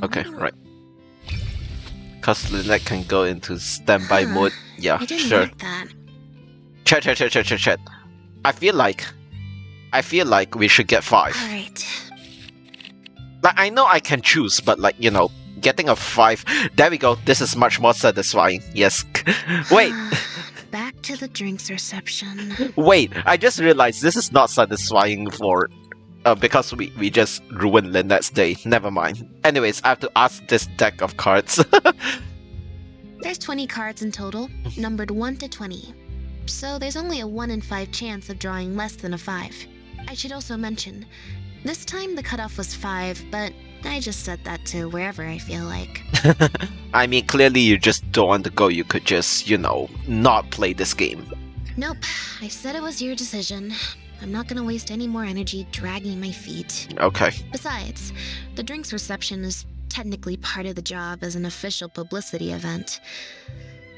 Okay, right. Because Lynette can go into standby mode. Yeah, I didn't sure. like that. Chat. I feel like I feel like we should get 5. Alright. Like, I know I can choose, but like, you know, getting a 5, there we go, this is much more satisfying, yes. Wait, Back to the drinks reception. wait, I just realized this is not satisfying for, because we just ruined Lynette's day, never mind. Anyways, I have to ask this deck of cards. There's 20 cards in total, numbered 1 to 20. So there's only a 1 in 5 chance of drawing less than a 5. I should also mention, this time the cutoff was 5, but I just set that to wherever I feel like. I mean, clearly you just don't want to go, you could just, you know, not play this game. Nope, I said it was your decision. I'm not gonna waste any more energy dragging my feet. Okay. Besides, the drinks reception is technically part of the job as an official publicity event.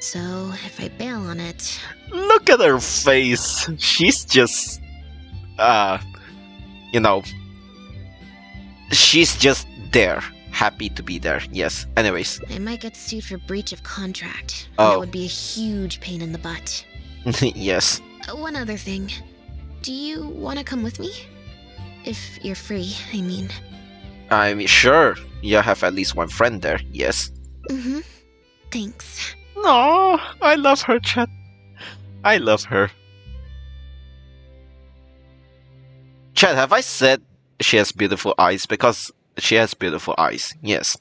So if I bail on it... Look at her face. She's just, you know, she's just there. Happy to be there, yes. Anyways. I might get sued for breach of contract. Oh. That would be a huge pain in the butt. Yes. One other thing. Do you want to come with me? If you're free, I mean. I mean, sure. You have at least one friend there, yes. Mm-hmm. Thanks. No, I love her, chat. I love her. Chat, have I said she has beautiful eyes? Because she has beautiful eyes, yes.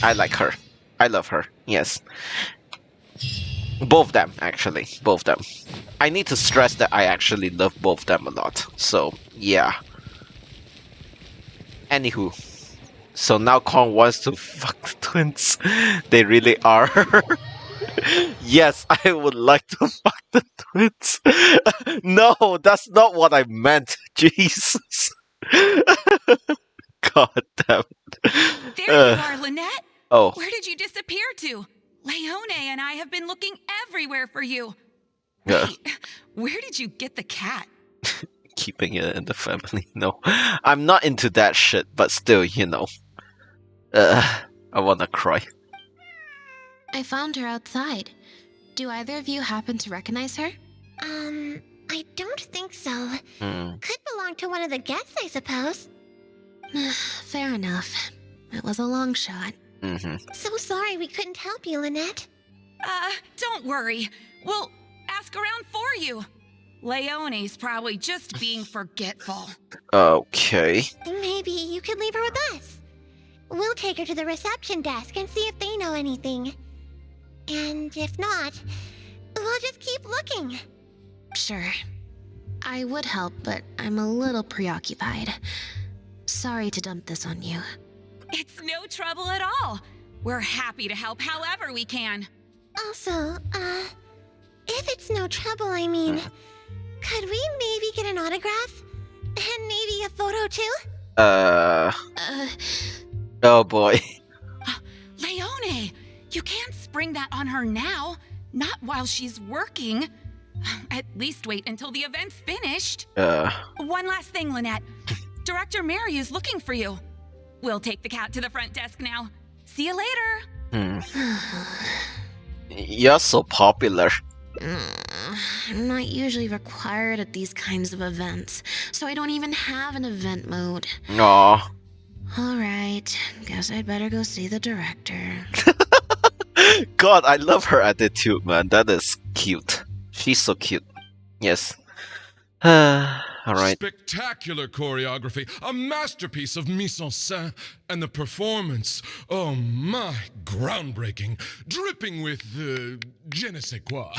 I like her. I love her, yes. Both them, actually. Both them. I need to stress that I actually love both them a lot. So, yeah. Anywho. So now Kong wants to fuck the twins. They really are. Yes, I would like to fuck the twins. No, that's not what I meant. Jesus. God damn it. There you are, Lynette. Oh. Where did you disappear to? Leone and I have been looking everywhere for you. Yeah. Wait, where did you get the cat? Keeping it in the family. No, I'm not into that shit, but still, you know. I wanna cry. I found her outside. Do either of you happen to recognize her? I don't think so. Hmm. Could belong to one of the guests, I suppose. Fair enough. It was a long shot. Mm-hmm. So sorry we couldn't help you, Lynette. Don't worry. We'll ask around for you. Leone's probably just being forgetful. Okay. Maybe you could leave her with us. We'll take her to the reception desk and see if they know anything. And if not, we'll just keep looking. Sure. I would help, but I'm a little preoccupied. Sorry to dump this on you. It's no trouble at all. We're happy to help however we can. Also, if it's no trouble, I mean, could we maybe get an autograph? And maybe a photo too? Oh boy. Leone, you can't spring that on her now. Not while she's working. At least wait until the event's finished. One last thing, Lynette. Director Mary is looking for you. We'll take the cat to the front desk now. See you later. You're so popular. I'm not usually required at these kinds of events, so I don't even have an event mode. Aw. Alright, guess I'd better go see the director. God, I love her attitude, man. That is cute. She's so cute. Yes. Alright. Spectacular choreography, a masterpiece of mise-en-scène, and the performance, oh my, groundbreaking, dripping with, je ne sais quoi.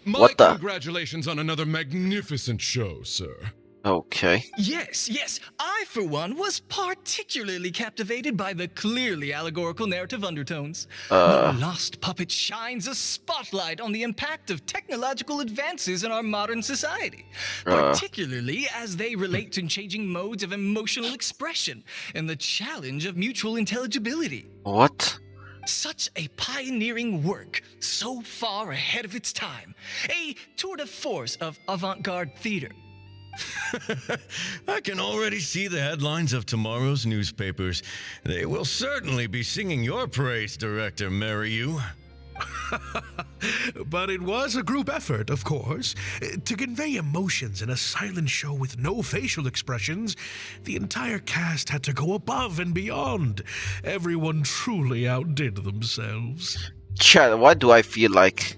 My What the? congratulations on another magnificent show, sir. Okay. Yes. I, for one, was particularly captivated by the clearly allegorical narrative undertones. The Lost Puppet shines a spotlight on the impact of technological advances in our modern society, particularly as they relate to changing modes of emotional expression and the challenge of mutual intelligibility. What? Such a pioneering work, so far ahead of its time. A tour de force of avant-garde theater. I can already see the headlines of tomorrow's newspapers. They will certainly be singing your praise, Director Mariyu. But it was a group effort, of course. To convey emotions in a silent show with no facial expressions, the entire cast had to go above and beyond. Everyone truly outdid themselves. Chad, why do I feel like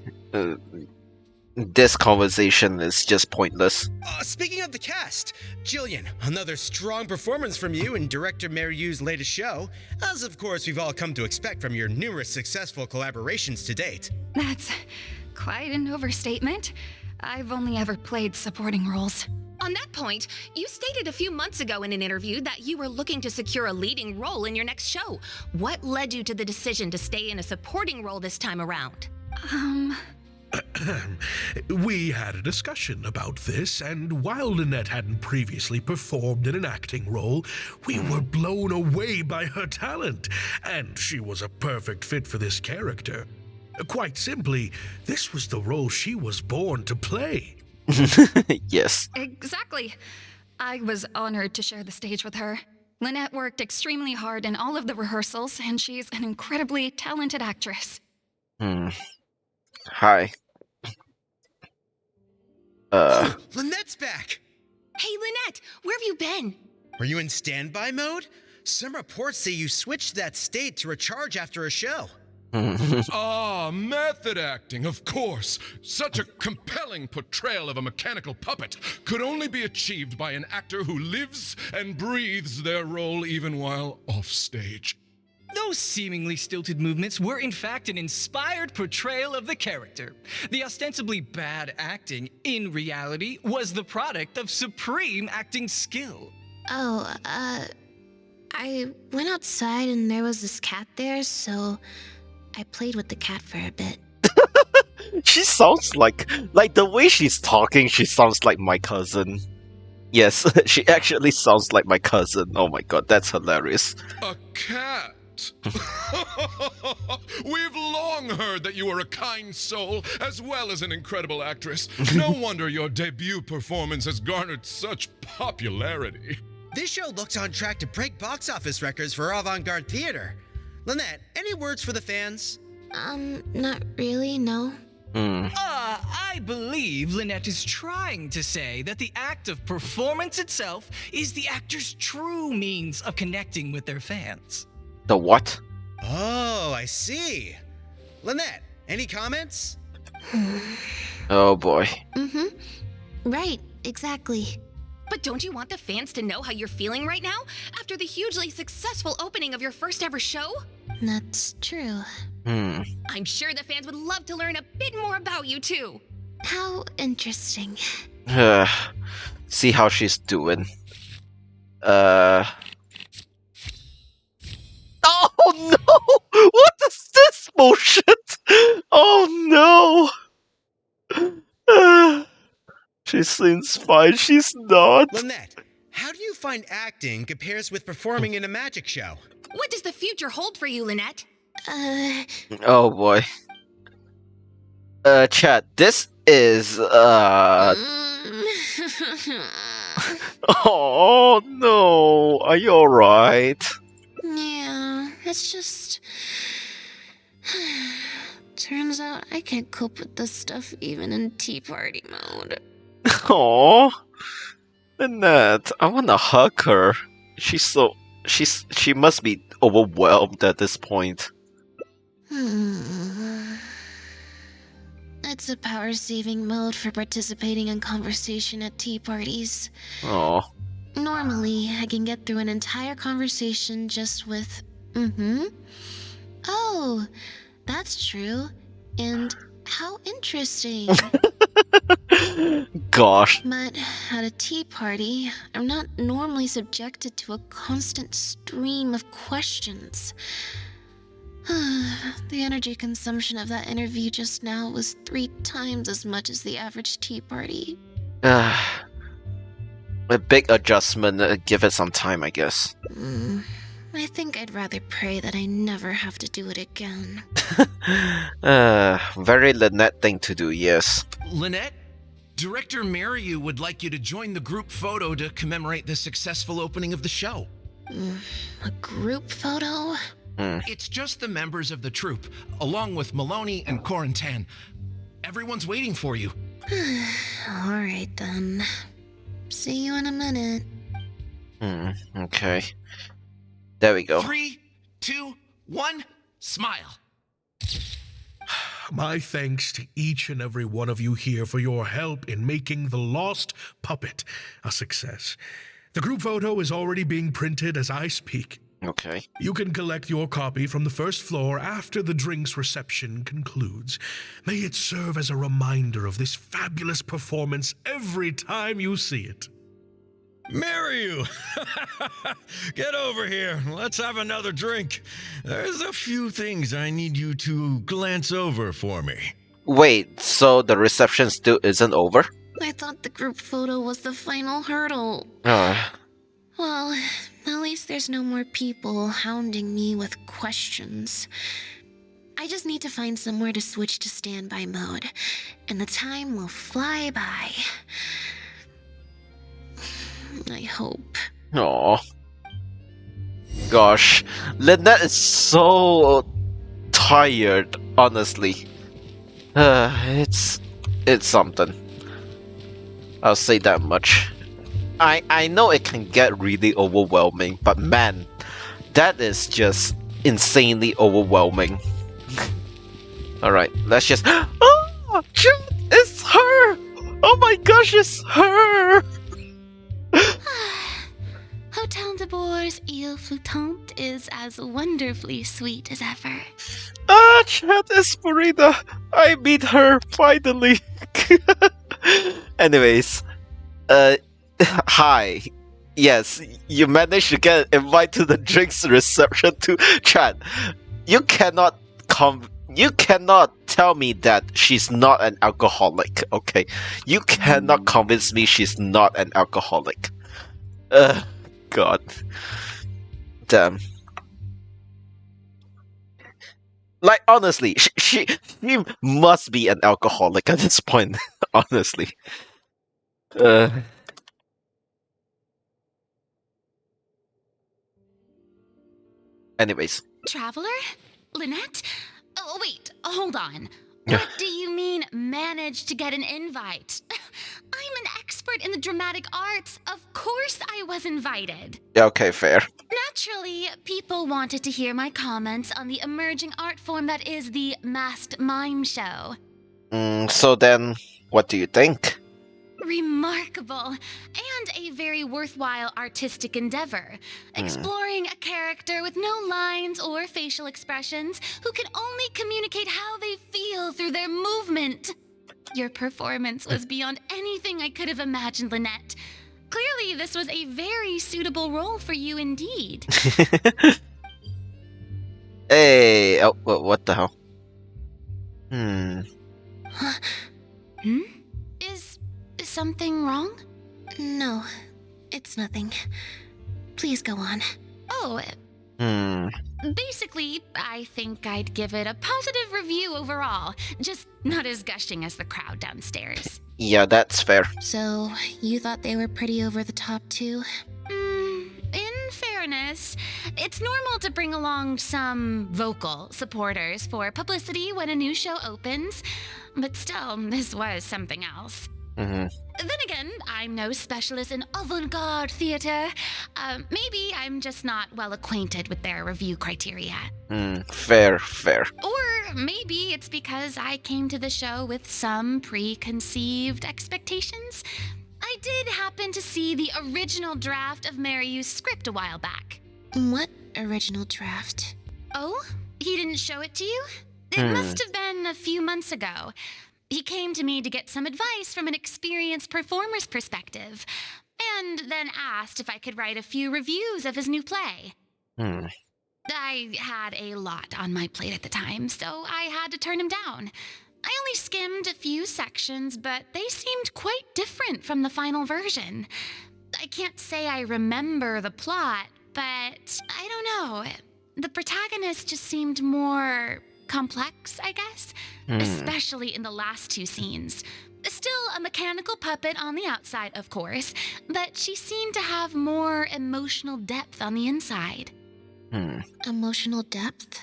this conversation is just pointless? Speaking of the cast, Jillian, another strong performance from you in director Mariu's latest show, as of course we've all come to expect from your numerous successful collaborations to date. That's quite an overstatement. I've only ever played supporting roles. On that point, you stated a few months ago in an interview that you were looking to secure a leading role in your next show. What led you to the decision to stay in a supporting role this time around? We had a discussion about this, and while Lynette hadn't previously performed in an acting role, we were blown away by her talent, and she was a perfect fit for this character. Quite simply, this was the role she was born to play. Yes. Exactly. I was honored to share the stage with her. Lynette worked extremely hard in all of the rehearsals, and she's an incredibly talented actress. Hi. Lynette's back! Hey, Lynette, where have you been? Were you in standby mode? Some reports say you switched that state to recharge after a show. Method acting, of course. Such a compelling portrayal of a mechanical puppet could only be achieved by an actor who lives and breathes their role even while off stage. Those seemingly stilted movements were in fact an inspired portrayal of the character. The ostensibly bad acting, in reality, was the product of supreme acting skill. I went outside and there was this cat there, so I played with the cat for a bit. She sounds like the way she's talking, she sounds like my cousin. Yes, she actually sounds like my cousin. Oh my god, that's hilarious. A cat? We've long heard that you are a kind soul as well as an incredible actress. No wonder your debut performance has garnered such popularity. This show looks on track to break box office records for avant-garde theater. Lynette, any words for the fans? Not really, no. I believe Lynette is trying to say that the act of performance itself is the actor's true means of connecting with their fans. The what? Oh, I see. Lynette, any comments? Oh boy. Right, exactly. But don't you want the fans to know how you're feeling right now after the hugely successful opening of your first ever show? That's true. I'm sure the fans would love to learn a bit more about you too. How interesting. See how she's doing. Oh no! What is this bullshit? Oh no! She seems fine, she's not. Lynette, how do you find acting compares with performing in a magic show? What does the future hold for you, Lynette? Oh boy. Chat, this is, Oh no, are you alright? Yeah, it's just... Turns out I can't cope with this stuff even in tea party mode. Aww. Lynette, I wanna hug her. She must be overwhelmed at this point. It's a power-saving mode for participating in conversation at tea parties. Aww. Normally, I can get through an entire conversation just with, Oh, that's true. And how interesting. Gosh. But at a tea party, I'm not normally subjected to a constant stream of questions. The energy consumption of that interview just now was 3 times as much as the average tea party. A big adjustment. Give it some time, I guess. I think I'd rather pray that I never have to do it again. Very Lynette thing to do, yes. Lynette, Director Mariu would like you to join the group photo to commemorate the successful opening of the show. A group photo? It's just the members of the troupe, along with Maloney and Corentin. Everyone's waiting for you. Alright then. See you in a minute. Okay. There we go. 3, 2, 1, smile. My thanks to each and every one of you here for your help in making The Lost Puppet a success. The group photo is already being printed as I speak. Okay. You can collect your copy from the first floor after the drinks reception concludes. May it serve as a reminder of this fabulous performance every time you see it. Maryu! Get over here. Let's have another drink. There's a few things I need you to glance over for me. Wait, so the reception still isn't over? I thought the group photo was the final hurdle. Well, at least there's no more people hounding me with questions. I just need to find somewhere to switch to standby mode, and the time will fly by. I hope. Aw. Gosh, Lynette is so tired, honestly. It's something. I'll say that much. I know it can get really overwhelming, but man, that is just insanely overwhelming. Alright, let's just... Oh! It's her! Oh my gosh, it's her! Hotel de Boer's Ile Flottante is as wonderfully sweet as ever. Chat Esperita! I beat her, finally! Anyways, hi. Yes, you managed to get an invite to the drinks reception to chat. You cannot tell me that she's not an alcoholic, okay? You cannot convince me she's not an alcoholic. God. Damn. Like, honestly, she must be an alcoholic at this point, honestly. Anyways. Traveler? Lynette? Oh, wait, hold on. What do you mean, managed to get an invite? I'm an expert in the dramatic arts. Of course I was invited. Yeah, okay, fair. Naturally, people wanted to hear my comments on the emerging art form that is the masked mime show. So then, what do you think? Remarkable, and a very worthwhile artistic endeavor. Exploring a character with no lines or facial expressions who can only communicate how they feel through their movement. Your performance was beyond anything I could have imagined, Lynette. Clearly, this was a very suitable role for you indeed. Hey, oh, what the hell? Is something wrong? No, it's nothing. Please go on. Oh, basically, I think I'd give it a positive review overall. Just not as gushing as the crowd downstairs. Yeah, that's fair. So, you thought they were pretty over the top too? In fairness, it's normal to bring along some vocal supporters for publicity when a new show opens. But still, this was something else. Then again, I'm no specialist in avant-garde theater. Maybe I'm just not well acquainted with their review criteria. Fair. Or maybe it's because I came to the show with some preconceived expectations. I did happen to see the original draft of Maryu's script a while back. What original draft? Oh? He didn't show it to you? It must have been a few months ago. He came to me to get some advice from an experienced performer's perspective, and then asked if I could write a few reviews of his new play. I had a lot on my plate at the time, so I had to turn him down. I only skimmed a few sections, but they seemed quite different from the final version. I can't say I remember the plot, but I don't know. The protagonist just seemed more complex, I guess, especially in the last two scenes. Still a mechanical puppet on the outside, of course, but she seemed to have more emotional depth on the inside. Emotional depth?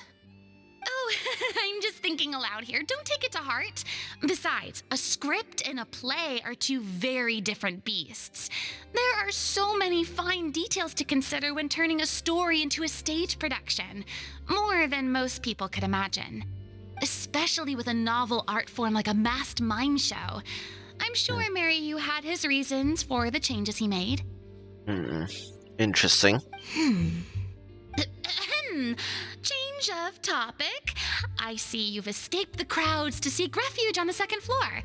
Oh, I'm just thinking aloud here. Don't take it to heart. Besides, a script and a play are two very different beasts. There are so many fine details to consider when turning a story into a stage production. More than most people could imagine. Especially with a novel art form like a masked mime show. I'm sure Maryu had his reasons for the changes he made. Interesting. Change of topic. I see you've escaped the crowds to seek refuge on the second floor.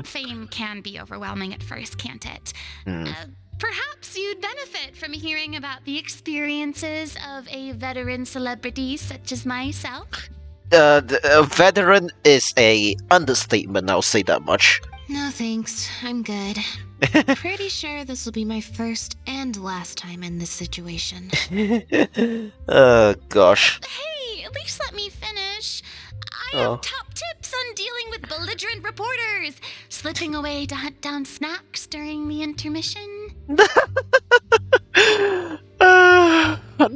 Fame can be overwhelming at first, can't it? Perhaps you'd benefit from hearing about the experiences of a veteran celebrity such as myself. A veteran is a understatement, I'll say that much. No thanks, I'm good. Pretty sure this will be my first and last time in this situation. Gosh. Hey, at least let me finish. I have top tips on dealing with belligerent reporters, slipping away to hunt down snacks during the intermission.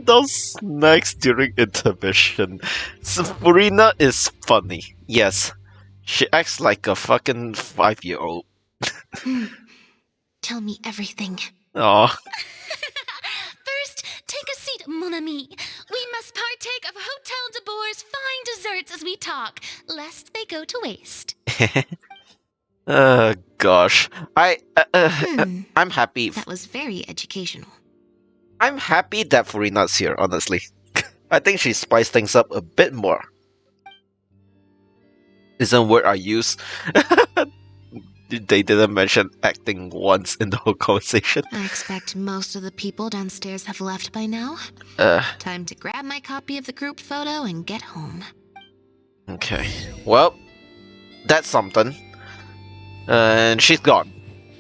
Those snacks during intermission. Furina is funny. Yes. She acts like a fucking 5-year-old. Tell me everything. Aw. First, take a seat, mon ami. We must partake of Hotel de Boer's fine desserts as we talk, lest they go to waste. Gosh. I'm happy. That was very educational. I'm happy that Furina's here, honestly. I think she spiced things up a bit more. Isn't word I use. They didn't mention acting once in the whole conversation. I expect most of the people downstairs have left by now. Time to grab my copy of the group photo and get home. Okay. Well, that's something. And she's gone.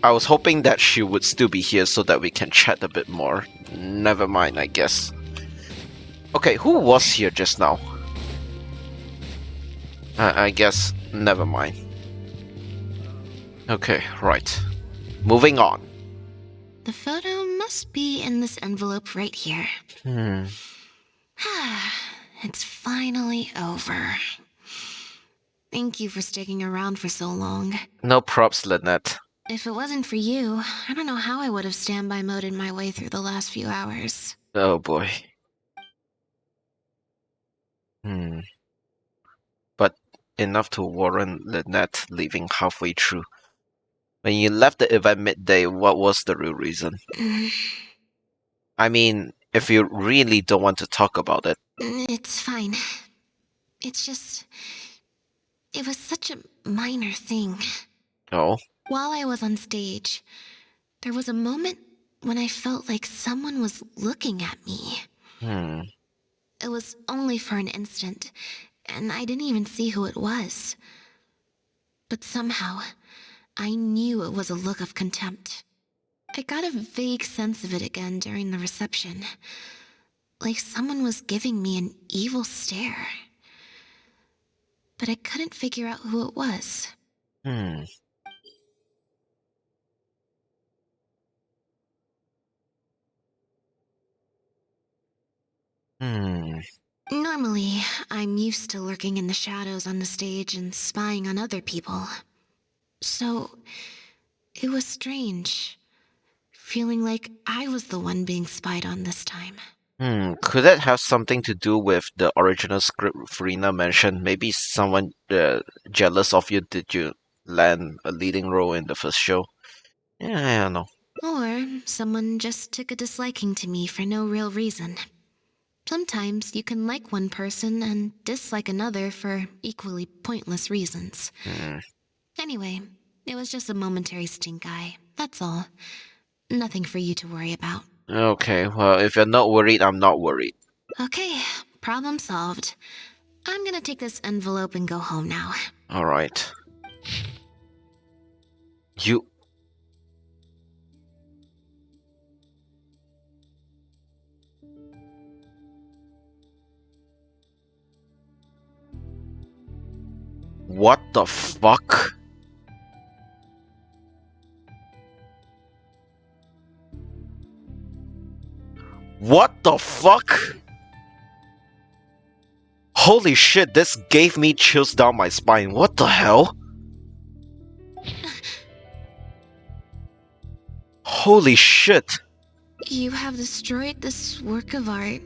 I was hoping that she would still be here so that we can chat a bit more. Never mind, I guess. Okay, who was here just now? I guess never mind. Okay, right. Moving on. The photo must be in this envelope right here. It's finally over. Thank you for sticking around for so long. No props, Lynette. If it wasn't for you, I don't know how I would have standby moded my way through the last few hours. Oh boy. But enough to warrant Lynette leaving halfway through. When you left the event midday, what was the real reason? I mean, if you really don't want to talk about it. It's fine. It's just... It was such a minor thing. Oh? While I was on stage, there was a moment when I felt like someone was looking at me. It was only for an instant, and I didn't even see who it was. But somehow, I knew it was a look of contempt. I got a vague sense of it again during the reception. Like someone was giving me an evil stare. But I couldn't figure out who it was. Normally, I'm used to lurking in the shadows on the stage and spying on other people. So, it was strange, feeling like I was the one being spied on this time. Could that have something to do with the original script Farina mentioned? Maybe someone jealous of you did you land a leading role in the first show? Yeah, I don't know. Or someone just took a disliking to me for no real reason. Sometimes you can like one person and dislike another for equally pointless reasons. Anyway, it was just a momentary stink eye, that's all. Nothing for you to worry about. Okay, well, if you're not worried, I'm not worried. Okay, problem solved. I'm gonna take this envelope and go home now. Alright. You... What the fuck? What the fuck? Holy shit, this gave me chills down my spine. What the hell? Holy shit. You have destroyed this work of art.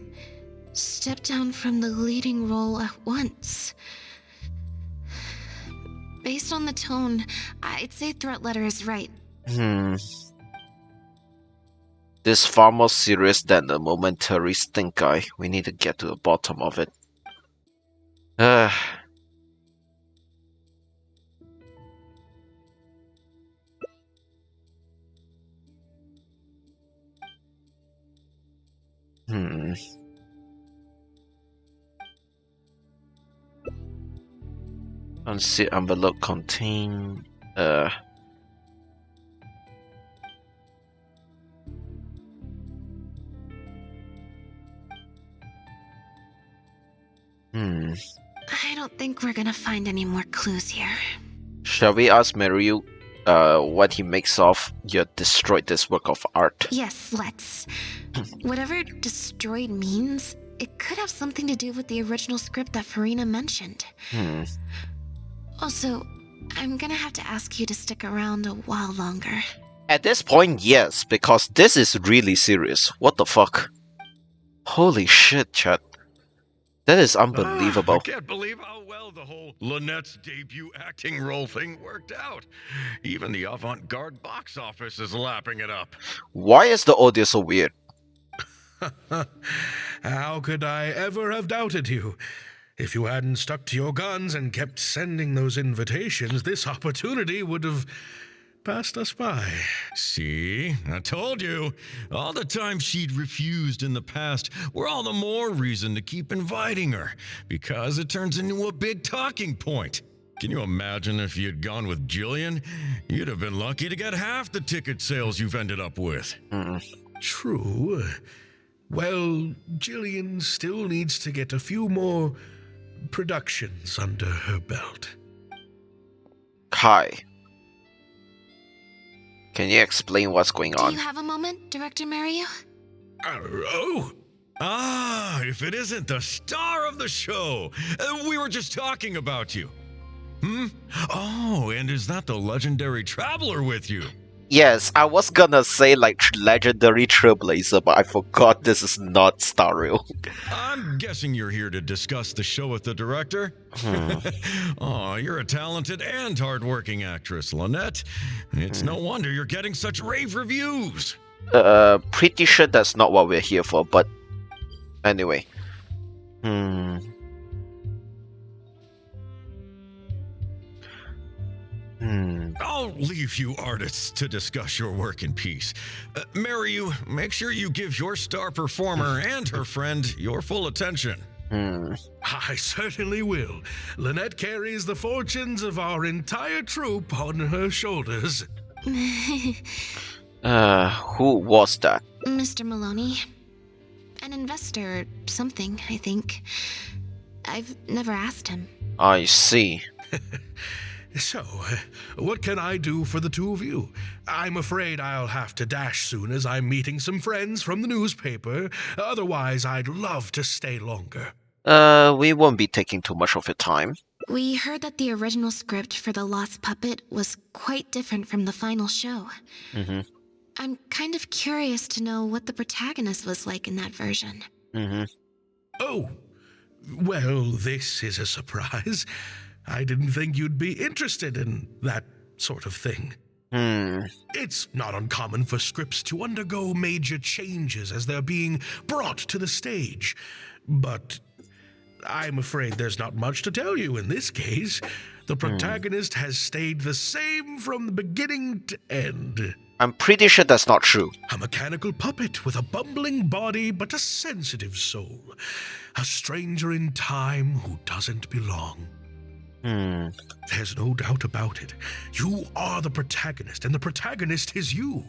Step down from the leading role at once. Based on the tone, I'd say threat letter is right. This is far more serious than the momentary stink eye. We need to get to the bottom of it. Unsealed envelope contain I don't think we're gonna find any more clues here. Shall we ask Mario what he makes of you destroyed this work of art? Yes, let's. Whatever destroyed means, it could have something to do with the original script that Farina mentioned. Also, I'm gonna have to ask you to stick around a while longer. At this point, yes, because this is really serious. What the fuck? Holy shit, chat. That is unbelievable. I can't believe how well the whole Lynette's debut acting role thing worked out. Even the avant-garde box office is lapping it up. Why is the audio so weird? How could I ever have doubted you? If you hadn't stuck to your guns and kept sending those invitations, this opportunity would have passed us by. See? I told you. All the time she'd refused in the past were all the more reason to keep inviting her, because it turns into a big talking point. Can you imagine if you'd gone with Jillian? You'd have been lucky to get half the ticket sales you've ended up with. True. Well, Jillian still needs to get a few more productions under her belt. Kai, can you explain what's going on? Do you have a moment, Director Mario? If it isn't the star of the show. We were just talking about you. Oh, and is that the legendary traveler with you? Yes, I was gonna say like legendary trailblazer, but I forgot this is not Stario. I'm guessing you're here to discuss the show with the director? Oh, you're a talented and hardworking actress, Lynette. It's no wonder you're getting such rave reviews. Pretty sure that's not what we're here for, but anyway. I'll leave you artists to discuss your work in peace. Mario, make sure you give your star performer and her friend your full attention. I certainly will. Lynette carries the fortunes of our entire troupe on her shoulders. Who was that? Mr. Maloney. An investor or something, I think. I've never asked him. I see. So, what can I do for the two of you? I'm afraid I'll have to dash soon as I'm meeting some friends from the newspaper. Otherwise, I'd love to stay longer. We won't be taking too much of your time. We heard that the original script for The Lost Puppet was quite different from the final show. I'm kind of curious to know what the protagonist was like in that version. Oh, well, this is a surprise. I didn't think you'd be interested in that sort of thing. It's not uncommon for scripts to undergo major changes as they're being brought to the stage. But I'm afraid there's not much to tell you in this case. The protagonist has stayed the same from the beginning to end. I'm pretty sure that's not true. A mechanical puppet with a bumbling body but a sensitive soul. A stranger in time who doesn't belong. There's no doubt about it. You are the protagonist, and the protagonist is you.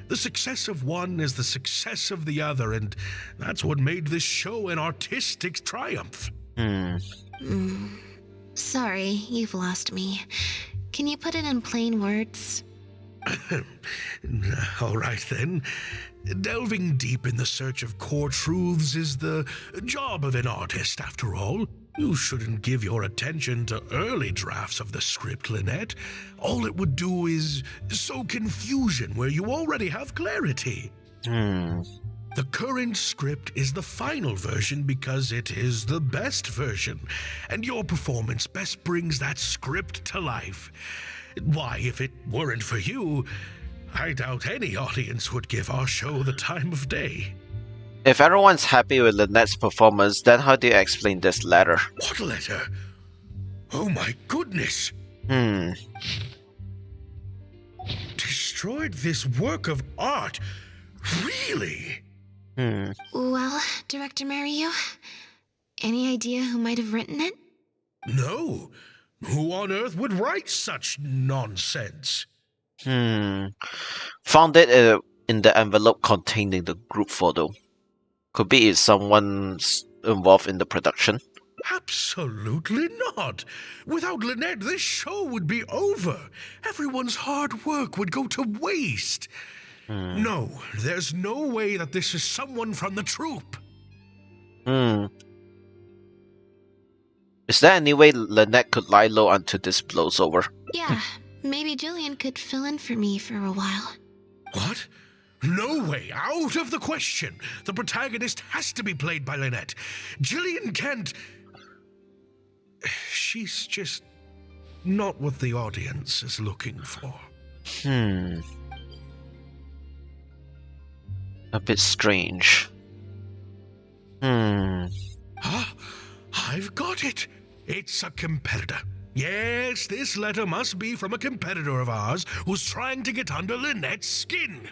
The success of one is the success of the other, and that's what made this show an artistic triumph. Sorry, you've lost me. Can you put it in plain words? All right, then. Delving deep in the search of core truths is the job of an artist, after all. You shouldn't give your attention to early drafts of the script, Lynette. All it would do is sow confusion where you already have clarity. The current script is the final version because it is the best version, and your performance best brings that script to life. Why, if it weren't for you, I doubt any audience would give our show the time of day. If everyone's happy with Lynette's performance, then how do you explain this letter? What letter? Oh my goodness! Destroyed this work of art? Really? Well, Director Mariu, any idea who might have written it? No. Who on earth would write such nonsense? Found it in the envelope containing the group photo. Could be it's someone's involved in the production. Absolutely not. Without Lynette, this show would be over. Everyone's hard work would go to waste. No, there's no way that this is someone from the troupe. Is there any way Lynette could lie low until this blows over? Yeah, maybe Jillian could fill in for me for a while. What? No way, out of the question. The protagonist has to be played by Lynette. Jillian can't... She's just not what the audience is looking for. A bit strange. I've got it. It's a competitor. Yes, this letter must be from a competitor of ours who's trying to get under Lynette's skin.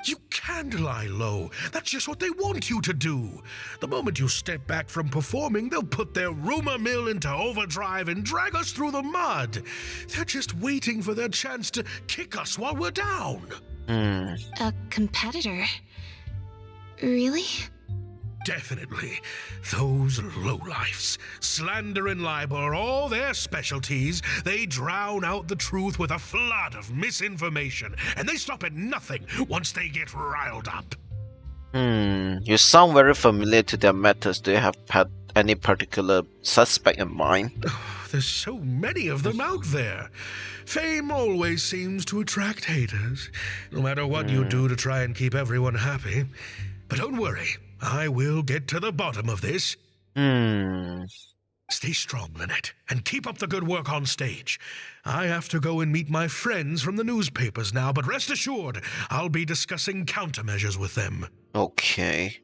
You can't lie low. That's just what they want you to do. The moment you step back from performing, they'll put their rumor mill into overdrive and drag us through the mud. They're just waiting for their chance to kick us while we're down. A competitor? Really? Definitely. Those lowlifes. Slander and libel are all their specialties. They drown out the truth with a flood of misinformation, and they stop at nothing once they get riled up. You sound very familiar to their methods. Do you have any particular suspect in mind? There's so many of them out there. Fame always seems to attract haters, no matter what you do to try and keep everyone happy. But don't worry. I will get to the bottom of this. Stay strong, Lynette, and keep up the good work on stage. I have to go and meet my friends from the newspapers now, but rest assured, I'll be discussing countermeasures with them. Okay.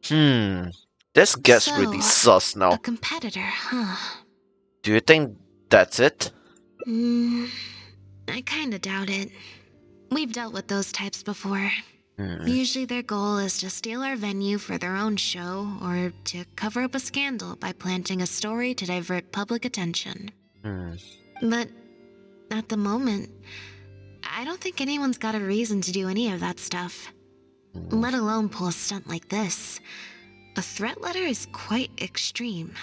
This gets really sus now. A competitor, huh? Do you think that's it? I kinda doubt it. We've dealt with those types before. Usually their goal is to steal our venue for their own show or to cover up a scandal by planting a story to divert public attention. But at the moment, I don't think anyone's got a reason to do any of that stuff. Let alone pull a stunt like this. A threat letter is quite extreme.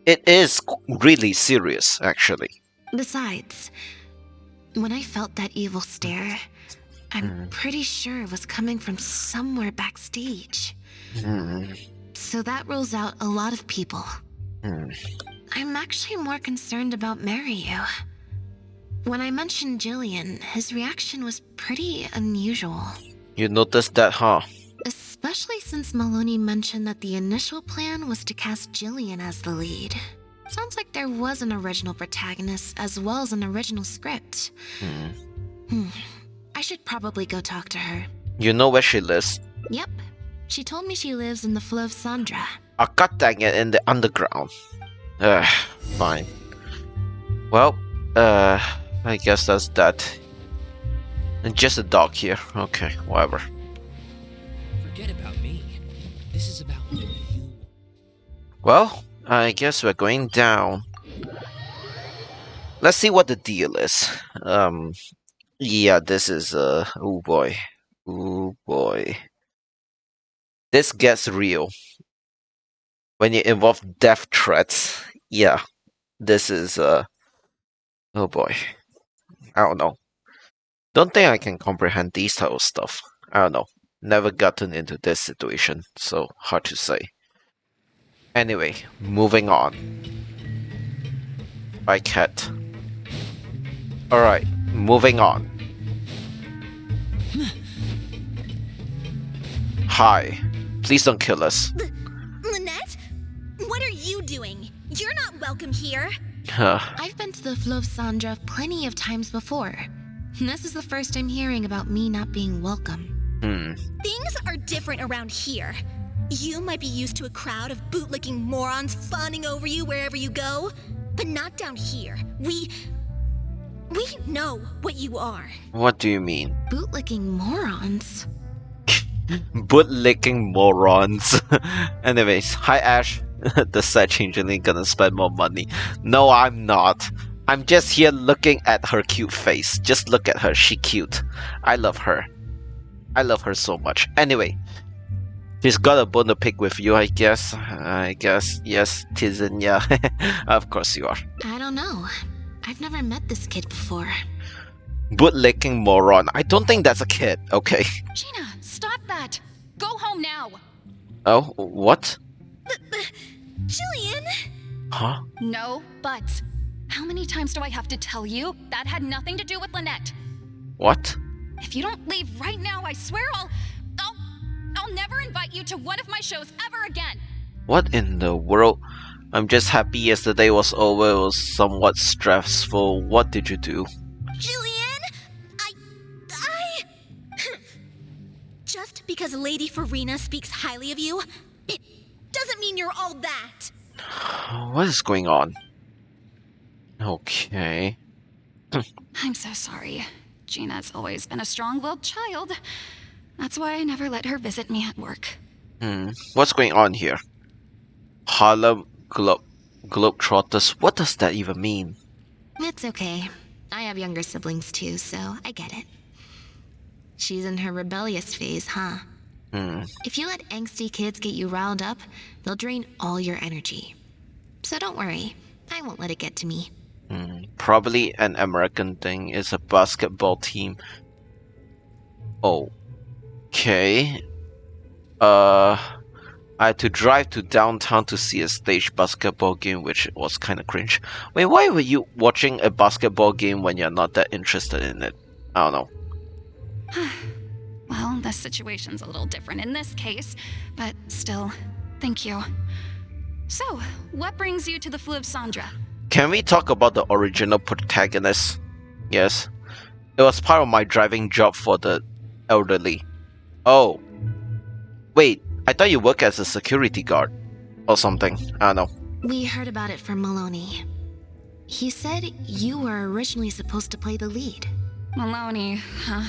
It is really serious, actually. Besides, when I felt that evil stare, I'm pretty sure it was coming from somewhere backstage. So that rules out a lot of people. I'm actually more concerned about Mariu. When I mentioned Jillian, his reaction was pretty unusual. You noticed that, huh? Especially since Maloney mentioned that the initial plan was to cast Jillian as the lead. Sounds like there was an original protagonist as well as an original script. I should probably go talk to her. You know where she lives? Yep. She told me she lives in the Flow of Sandra. Oh, god dang it, in the underground. Fine. Well, I guess that's that. And just a dog here. Okay, whatever. Forget about me. This is about you. Well, I guess we're going down. Let's see what the deal is. Yeah, this is oh boy. Oh boy. This gets real. When you involve death threats, yeah. This is oh boy. I don't know. Don't think I can comprehend these type of stuff. I don't know. Never gotten into this situation, so hard to say. Anyway, moving on. Bye, cat. Alright, moving on. Hi. Please don't kill us. Lynette? What are you doing? You're not welcome here. I've been to the Fleuve Sandra plenty of times before. This is the first I'm hearing about me not being welcome. Things are different around here. You might be used to a crowd of bootlicking morons fawning over you wherever you go, but not down here. We know what you are. What do you mean? Bootlicking morons? Bootlicking morons. Anyways, hi Ash. The side changeling gonna spend more money. No, I'm not. I'm just here looking at her cute face. Just look at her, she cute. I love her. I love her so much. Anyway, she's got a bone to pick with you, I guess. Yes, Tizen, yeah. Of course you are. I don't know. I've never met this kid before. Bootlicking moron. I don't think that's a kid, okay? Gina, stop that! Go home now! Oh, what? Jillian? Huh? No, but how many times do I have to tell you? That had nothing to do with Lynette. What? If you don't leave right now, I swear I'll never invite you to one of my shows ever again. What in the world? I'm just happy yesterday was over. It was somewhat stressful. What did you do? Jillian? I... Just because Lady Farina speaks highly of you, it doesn't mean you're all that. What is going on? Okay. I'm so sorry. Gina's always been a strong-willed child. That's why I never let her visit me at work. What's going on here? Harlem Globetrotters. What does that even mean? It's okay. I have younger siblings too, so I get it. She's in her rebellious phase, huh? If you let angsty kids get you riled up, they'll drain all your energy. So don't worry. I won't let it get to me. Probably an American thing. It's a basketball team. Okay. I had to drive to downtown to see a staged basketball game, which was kind of cringe. Wait, why were you watching a basketball game when you're not that interested in it? I don't know. Well, the situation's a little different in this case, but still, thank you. So, what brings you to the Fleuve Sandra? Can we talk about the original protagonist? Yes. It was part of my driving job for the elderly. Oh. Wait, I thought you work as a security guard. Or something. I don't know. We heard about it from Maloney. He said you were originally supposed to play the lead. Maloney, huh?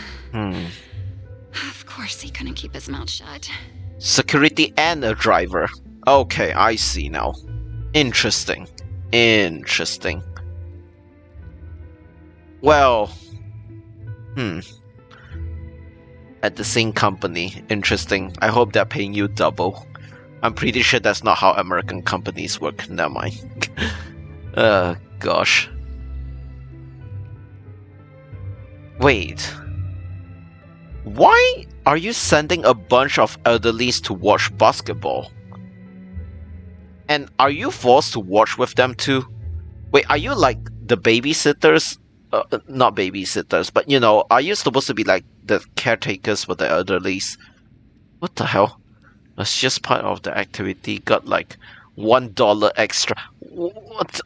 Of course he couldn't keep his mouth shut. Security and a driver. Okay, I see now. Interesting. Well, at the same company. Interesting. I hope they're paying you double. I'm pretty sure that's not how American companies work. Never mind. Gosh. Wait. Why are you sending a bunch of elderlies to watch basketball? And are you forced to watch with them too? Wait, are you like the babysitters? Not babysitters, but you know, are you supposed to be like the caretakers for the elderlies? What the hell? That's just part of the activity. Got like $1 extra. What?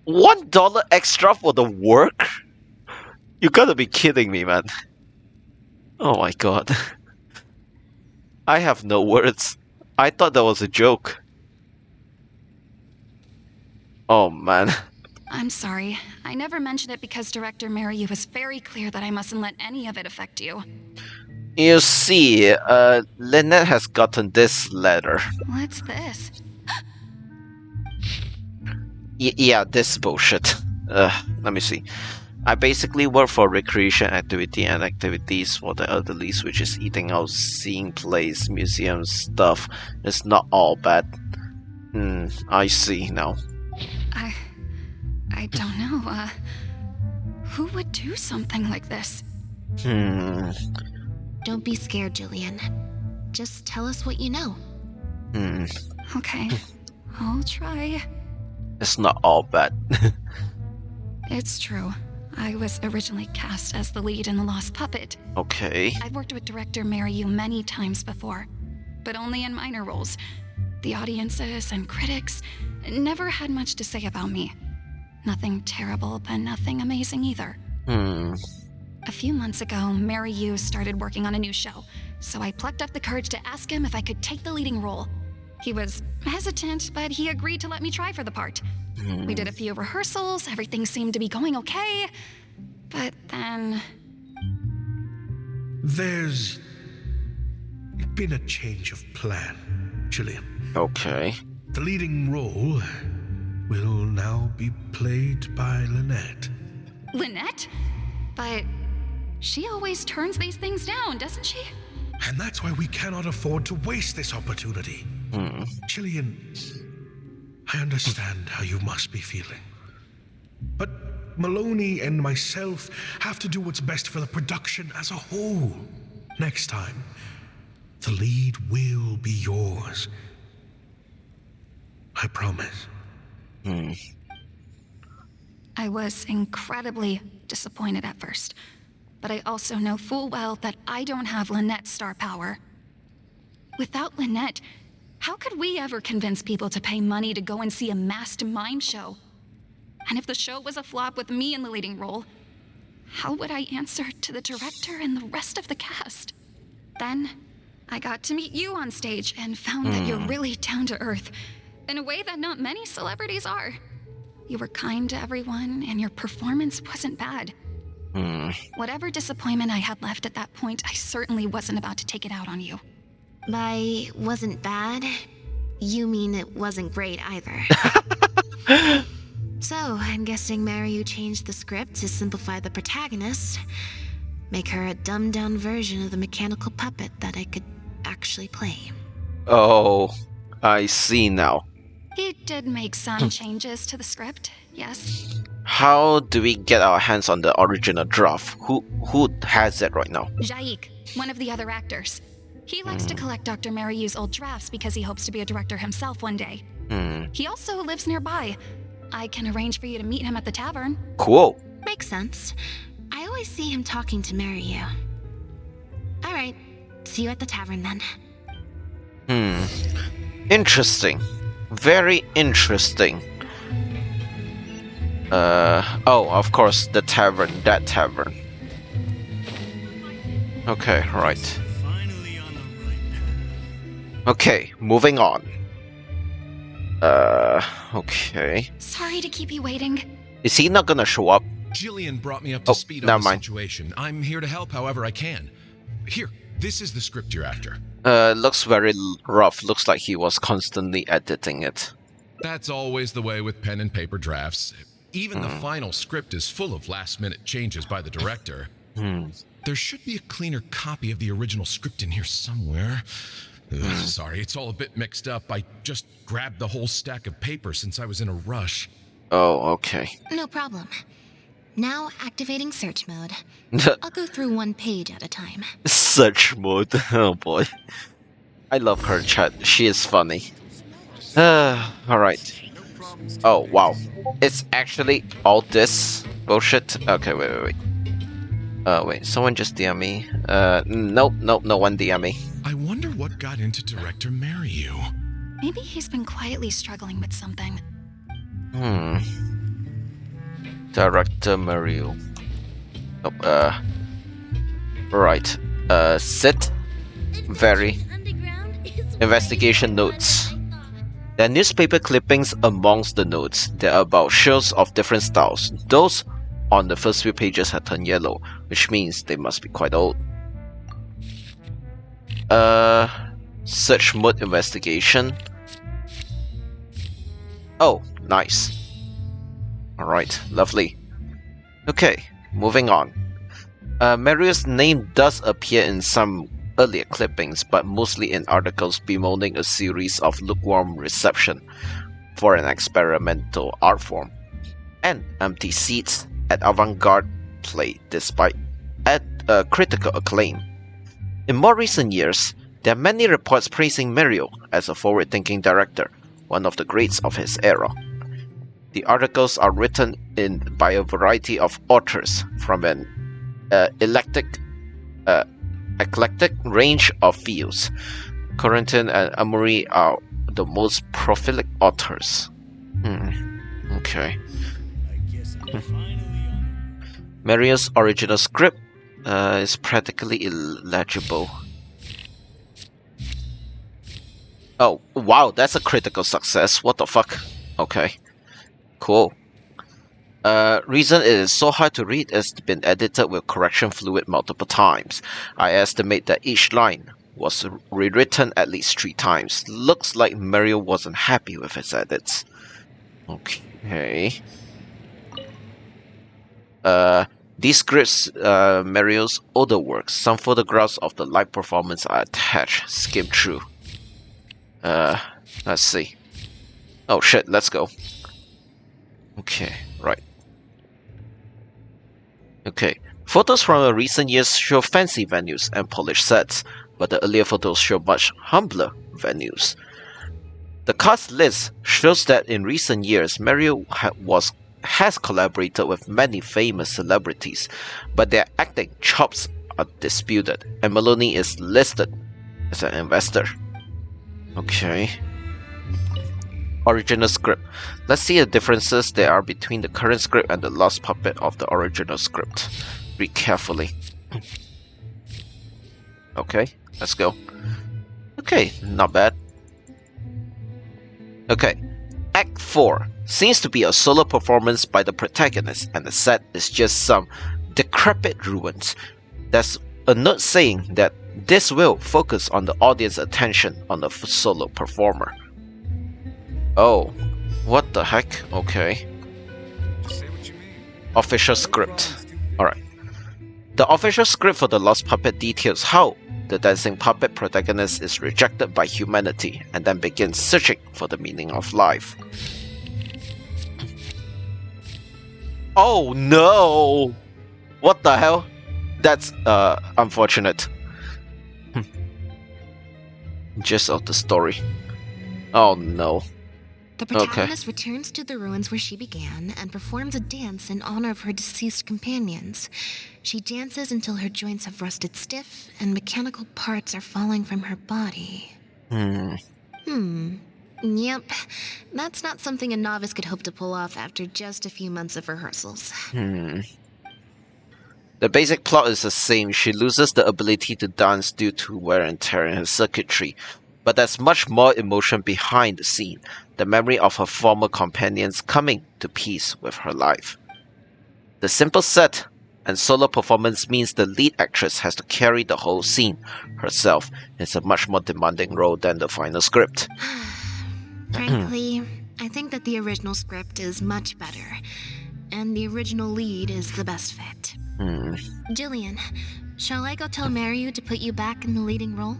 $1 extra for the work? You gotta be kidding me, man. Oh my god. I have no words. I thought that was a joke. Oh man. I'm sorry. I never mentioned it because Director Mariyu was very clear that I mustn't let any of it affect you. You see, Lynette has gotten this letter. What's this? Yeah, this bullshit. Let me see. I basically work for recreation activity and activities for the elderlies, which is eating out, seeing plays, museums, stuff. It's not all bad. I see now. I don't know, who would do something like this? Don't be scared, Jillian. Just tell us what you know. Okay, I'll try. It's not all bad. It's true. I was originally cast as the lead in The Lost Puppet. Okay. I've worked with director Mary Yu many times before, but only in minor roles. The audiences and critics never had much to say about me. Nothing terrible, but nothing amazing either. A few months ago, Mary Yu started working on a new show, so I plucked up the courage to ask him if I could take the leading role. He was hesitant, but he agreed to let me try for the part. We did a few rehearsals, everything seemed to be going okay, but then... There's been a change of plan, Jillian. Okay. The leading role will now be played by Lynette. Lynette? But she always turns these things down, doesn't she? And that's why we cannot afford to waste this opportunity. Jillian, I understand how you must be feeling. But Maloney and myself have to do what's best for the production as a whole. Next time, the lead will be yours. I promise. I was incredibly disappointed at first, but I also know full well that I don't have Lynette's star power. Without Lynette, how could we ever convince people to pay money to go and see a masked mime show? And if the show was a flop with me in the leading role, how would I answer to the director and the rest of the cast? Then, I got to meet you on stage and found that you're really down to earth, in a way that not many celebrities are. You were kind to everyone, and your performance wasn't bad. Whatever disappointment I had left at that point, I certainly wasn't about to take it out on you. By wasn't bad, you mean it wasn't great either. So, I'm guessing Mariu changed the script to simplify the protagonist, make her a dumbed-down version of the mechanical puppet that I could actually play. Oh, I see now. He did make some changes to the script, yes. How do we get our hands on the original draft? Who has it right now? Jaik, one of the other actors. He likes to collect Dr. Mariu's old drafts because he hopes to be a director himself one day. He also lives nearby. I can arrange for you to meet him at the tavern. Cool. Makes sense. I always see him talking to Mariu. Alright, see you at the tavern then. Interesting. Very interesting. Oh, of course, the tavern, that tavern. Okay, right. Okay, moving on. Okay. Sorry to keep you waiting. Is he not gonna show up? Jillian brought me up to speed on never the mind. situation. I'm here to help however I can. Here, this is the script you're after. Looks very rough. Looks like he was constantly editing it. That's always the way with pen and paper drafts. Even the final script is full of last-minute changes by the director. There should be a cleaner copy of the original script in here somewhere. Sorry, it's all a bit mixed up. I just grabbed the whole stack of paper since I was in a rush. Oh, okay. No problem. Now activating search mode. I'll go through one page at a time. Search mode. Oh boy. I love her chat. She is funny. Alright. Oh, wow. It's actually all this bullshit. Okay, wait. Wait, someone just DM me. Nope, no one DM me. I wonder what got into Director Mariu. Maybe he's been quietly struggling with something. Director Mario. Oh, right. Sit. Very. Investigation notes. There are newspaper clippings amongst the notes. They are about shirts of different styles. Those on the first few pages have turned yellow, which means they must be quite old. Search mode investigation. Oh, nice. Alright, lovely. Okay, moving on. Mariu's name does appear in some earlier clippings, but mostly in articles bemoaning a series of lukewarm reception for an experimental art form, and empty seats at avant-garde play despite critical acclaim. In more recent years, There are many reports praising Mario as a forward-thinking director, one of the greats of his era. The articles are written by a variety of authors from an eclectic range of fields. Corentin and Amory are the most prolific authors. Okay. Mario's original script is practically illegible. Oh, wow, that's a critical success. What the fuck? Okay. Cool. Reason it is so hard to read is it's been edited with correction fluid multiple times. I estimate that each line was rewritten at least 3 times. Looks like Mario wasn't happy with his edits. Okay. These scripts, Mario's older works. Some photographs of the live performance are attached. Skim through. Let's see. Oh shit, let's go. Okay, right. Okay, photos from recent years show fancy venues and polished sets, but the earlier photos show much humbler venues. The cast list shows that in recent years, Mario has collaborated with many famous celebrities, but their acting chops are disputed, and Maloney is listed as an investor. Okay. Original script. Let's see the differences there are between the current script and the last puppet of the original script. Read carefully. Okay, let's go. Okay, not bad. Okay, Act 4 seems to be a solo performance by the protagonist, and the set is just some decrepit ruins. There's a note saying that this will focus on the audience attention on the solo performer. Oh, what the heck? Okay. Official script. Alright. The official script for The Lost Puppet details how the dancing puppet protagonist is rejected by humanity and then begins searching for the meaning of life. Oh no! What the hell? That's unfortunate. Gist of the story. Oh no. The protagonist returns to the ruins where she began and performs a dance in honor of her deceased companions. She dances until her joints have rusted stiff and mechanical parts are falling from her body. Yep. That's not something a novice could hope to pull off after just a few months of rehearsals. The basic plot is the same. She loses the ability to dance due to wear and tear in her circuitry, but there's much more emotion behind the scene. The memory of her former companions coming to peace with her life. The simple set and solo performance means the lead actress has to carry the whole scene herself. It's a much more demanding role than the final script. Frankly, I think that the original script is much better, and the original lead is the best fit. Jillian, shall I go tell Mario to put you back in the leading role?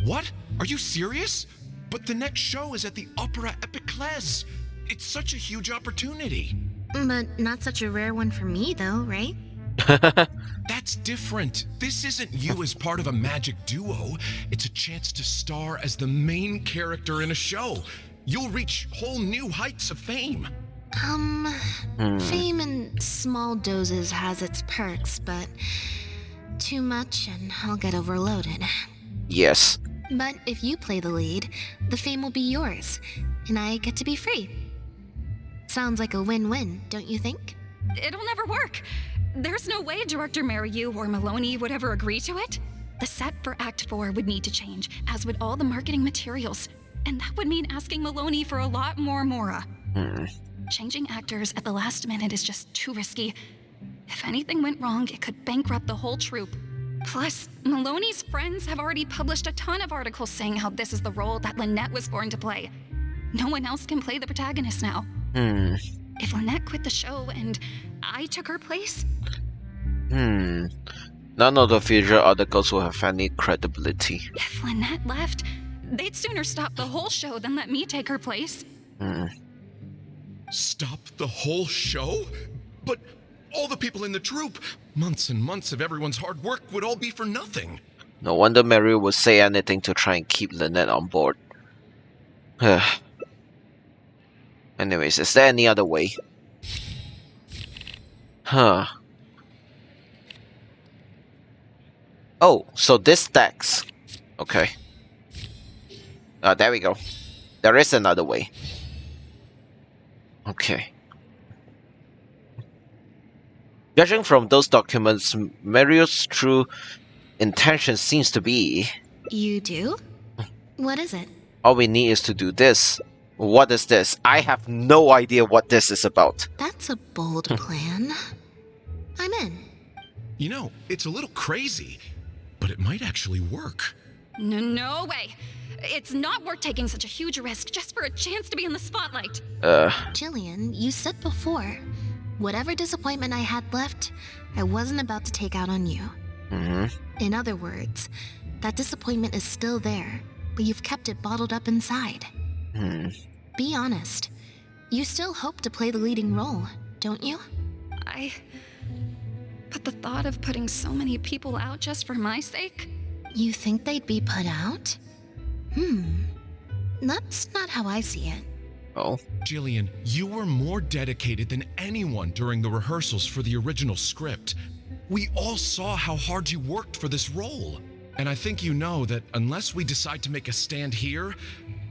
What? Are you serious? But the next show is at the Opera Epiclese. It's such a huge opportunity. But not such a rare one for me, though, right? That's different. This isn't you as part of a magic duo. It's a chance to star as the main character in a show. You'll reach whole new heights of fame. Fame in small doses has its perks, but too much and I'll get overloaded. Yes. But if you play the lead, the fame will be yours, and I get to be free. Sounds like a win-win, don't you think? It'll never work. There's no way Director Mario or Maloney would ever agree to it. The set for Act 4 would need to change, as would all the marketing materials. And that would mean asking Maloney for a lot more Mora. Changing actors at the last minute is just too risky. If anything went wrong, it could bankrupt the whole troupe. Plus, Maloney's friends have already published a ton of articles saying how this is the role that Lynette was born to play. No one else can play the protagonist now. If Lynette quit the show and I took her place? None of the future articles will have any credibility. If Lynette left, they'd sooner stop the whole show than let me take her place. Stop the whole show? But all the people in the troupe, months and months of everyone's hard work would all be for nothing. No wonder Mary would say anything to try and keep Lynette on board. Anyways, is there any other way? Huh. Oh, so this stacks. Okay. There we go. There is another way. Okay. Judging from those documents, Mario's true intention seems to be... You do? What is it? All we need is to do this. What is this? I have no idea what this is about. That's a bold plan. I'm in. You know, it's a little crazy, but it might actually work. No way. It's not worth taking such a huge risk just for a chance to be in the spotlight. Jillian, you said before, whatever disappointment I had left, I wasn't about to take out on you. In other words, that disappointment is still there, but you've kept it bottled up inside. Be honest. You still hope to play the leading role, don't you? But the thought of putting so many people out just for my sake? You think they'd be put out? That's not how I see it. Oh? Jillian, you were more dedicated than anyone during the rehearsals for the original script. We all saw how hard you worked for this role. And I think you know that unless we decide to make a stand here,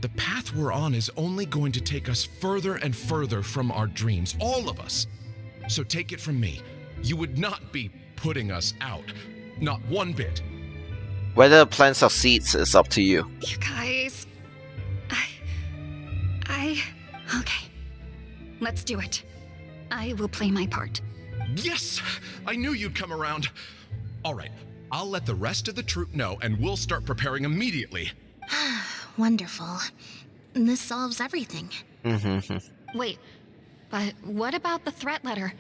the path we're on is only going to take us further and further from our dreams, all of us. So take it from me, you would not be putting us out. Not one bit. Whether the plan succeeds is up to you. You guys... Okay. Let's do it. I will play my part. Yes! I knew you'd come around. All right, I'll let the rest of the troupe know and we'll start preparing immediately. Wonderful. This solves everything. Wait, but what about the threat letter?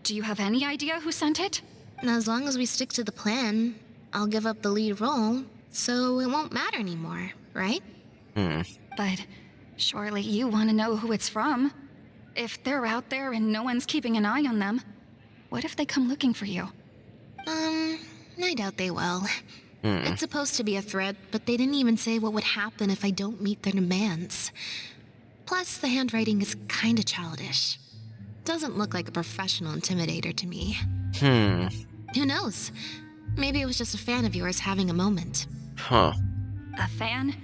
Do you have any idea who sent it? As long as we stick to the plan, I'll give up the lead role, so it won't matter anymore, right? But surely you want to know who it's from. If they're out there and no one's keeping an eye on them, what if they come looking for you? I doubt they will. It's supposed to be a threat, but they didn't even say what would happen if I don't meet their demands. Plus, the handwriting is kinda childish. Doesn't look like a professional intimidator to me. Who knows? Maybe it was just a fan of yours having a moment. Huh. A fan?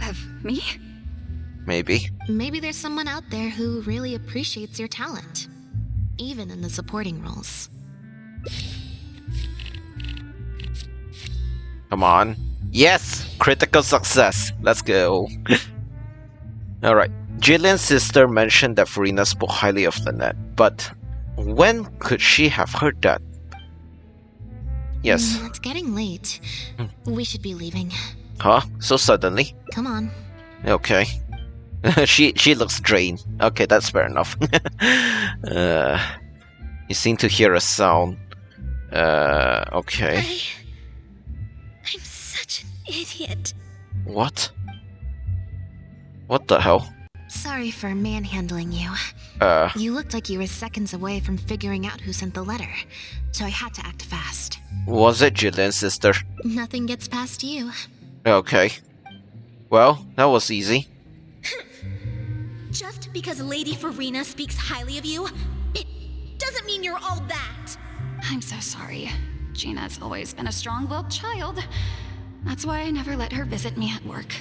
Of me? Maybe. Maybe there's someone out there who really appreciates your talent. Even in the supporting roles. Come on. Yes! Critical success. Let's go. Alright. Jillian's sister mentioned that Farina spoke highly of Lynette, but when could she have heard that? Yes. It's getting late. We should be leaving. Huh? So suddenly? Come on. Okay. she looks drained. Okay, that's fair enough. You seem to hear a sound. Okay. I'm such an idiot. What? What the hell? Sorry for manhandling you. You looked like you were seconds away from figuring out who sent the letter, so I had to act fast. Was it Jillian's sister? Nothing gets past you. Okay. Well, that was easy. Just because Lady Farina speaks highly of you, it doesn't mean you're all that. I'm so sorry. Gina's always been a strong-willed child. That's why I never let her visit me at work.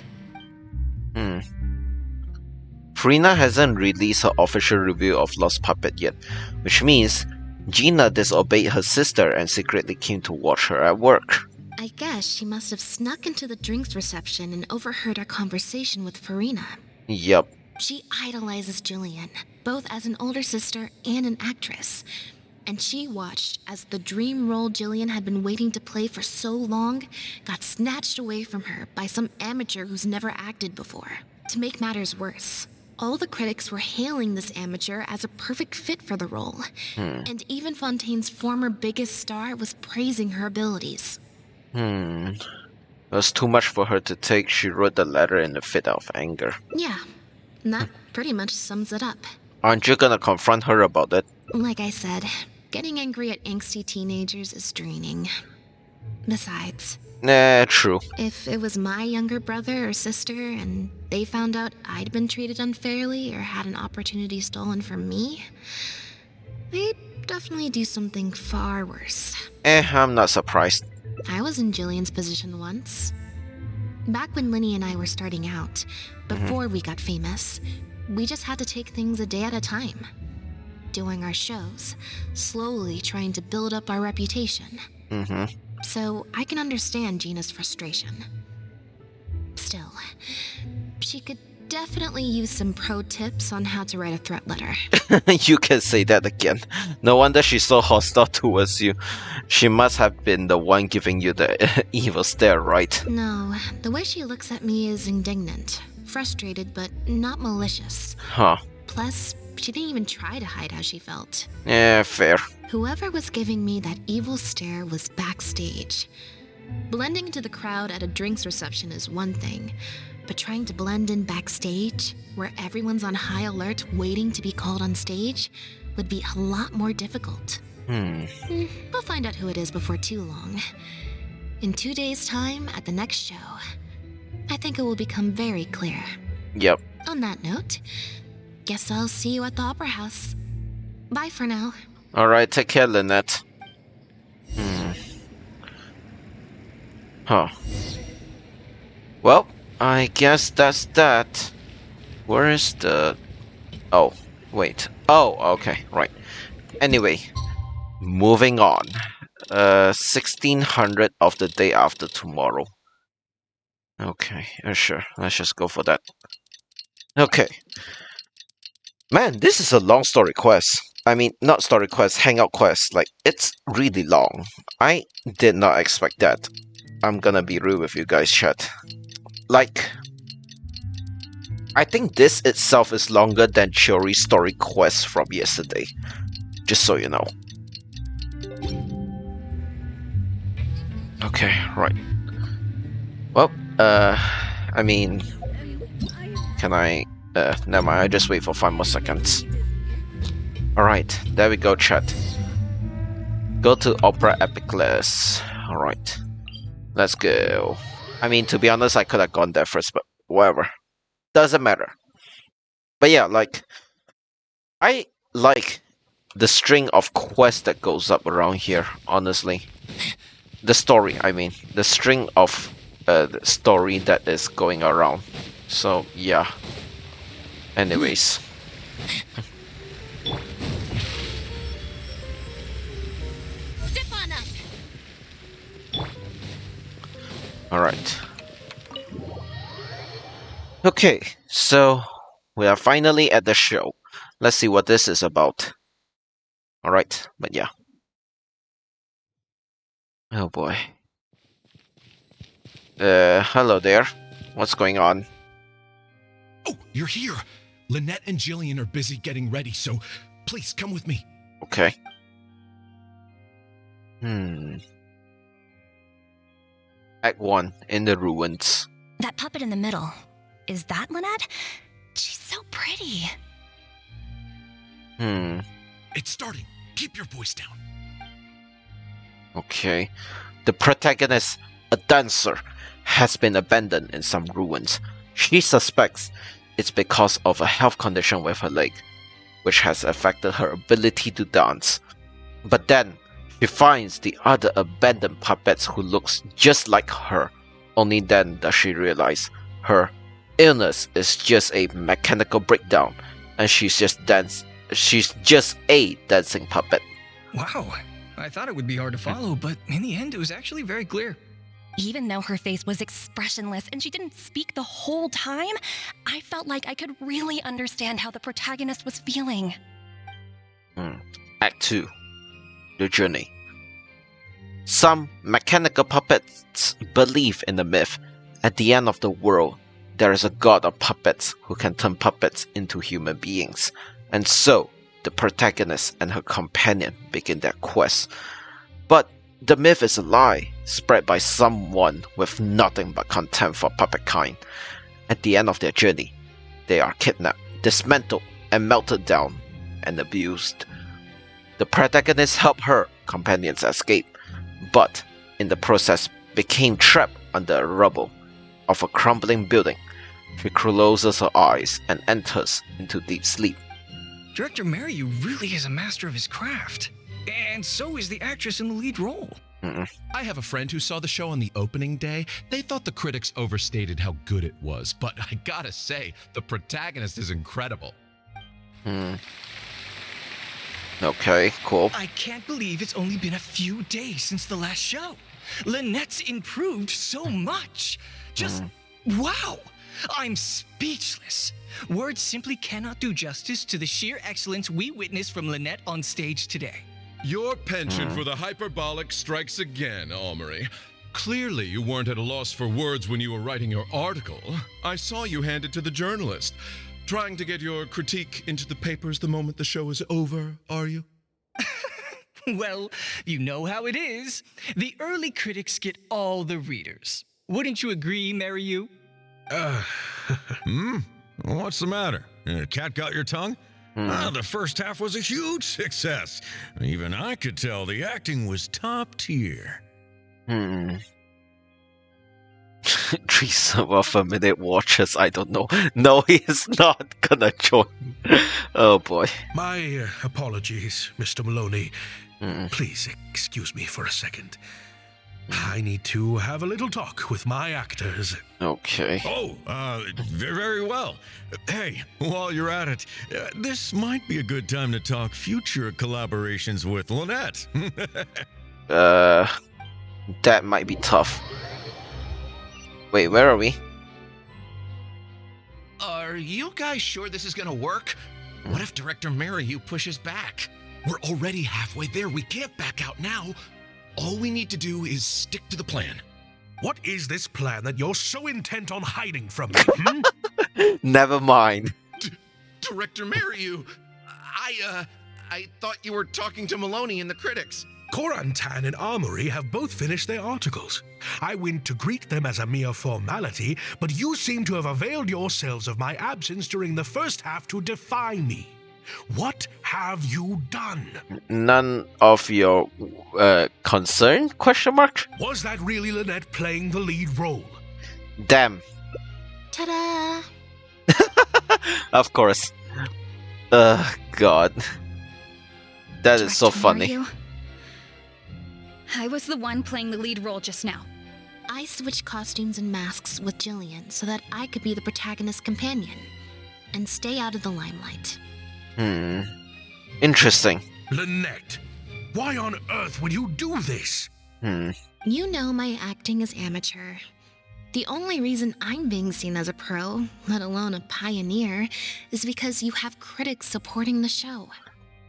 Farina hasn't released her official review of Lost Puppet yet, which means Gina disobeyed her sister and secretly came to watch her at work. I guess she must have snuck into the drinks reception and overheard our conversation with Farina. Yup. She idolizes Jillian, both as an older sister and an actress. And she watched as the dream role Jillian had been waiting to play for so long got snatched away from her by some amateur who's never acted before. To make matters worse, all the critics were hailing this amateur as a perfect fit for the role. And even Fontaine's former biggest star was praising her abilities. It was too much for her to take. She wrote the letter in a fit of anger. Yeah, and that pretty much sums it up. Aren't you gonna confront her about it? Like I said, getting angry at angsty teenagers is draining. Besides, True. If it was my younger brother or sister and they found out I'd been treated unfairly or had an opportunity stolen from me, they'd definitely do something far worse. I'm not surprised. I was in Jillian's position once. Back when Linny and I were starting out, before we got famous, we just had to take things a day at a time. Doing our shows, slowly trying to build up our reputation. So I can understand Gina's frustration. Still, she could definitely use some pro tips on how to write a threat letter. You can say that again. No wonder she's so hostile towards you. She must have been the one giving you the evil stare, right? No, the way she looks at me is indignant, frustrated, but not malicious. Huh. Plus, she didn't even try to hide how she felt. Yeah, fair. Whoever was giving me that evil stare was backstage. Blending into the crowd at a drinks reception is one thing, but trying to blend in backstage, where everyone's on high alert waiting to be called on stage, would be a lot more difficult. We'll find out who it is before too long. In 2 days' time, at the next show, I think it will become very clear. Yep. On that note, guess I'll see you at the Opera House. Bye for now. Alright, take care, Lynette. Huh. Well, I guess that's that. Where is the... Oh, wait. Oh, okay, right. Anyway, moving on. 1600 of the day after tomorrow. Okay, sure. Let's just go for that. Okay. Man, this is a long story quest. I mean, not story quest, hangout quest. Like, it's really long. I did not expect that. I'm gonna be real with you guys, chat. Like, I think this itself is longer than Chiori's story quest from yesterday. Just so you know. Okay, right. Well, I mean, can I... never mind, I just wait for 5 more seconds. Alright, there we go, chat. Go to Opera Epicless. Alright. Let's go. I mean, to be honest, I could have gone there first, but whatever. Doesn't matter. But yeah, like... I like the string of quests that goes up around here, honestly. The story, I mean. The string of the story that is going around. So, yeah. Anyways. Step on us. Alright. Okay, so we are finally at the show. Let's see what this is about. Alright, but yeah. Oh boy. Hello there. What's going on? Oh, you're here! Lynette and Jillian are busy getting ready, so please come with me. Okay. Act 1, in the ruins. That puppet in the middle, is that Lynette? She's so pretty. It's starting. Keep your voice down. Okay. The protagonist, a dancer, has been abandoned in some ruins. She suspects it's because of a health condition with her leg, which has affected her ability to dance. But then, she finds the other abandoned puppets who looks just like her. Only then does she realize her illness is just a mechanical breakdown, and she's just a dancing puppet. Wow, I thought it would be hard to follow, but in the end it was actually very clear. Even though her face was expressionless and she didn't speak the whole time, I felt like I could really understand how the protagonist was feeling. Act 2. The journey. Some mechanical puppets believe in the myth. At the end of the world, there is a god of puppets who can turn puppets into human beings. And so, the protagonist and her companion begin their quest. But the myth is a lie, spread by someone with nothing but contempt for puppet kind. At the end of their journey, they are kidnapped, dismantled, and melted down, and abused. The protagonist help her companions escape, but in the process became trapped under rubble of a crumbling building. She closes her eyes and enters into deep sleep. Director Mariu really is a master of his craft. And so is the actress in the lead role. I have a friend who saw the show on the opening day. They thought the critics overstated how good it was, but I gotta say, the protagonist is incredible. Okay, cool. I can't believe it's only been a few days since the last show. Lynette's improved so much. Just wow! I'm speechless. Words simply cannot do justice to the sheer excellence we witnessed from Lynette on stage today. Your penchant for the hyperbolic strikes again, Amory. Clearly, you weren't at a loss for words when you were writing your article. I saw you hand it to the journalist. Trying to get your critique into the papers the moment the show is over, are you? Well, you know how it is. The early critics get all the readers. Wouldn't you agree, Mariu? What's the matter? Cat got your tongue? The first half was a huge success. Even I could tell the acting was top tier. 3 of a minute watches, I don't know. No, he is not gonna join. Oh boy. My apologies, Mr. Maloney. Please excuse me for a second. I need to have a little talk with my actors. Okay. Oh, very well. Hey, while you're at it, this might be a good time to talk future collaborations with Lynette. That might be tough. Wait, where are we? Are you guys sure this is gonna work? What if Director Mariu pushes back? We're already halfway there. We can't back out now. All we need to do is stick to the plan. What is this plan that you're so intent on hiding from me? Never mind. Director Mariu, I thought you were talking to Maloney and the critics. Korantan and Armory have both finished their articles. I went to greet them as a mere formality, but you seem to have availed yourselves of my absence during the first half to defy me. What have you done? None of your concern? Question mark? Was that really Lynette playing the lead role? Damn. Ta-da! Of course. God. That is so funny. Mariu, I was the one playing the lead role just now. I switched costumes and masks with Jillian so that I could be the protagonist's companion and stay out of the limelight. Interesting. Lynette, why on earth would you do this? You know my acting is amateur. The only reason I'm being seen as a pro, let alone a pioneer, is because you have critics supporting the show.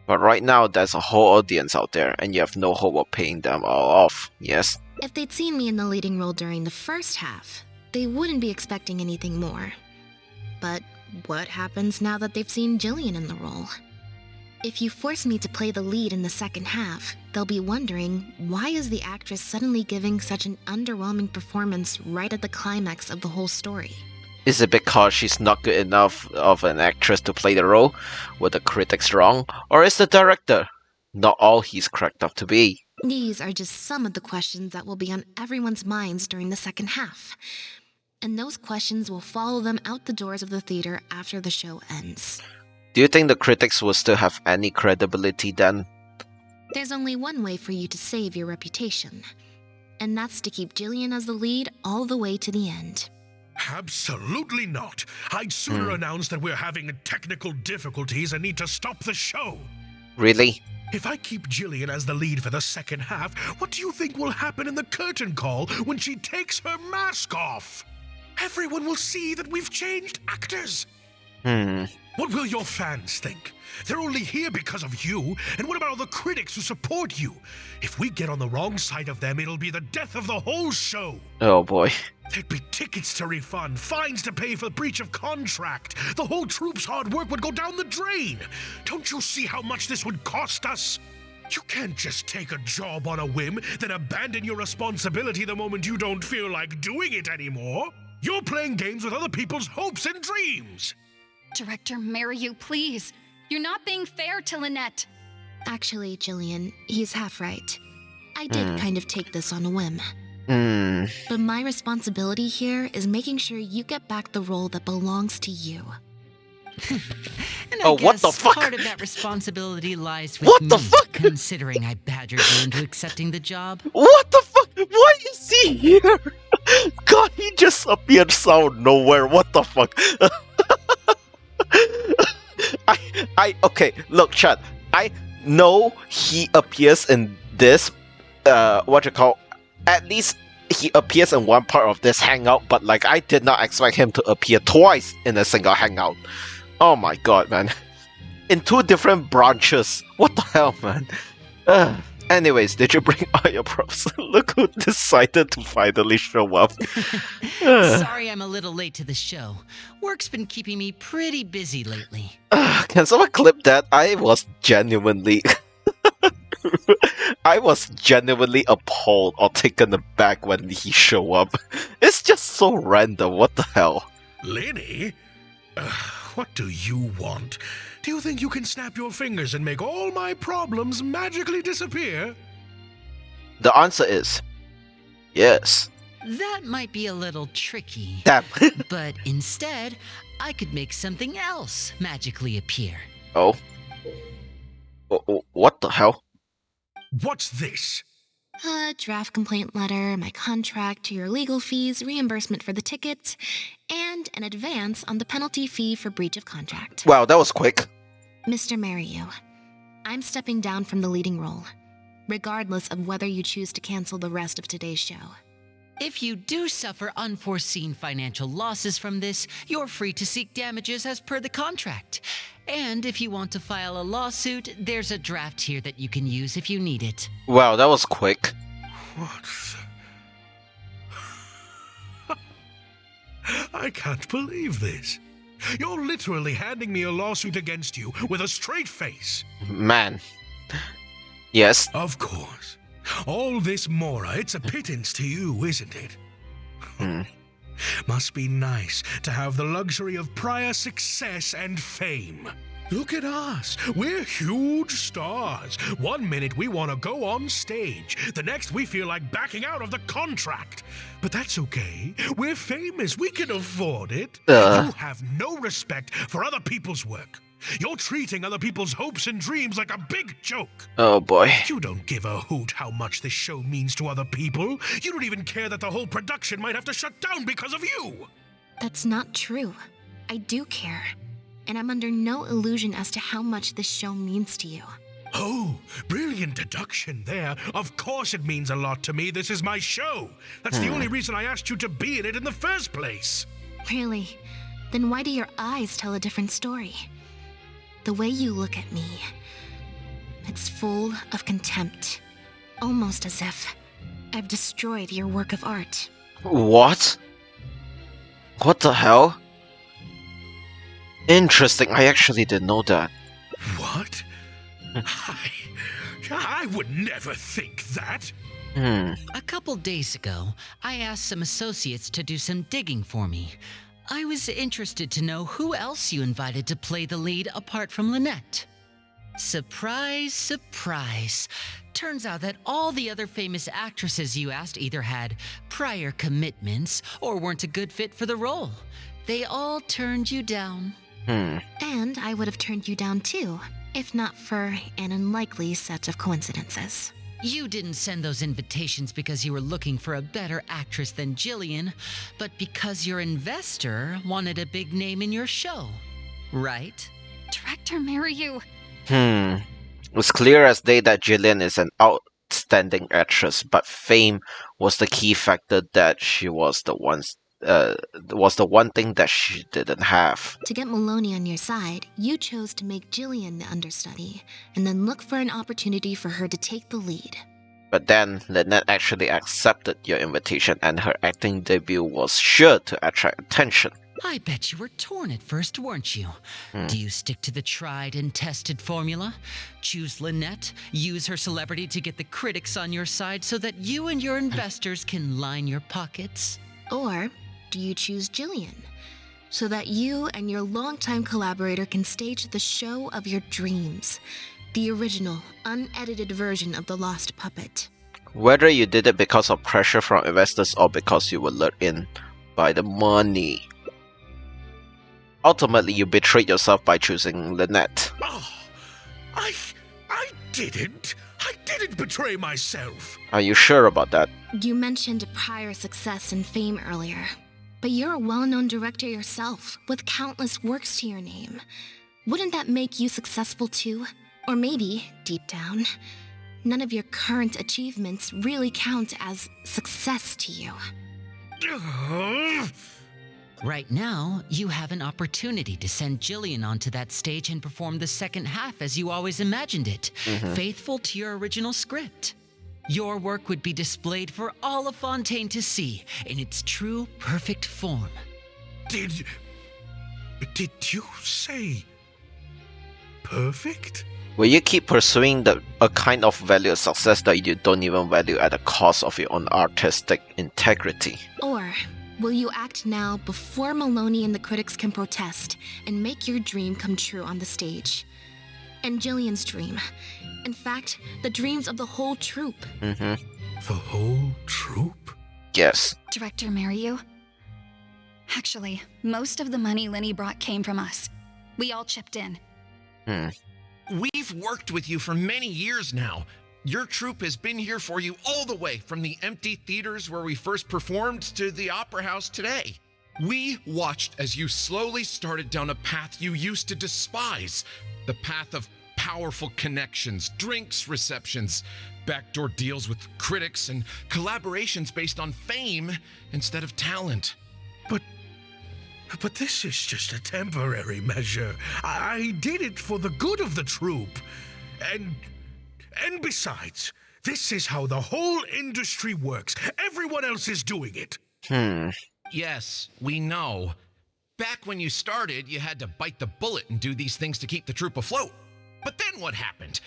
But right now, there's a whole audience out there, and you have no hope of paying them all off, yes? If they'd seen me in the leading role during the first half, they wouldn't be expecting anything more. But what happens now that they've seen Jillian in the role? If you force me to play the lead in the second half, they'll be wondering, why is the actress suddenly giving such an underwhelming performance right at the climax of the whole story? Is it because she's not good enough of an actress to play the role? Were the critics wrong? Or is the director not all he's cracked up to be? These are just some of the questions that will be on everyone's minds during the second half. And those questions will follow them out the doors of the theater after the show ends. Do you think the critics will still have any credibility then? There's only one way for you to save your reputation. And that's to keep Jillian as the lead all the way to the end. Absolutely not. I'd sooner announce that we're having technical difficulties and need to stop the show. Really? If I keep Jillian as the lead for the second half, what do you think will happen in the curtain call when she takes her mask off? Everyone will see that we've changed actors. What will your fans think? They're only here because of you. And what about all the critics who support you? If we get on the wrong side of them, it'll be the death of the whole show. Oh boy. There'd be tickets to refund, fines to pay for breach of contract. The whole troupe's hard work would go down the drain. Don't you see how much this would cost us? You can't just take a job on a whim, then abandon your responsibility the moment you don't feel like doing it anymore. You're playing games with other people's hopes and dreams. Director Mariu, please. You're not being fair to Lynette. Actually, Jillian, he's half right. I did kind of take this on a whim. But my responsibility here is making sure you get back the role that belongs to you. And Oh, I what the guess fuck? part of that responsibility lies with What me, the fuck? considering I badgered you into accepting the job. What the fuck? Why is he here? God, he just appeared out of nowhere. What the fuck? Okay, look, Chad. I know he appears in this, at least he appears in one part of this hangout, but like, I did not expect him to appear twice in a single hangout. Oh my god, man. In 2 different branches. What the hell, man? Anyways, did you bring all your props? Look who decided to finally show up. Sorry I'm a little late to the show. Work's been keeping me pretty busy lately. Can someone clip that? I was genuinely appalled or taken aback when he showed up. It's just so random. What the hell? Lenny? What do you want? Do you think you can snap your fingers and make all my problems magically disappear? The answer is yes. That might be a little tricky. Damn. But instead, I could make something else magically appear. Oh? What the hell? What's this? A draft complaint letter, my contract, your legal fees, reimbursement for the tickets, and an advance on the penalty fee for breach of contract. Wow, that was quick. Mr. Mariyu, I'm stepping down from the leading role, regardless of whether you choose to cancel the rest of today's show. If you do suffer unforeseen financial losses from this, you're free to seek damages as per the contract. And if you want to file a lawsuit, there's a draft here that you can use if you need it. Wow, that was quick. What the... I can't believe this. You're literally handing me a lawsuit against you with a straight face. Man. Yes. Of course. All this Mora, it's a pittance to you, isn't it? Must be nice to have the luxury of prior success and fame. Look at us. We're huge stars. One minute we want to go on stage. The next we feel like backing out of the contract. But that's okay. We're famous. We can afford it. You have no respect for other people's work. You're treating other people's hopes and dreams like a big joke. Oh boy. You don't give a hoot how much this show means to other people. You don't even care that the whole production might have to shut down because of you. That's not true. I do care. And I'm under no illusion as to how much this show means to you. Oh, brilliant deduction there. Of course it means a lot to me. This is my show. That's the only reason I asked you to be in it in the first place. Really? Then why do your eyes tell a different story? The way you look at me, it's full of contempt. Almost as if I've destroyed your work of art. What? What the hell? Interesting, I actually didn't know that. What? I would never think that. A couple days ago, I asked some associates to do some digging for me. I was interested to know who else you invited to play the lead apart from Lynette. Surprise, surprise. Turns out that all the other famous actresses you asked either had prior commitments or weren't a good fit for the role. They all turned you down. And I would have turned you down too, if not for an unlikely set of coincidences. You didn't send those invitations because you were looking for a better actress than Jillian, but because your investor wanted a big name in your show, right? Director Mariyu. It's clear as day that Jillian is an outstanding actress, but fame was the key factor that she was the one thing that she didn't have. To get Maloney on your side, you chose to make Jillian the understudy, and then look for an opportunity for her to take the lead. But then, Lynette actually accepted your invitation, and her acting debut was sure to attract attention. I bet you were torn at first, weren't you? Do you stick to the tried and tested formula? Choose Lynette, use her celebrity to get the critics on your side so that you and your investors can line your pockets? Or do you choose Jillian, so that you and your longtime collaborator can stage the show of your dreams, the original, unedited version of The Lost Puppet? Whether you did it because of pressure from investors or because you were lured in by the money. Ultimately, you betrayed yourself by choosing Lynette. Oh, I didn't. I didn't betray myself. Are you sure about that? You mentioned prior success and fame earlier, but you're a well-known director yourself, with countless works to your name. Wouldn't that make you successful too? Or maybe, deep down, none of your current achievements really count as success to you. Right now, you have an opportunity to send Jillian onto that stage and perform the second half as you always imagined it, faithful to your original script. Your work would be displayed for all of Fontaine to see in its true, perfect form. Did you say perfect? Will you keep pursuing a kind of value of success that you don't even value at the cost of your own artistic integrity? Or will you act now before Maloney and the critics can protest and make your dream come true on the stage? And Jillian's dream. In fact, the dreams of the whole troupe. The whole troupe? Yes. Director Mariyu? Actually, most of the money Lenny brought came from us. We all chipped in. We've worked with you for many years now. Your troupe has been here for you all the way from the empty theaters where we first performed to the opera house today. We watched as you slowly started down a path you used to despise. The path of powerful connections, drinks receptions, backdoor deals with critics, and collaborations based on fame instead of talent. But this is just a temporary measure. I did it for the good of the troupe. And besides, this is how the whole industry works. Everyone else is doing it. Yes, we know. Back when you started, you had to bite the bullet and do these things to keep the troupe afloat. But then what happened?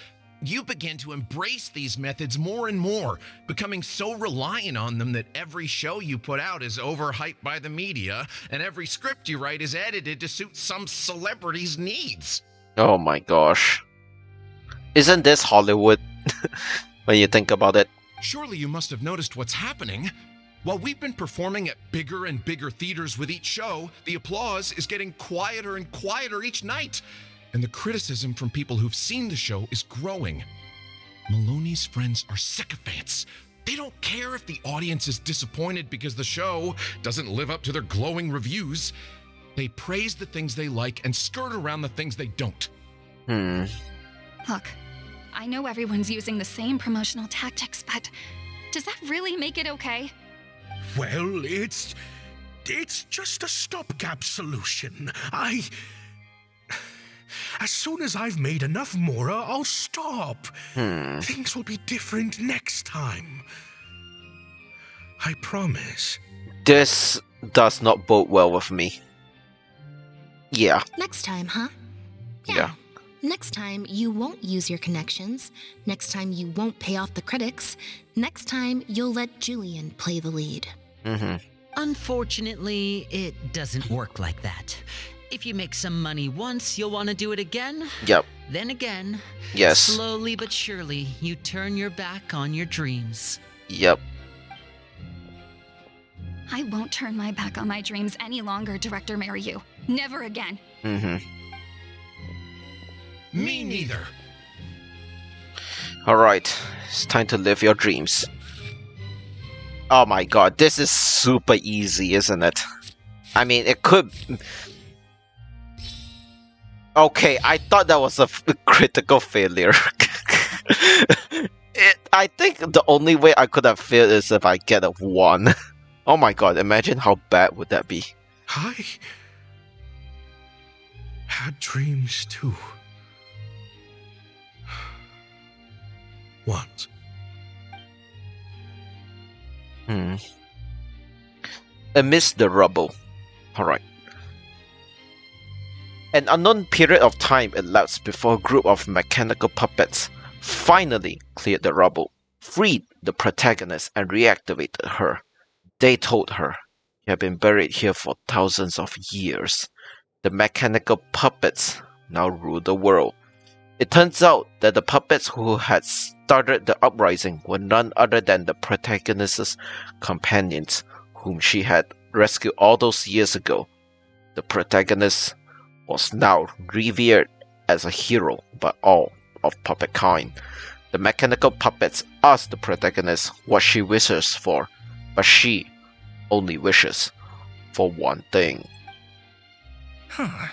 You began to embrace these methods more and more, becoming so reliant on them that every show you put out is overhyped by the media, and every script you write is edited to suit some celebrity's needs. Oh my gosh. Isn't this Hollywood when you think about it? Surely you must have noticed what's happening. While we've been performing at bigger and bigger theaters with each show, the applause is getting quieter and quieter each night. And the criticism from people who've seen the show is growing. Maloney's friends are sycophants. They don't care if the audience is disappointed because the show doesn't live up to their glowing reviews. They praise the things they like and skirt around the things they don't. Look, I know everyone's using the same promotional tactics, but does that really make it okay? Well, it's just a stopgap solution. As soon as I've made enough Mora, I'll stop. Things will be different next time. I promise. This does not bode well with me. Yeah. Next time, huh? Yeah. Next time, you won't use your connections. Next time, you won't pay off the critics. Next time, you'll let Jillian play the lead. Unfortunately, it doesn't work like that. If you make some money once, you'll want to do it again. Yep. Then again. Yes. Slowly but surely, you turn your back on your dreams. Yep. I won't turn my back on my dreams any longer, Director Mariyu. Never again. Me neither. Alright, it's time to live your dreams. Oh my god, this is super easy, isn't it? I mean, it could... Okay, I thought that was a critical failure. I think the only way I could have failed is if I get a 1. Oh my god, imagine how bad would that be. I had dreams too. Once. Amidst the rubble. Alright. An unknown period of time elapsed before a group of mechanical puppets finally cleared the rubble, freed the protagonist, and reactivated her. They told her, "You have been buried here for thousands of years. The mechanical puppets now rule the world. It turns out that the puppets who had started the uprising were none other than the protagonist's companions, whom she had rescued all those years ago. The protagonist was now revered as a hero by all of puppet kind. The mechanical puppets ask the protagonist what she wishes for, but she only wishes for one thing. Huh.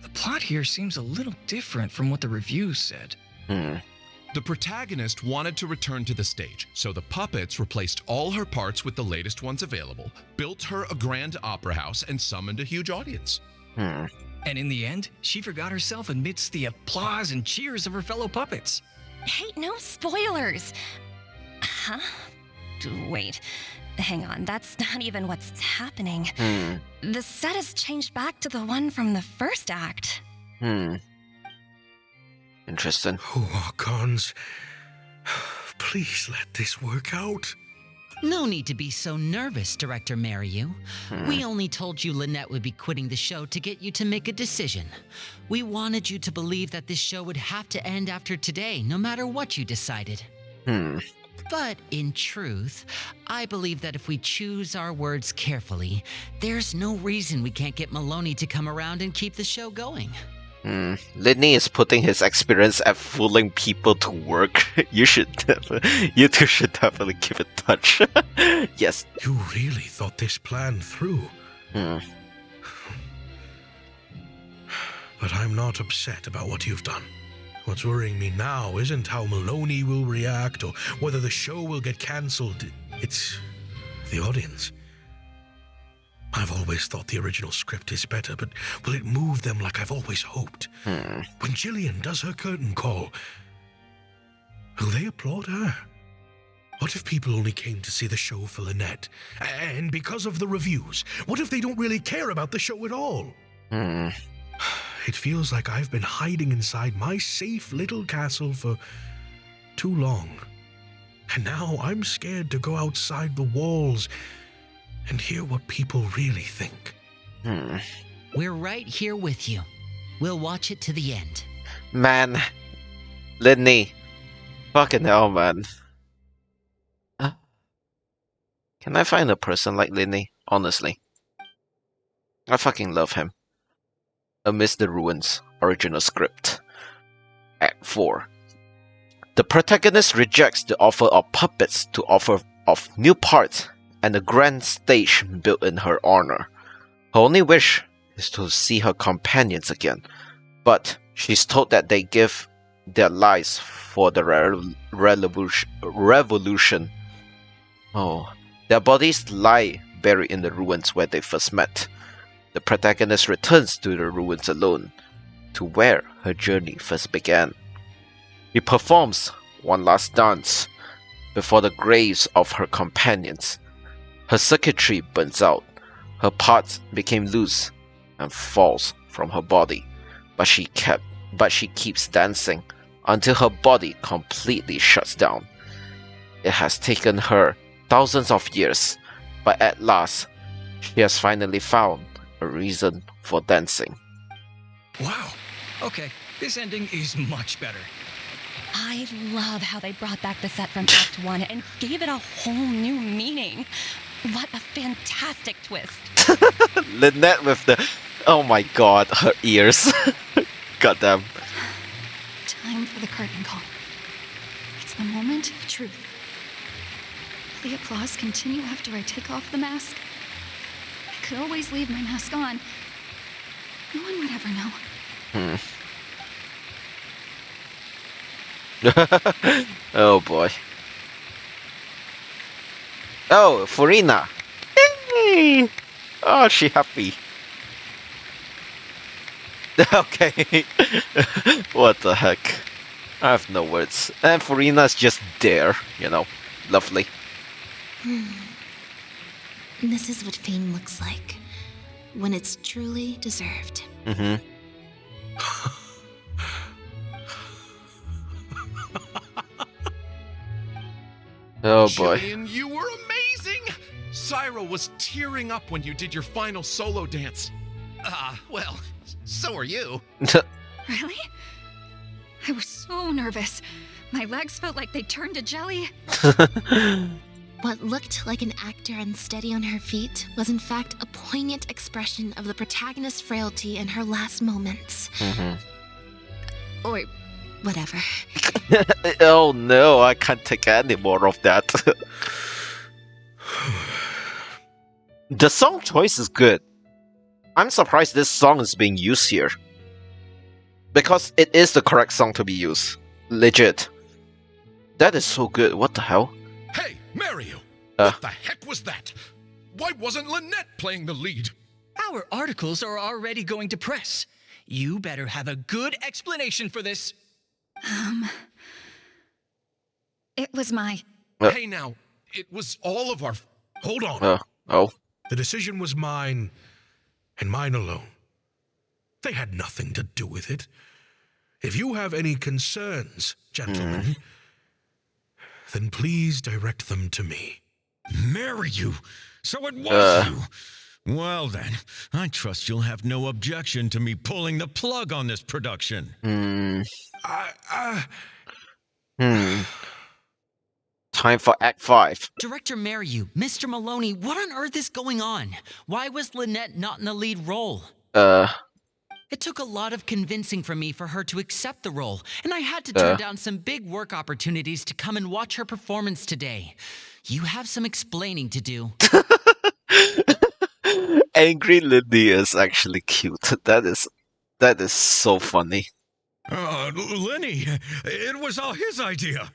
The plot here seems a little different from what the reviews said. The protagonist wanted to return to the stage, so the puppets replaced all her parts with the latest ones available, built her a grand opera house, and summoned a huge audience. And in the end, she forgot herself amidst the applause and cheers of her fellow puppets. Hey, no spoilers! Huh? Wait, hang on, that's not even what's happening. The set has changed back to the one from the first act. Interesting. Oh, Archons, please let this work out. No need to be so nervous, Director Mariu. We only told you Lynette would be quitting the show to get you to make a decision. We wanted you to believe that this show would have to end after today, no matter what you decided. But in truth, I believe that if we choose our words carefully, there's no reason we can't get Maloney to come around and keep the show going. Lidney is putting his experience at fooling people to work. You two should definitely give it a touch. Yes. You really thought this plan through. But I'm not upset about what you've done. What's worrying me now isn't how Maloney will react or whether the show will get cancelled. It's the audience. I've always thought the original script is better, but will it move them like I've always hoped? When Jillian does her curtain call, will they applaud her? What if people only came to see the show for Lynette? And because of the reviews, what if they don't really care about the show at all? It feels like I've been hiding inside my safe little castle for too long. And now I'm scared to go outside the walls and hear what people really think. We're right here with you. We'll watch it to the end. Man. Lidney. Fucking hell, man. Can I find a person like Lidney? Honestly. I fucking love him. Amidst the Ruins, original script. Act 4. The protagonist rejects the offer of puppets to offer of new parts and a grand stage built in her honor. Her only wish is to see her companions again, but she's told that they give their lives for the revolution. Their bodies lie buried in the ruins where they first met. The protagonist returns to the ruins alone, to where her journey first began. He performs one last dance before the graves of her companions. Her circuitry burns out, her parts became loose and falls from her body, but she keeps dancing until her body completely shuts down. It has taken her thousands of years, but at last she has finally found a reason for dancing. Wow. Okay, this ending is much better. I love how they brought back the set from Act 1 and gave it a whole new meaning. What a fantastic twist. Lynette with the... Oh my god, her ears. Goddamn. Time for the curtain call. It's the moment of truth. Will the applause continue after I take off the mask? I could always leave my mask on. No one would ever know. Oh boy. Oh, Furina. Yay! Oh, she happy. Okay. What the heck? I have no words. And Furina's just there, you know. Lovely. This is what fame looks like. When it's truly deserved. Oh boy. Jillian, you were amazing! Syra was tearing up when you did your final solo dance. Well, so are you. Really? I was so nervous. My legs felt like they turned to jelly. What looked like an actor unsteady on her feet was in fact a poignant expression of the protagonist's frailty in her last moments. Or whatever. Oh no, I can't take any more of that. The song choice is good. I'm surprised this song is being used here. Because it is the correct song to be used. Legit. That is so good. What the hell? Hey, Mario! What the heck was that? Why wasn't Lynette playing the lead? Our articles are already going to press. You better have a good explanation for this. It was my... Hey now, it was all of our... Hold on. Oh. The decision was mine, and mine alone. They had nothing to do with it. If you have any concerns, gentlemen, then please direct them to me. Marry you? So it was you? Well then, I trust you'll have no objection to me pulling the plug on this production. Time for Act 5. Director Mariu, Mr. Maloney, what on earth is going on? Why was Lynette not in the lead role? It took a lot of convincing from me for her to accept the role, and I had to turn down some big work opportunities to come and watch her performance today. You have some explaining to do. Angry Lindy is actually cute. That is so funny. Lenny, it was all his idea.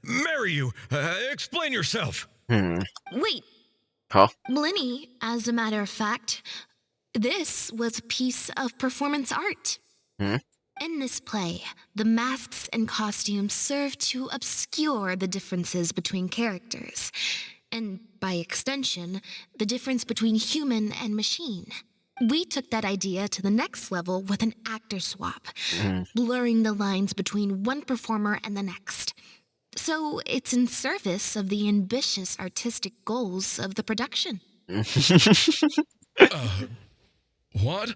Marry you. Explain yourself. Wait. Huh? Blinny, as a matter of fact, this was a piece of performance art. In this play, the masks and costumes serve to obscure the differences between characters, and by extension, the difference between human and machine. We took that idea to the next level with an actor swap, blurring the lines between one performer and the next. So it's in service of the ambitious artistic goals of the production. What?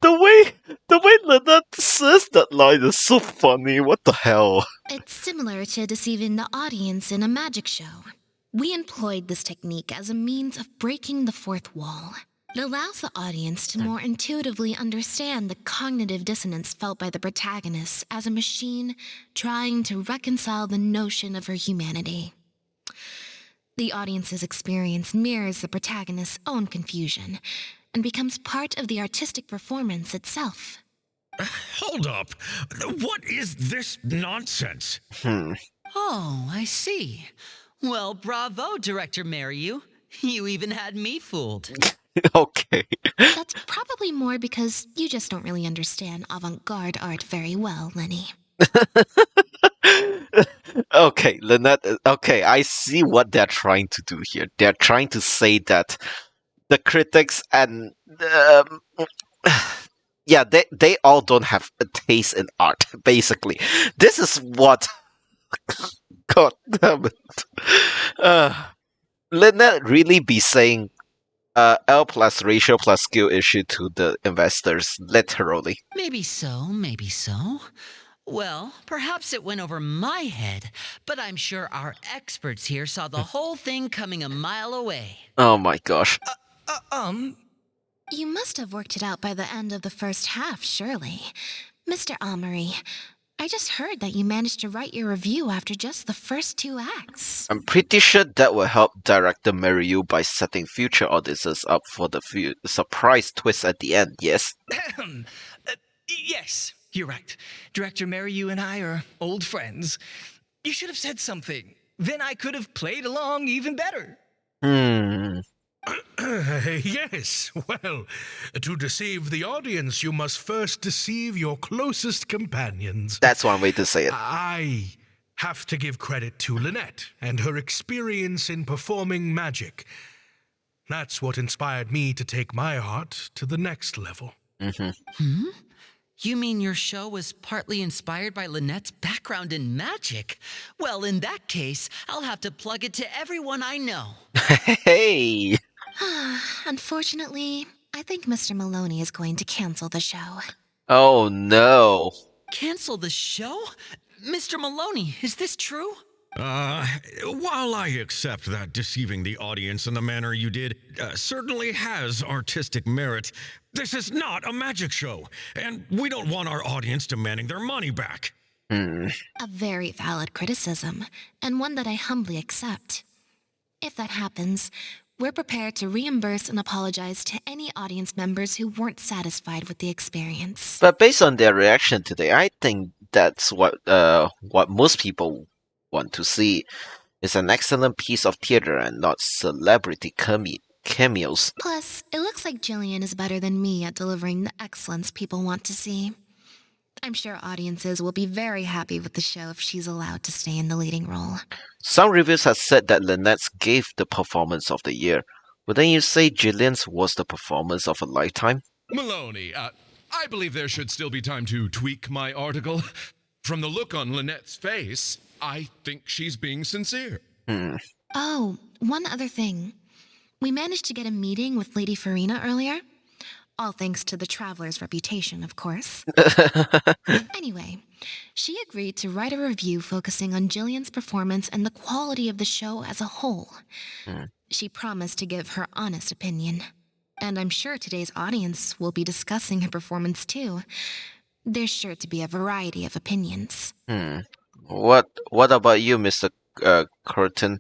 The way Lynette says that line is so funny. What the hell? It's similar to deceiving the audience in a magic show. We employed this technique as a means of breaking the fourth wall. It allows the audience to more intuitively understand the cognitive dissonance felt by the protagonist as a machine trying to reconcile the notion of her humanity. The audience's experience mirrors the protagonist's own confusion and becomes part of the artistic performance itself. Hold up. What is this nonsense? Oh, I see. Well, bravo, Director Mariu. You even had me fooled. Okay. That's probably more because you just don't really understand avant-garde art very well, Lenny. Okay, Lynette. Okay, I see what they're trying to do here. They're trying to say that the critics and yeah, they all don't have a taste in art. Basically, this is what. God damn it. Lynette really be saying L plus ratio plus skill issue to the investors, literally. Maybe so, maybe so. Well, perhaps it went over my head, but I'm sure our experts here saw the whole thing coming a mile away. Oh my gosh. You must have worked it out by the end of the first half, surely. Mr. Amory, I just heard that you managed to write your review after just the first 2 acts. I'm pretty sure that will help director Mariu by setting future audiences up for the surprise twist at the end, yes? Yes, you're right. Director Mariu and I are old friends. You should have said something. Then I could have played along even better. Yes, well, to deceive the audience, you must first deceive your closest companions. That's one way to say it. I have to give credit to Lynette and her experience in performing magic. That's what inspired me to take my art to the next level. You mean your show was partly inspired by Lynette's background in magic? Well, in that case, I'll have to plug it to everyone I know. Hey! Unfortunately, I think Mr. Maloney is going to cancel the show. Oh no. Cancel the show? Mr. Maloney, is this true? While I accept that deceiving the audience in the manner you did certainly has artistic merit, this is not a magic show, and we don't want our audience demanding their money back. A very valid criticism, and one that I humbly accept. If that happens, we're prepared to reimburse and apologize to any audience members who weren't satisfied with the experience. But based on their reaction today, I think that's what most people want to see. It's an excellent piece of theater and not celebrity cameos. Plus, it looks like Jillian is better than me at delivering the excellence people want to see. I'm sure audiences will be very happy with the show if she's allowed to stay in the leading role. Some reviews have said that Lynette's gave the performance of the year. Wouldn't you say Jillian's was the performance of a lifetime? Maloney, I believe there should still be time to tweak my article. From the look on Lynette's face, I think she's being sincere. Oh, one other thing. We managed to get a meeting with Lady Farina earlier. All thanks to the Traveler's reputation, of course. Anyway, she agreed to write a review focusing on Jillian's performance and the quality of the show as a whole. She promised to give her honest opinion. And I'm sure today's audience will be discussing her performance too. There's sure to be a variety of opinions. What about you, Mr. Curtin?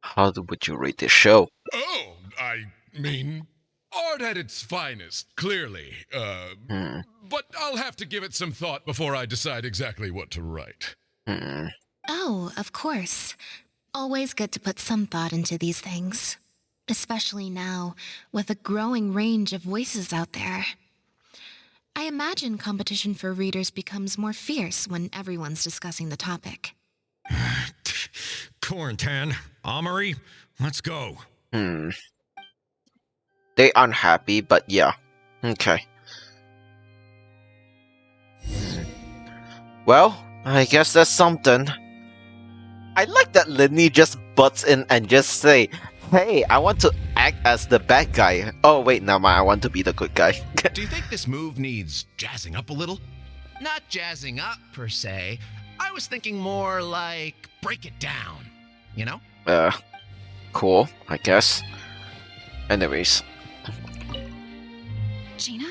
How would you rate this show? Oh, I mean, art at its finest, clearly. But I'll have to give it some thought before I decide exactly what to write. Oh, of course. Always good to put some thought into these things. Especially now, with a growing range of voices out there. I imagine competition for readers becomes more fierce when everyone's discussing the topic. Corentin, Amory, let's go. They aren't happy, but yeah. Okay. Well, I guess that's something. I like that Linny just butts in and just say, hey, I want to act as the bad guy. Oh wait, never mind, I want to be the good guy. Do you think this move needs jazzing up a little? Not jazzing up, per se. I was thinking more like break it down, you know? Cool, I guess. Anyways. Gina?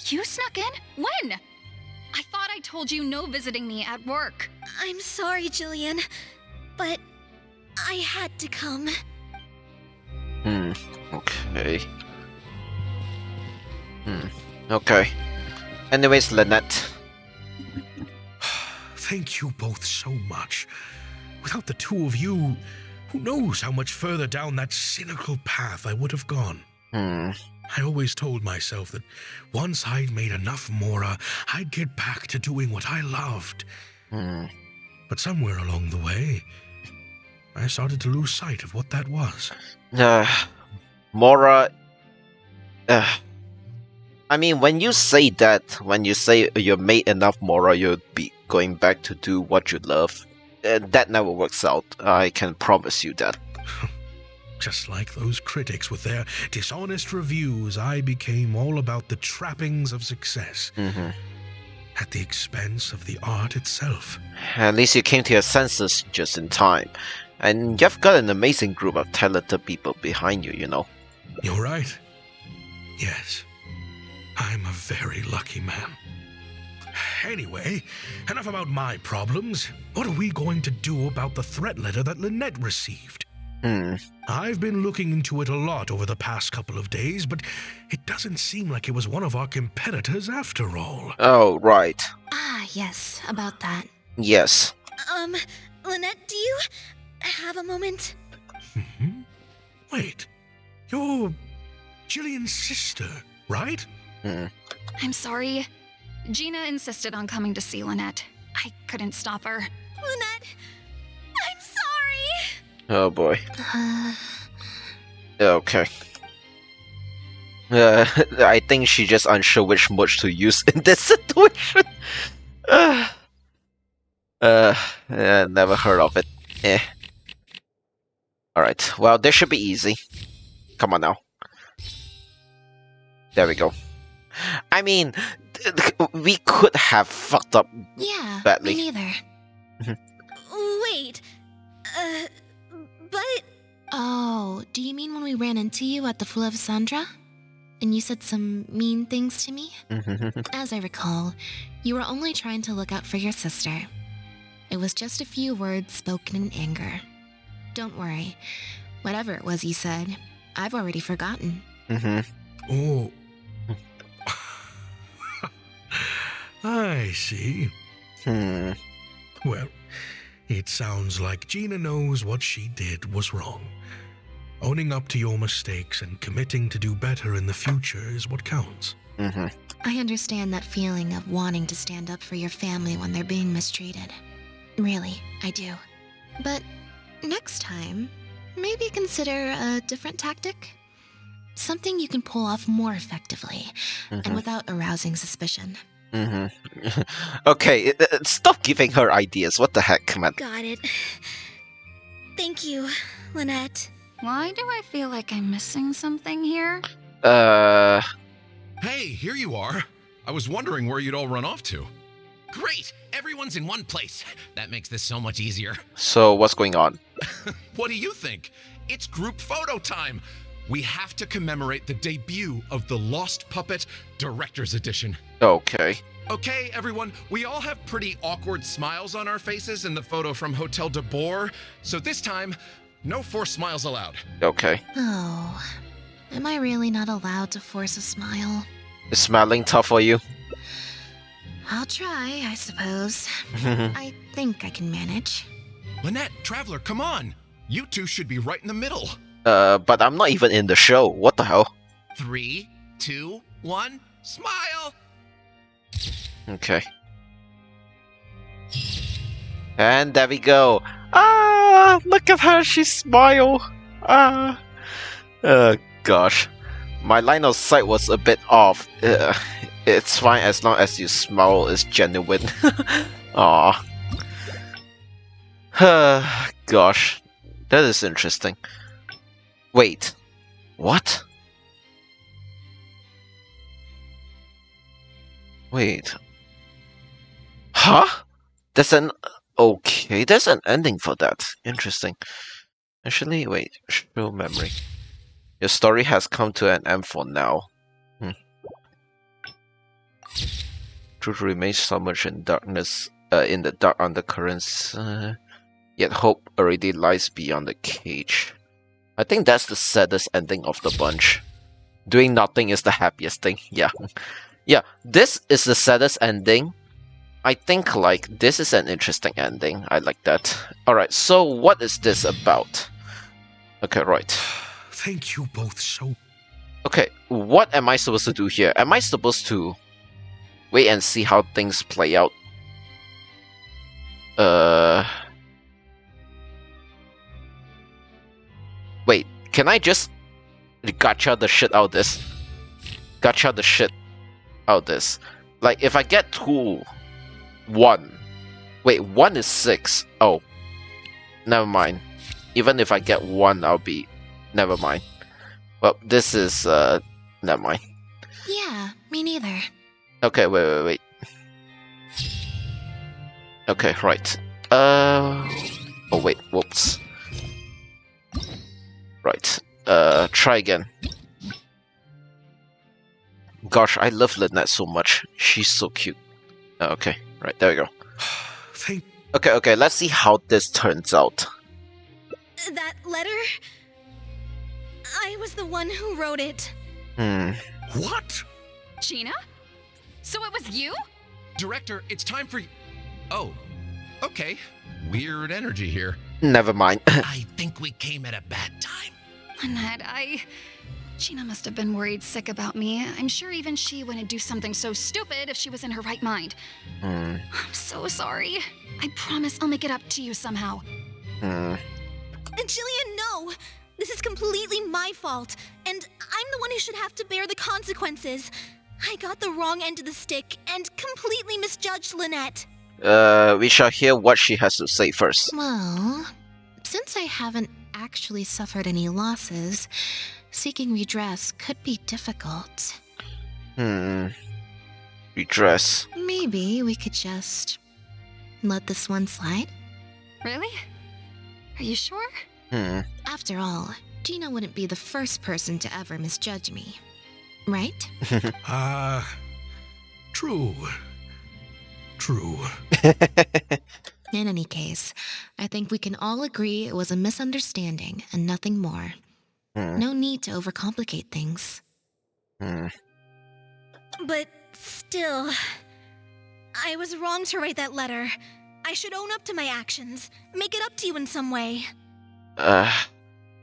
You snuck in? When? I thought I told you no visiting me at work. I'm sorry, Jillian, but I had to come. Okay. Okay. Anyways, Lynette. Thank you both so much. Without the two of you, who knows how much further down that cynical path I would have gone. I always told myself that once I'd made enough Mora, I'd get back to doing what I loved. But somewhere along the way, I started to lose sight of what that was. Mora... I mean, when you say that, when you say you made enough Mora, you'll be going back to do what you love, that never works out. I can promise you that. Just like those critics with their dishonest reviews, I became all about the trappings of success. At the expense of the art itself. At least you came to your senses just in time. And you've got an amazing group of talented people behind you, you know. You're right. Yes. I'm a very lucky man. Anyway, enough about my problems. What are we going to do about the threat letter that Lynette received? I've been looking into it a lot over the past couple of days, but it doesn't seem like it was one of our competitors after all. Oh, right. Ah, yes, about that. Yes. Lynette, do you have a moment? Wait, you're Jillian's sister, right? I'm sorry. Gina insisted on coming to see Lynette. I couldn't stop her. Lynette, I'm sorry! Oh boy. Okay. I think she's just unsure which much to use in this situation. Never heard of it. Alright, well, this should be easy. Come on now. There we go. I mean, we could have fucked up badly. Me neither. Wait. But... Oh, do you mean when we ran into you at the Flow of Sandra? And you said some mean things to me? As I recall, you were only trying to look out for your sister. It was just a few words spoken in anger. Don't worry. Whatever it was you said, I've already forgotten. Oh. I see. Well, it sounds like Gina knows what she did was wrong. Owning up to your mistakes and committing to do better in the future is what counts. I understand that feeling of wanting to stand up for your family when they're being mistreated. Really, I do. But next time, maybe consider a different tactic? Something you can pull off more effectively, and without arousing suspicion. Okay, stop giving her ideas. What the heck, man? Got it. Thank you, Lynette. Why do I feel like I'm missing something here? Hey, here you are. I was wondering where you'd all run off to. Great! Everyone's in one place. That makes this so much easier. So, what's going on? What do you think? It's group photo time. We have to commemorate the debut of the Lost Puppet Director's Edition. Okay. Okay, everyone, we all have pretty awkward smiles on our faces in the photo from Hotel de Boer, so this time, no forced smiles allowed. Okay. Oh, am I really not allowed to force a smile? Is smiling tough for you? I'll try, I suppose. I think I can manage. Lynette, Traveler, come on! You two should be right in the middle. But I'm not even in the show. What the hell? 3, 2, 1, smile! Okay. And there we go. Ah, look at her, she smile. Ah. Gosh. My line of sight was a bit off. It's fine as long as your smile is genuine. Aw. Gosh. That is interesting. Wait. What? Wait. Huh? There's an... Okay, there's an ending for that. Interesting. Actually, wait. Show memory. Your story has come to an end for now. Truth remains submerged in darkness, in the dark undercurrents, yet hope already lies beyond the cage. I think that's the saddest ending of the bunch. Doing nothing is the happiest thing. Yeah. Yeah, this is the saddest ending. I think, like, this is an interesting ending. I like that. Alright, so what is this about? Okay, right. Thank you both so... Okay, what am I supposed to do here? Am I supposed to wait and see how things play out? Wait, can I just gacha the shit out of this? Gacha the shit out of this. Like, if I get 2, 1. Wait, 1 is 6. Oh. Never mind. Even if I get 1, I'll be... Never mind. Well, this is, never mind. Yeah, me neither. Okay, wait. Okay, right. Oh, wait, whoops. Right. Try again. Gosh, I love Lynette so much. She's so cute. Okay, right, there we go. Okay, let's see how this turns out. That letter? I was the one who wrote it. What? Gina? So it was you? Director, it's time for... Oh, okay. Weird energy here. Never mind. I think we came at a bad time. Lynette, Gina must have been worried sick about me. I'm sure even she wouldn't do something so stupid if she was in her right mind. I'm so sorry. I promise I'll make it up to you somehow. Jillian, no! This is completely my fault, and I'm the one who should have to bear the consequences. I got the wrong end of the stick and completely misjudged Lynette. We shall hear what she has to say first. Well, since I haven't actually suffered any losses, seeking redress could be difficult. redress. Maybe we could just let this one slide? Really? Are you sure? After all, Gina wouldn't be the first person to ever misjudge me. Right? True. True. In any case, I think we can all agree it was a misunderstanding and nothing more. No need to overcomplicate things. But still, I was wrong to write that letter. I should own up to my actions, make it up to you in some way.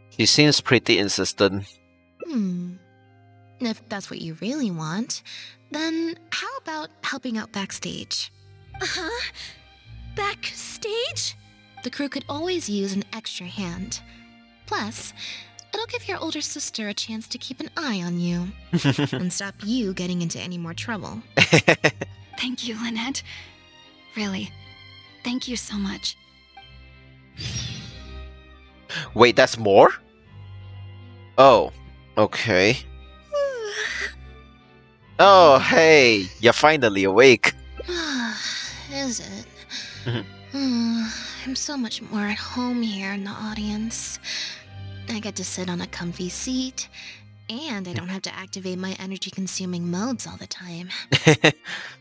He seems pretty insistent. If that's what you really want, then how about helping out backstage? Huh? Backstage? The crew could always use an extra hand. Plus, it'll give your older sister a chance to keep an eye on you and stop you getting into any more trouble. Thank you, Lynette. Really, thank you so much. Wait, that's more? Oh, okay. Oh, hey, you're finally awake. Is it? I'm so much more at home here in the audience. I get to sit on a comfy seat, and I don't have to activate my energy-consuming modes all the time.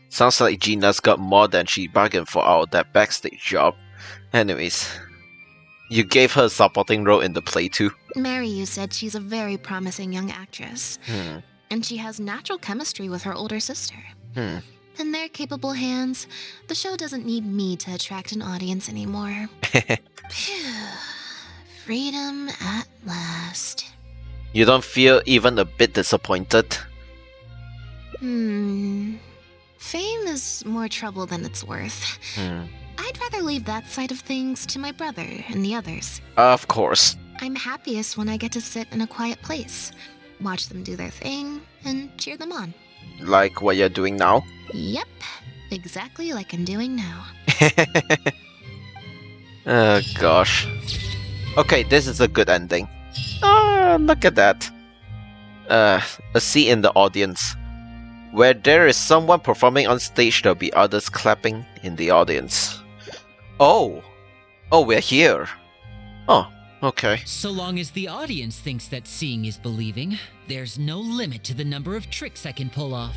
Sounds like Gina's got more than she bargained for out of that backstage job. Anyways, you gave her a supporting role in the play too. Mary said she's a very promising young actress, and she has natural chemistry with her older sister. In their capable hands, the show doesn't need me to attract an audience anymore. Phew. Freedom at last. You don't feel even a bit disappointed? Fame is more trouble than it's worth. I'd rather leave that side of things to my brother and the others. Of course. I'm happiest when I get to sit in a quiet place, watch them do their thing, and cheer them on. Like what you're doing now? Yep, exactly like I'm doing now. Oh gosh. Okay, this is a good ending. Ah, look at that. A seat in the audience. Where there is someone performing on stage, there'll be others clapping in the audience. Oh! Oh, we're here. Oh, okay. So long as the audience thinks that seeing is believing, there's no limit to the number of tricks I can pull off.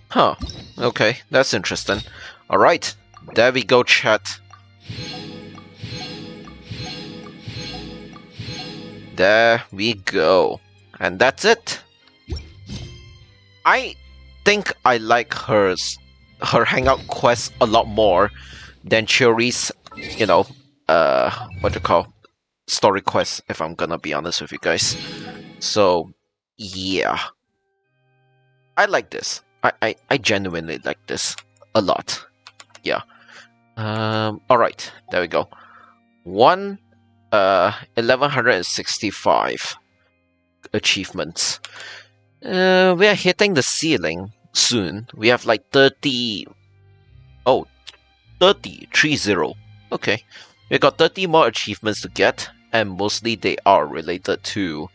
Huh. Okay, that's interesting. Alright, there we go, chat. There we go. And that's it. I think I like her Hangout quest a lot more than Cherry's, you know, what you call, story quest, if I'm gonna be honest with you guys. So, yeah. I like this. I genuinely like this a lot. Yeah. Alright, there we go. 1165 achievements. We are hitting the ceiling soon. We have like 30. Oh, 30. Okay. We got 30 more achievements to get, and mostly they are related to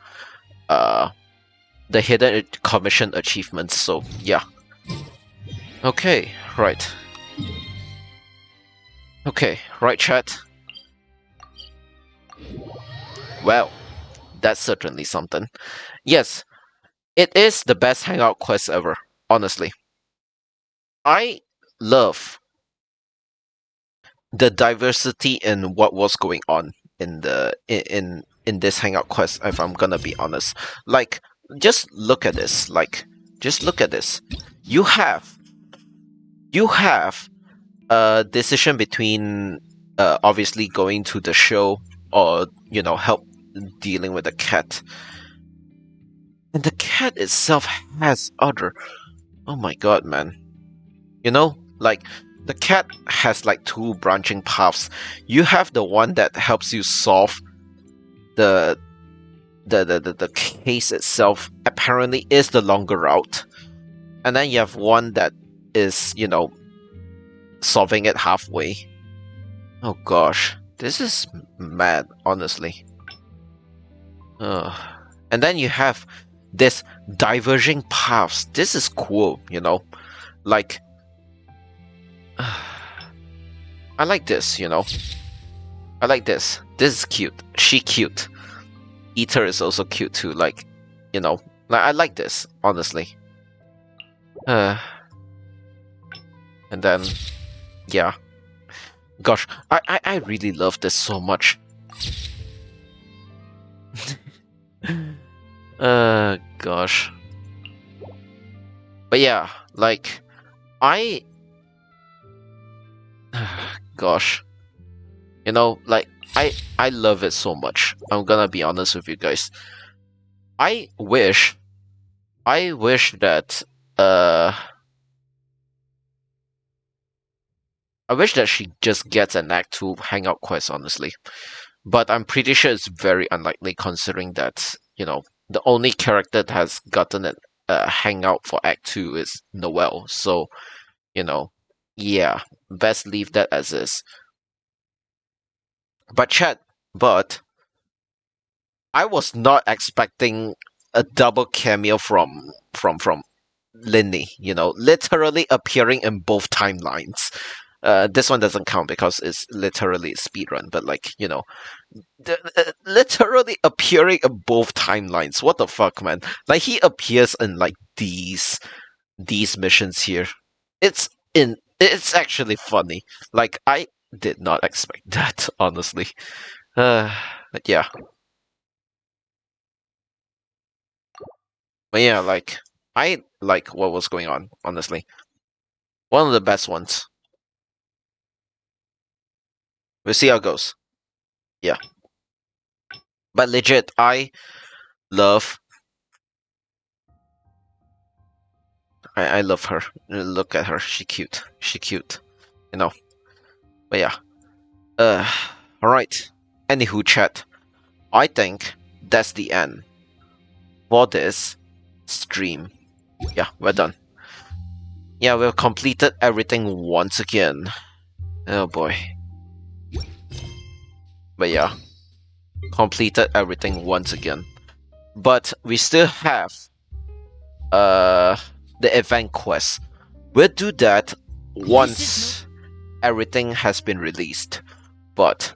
the hidden commission achievements. So yeah. Okay, right. Okay, right, chat. Well, that's certainly something. Yes, it is the best Hangout quest ever, honestly. I love the diversity in what was going on in the in this Hangout quest, if I'm gonna be honest. Like, just look at this. Like, just look at this. You have a decision between obviously going to the show or, you know, help dealing with the cat. And the cat itself has other... Oh my god, man. You know, like, the cat has like two branching paths. You have the one that helps you solve the case itself, apparently is the longer route. And then you have one that is, you know, solving it halfway. Oh gosh, this is mad, honestly. And then you have this diverging paths. This is cool, you know, like I like this, you know. I like this. This is cute. She cute. Ether is also cute too. Like, you know, like I like this honestly. And then, yeah. Gosh, I really love this so much. Gosh. But yeah, like, gosh. You know, like, I love it so much. I'm gonna be honest with you guys. I wish that, I wish that she just gets an Act 2 Hangout quest, honestly. But I'm pretty sure it's very unlikely considering that, you know, the only character that has gotten a Hangout for Act 2 is Noelle. So, you know, yeah, best leave that as is. But I was not expecting a double cameo from Linny, you know, literally appearing in both timelines. This one doesn't count because it's literally a speedrun, but like, you know, literally appearing in both timelines. What the fuck, man? Like he appears in like these missions here. It's actually funny. Like I did not expect that, honestly. But yeah. But yeah, like I like what was going on, honestly. One of the best ones. We'll see how it goes. Yeah. But legit, I love I love her. Look at her. She cute. She cute. You know. But yeah. Alright. Anywho, chat. I think that's the end for this stream. Yeah, we're done. Yeah, we've completed everything once again. Oh boy. But yeah. Completed everything once again. But we still have the event quest. We'll do that once everything has been released. But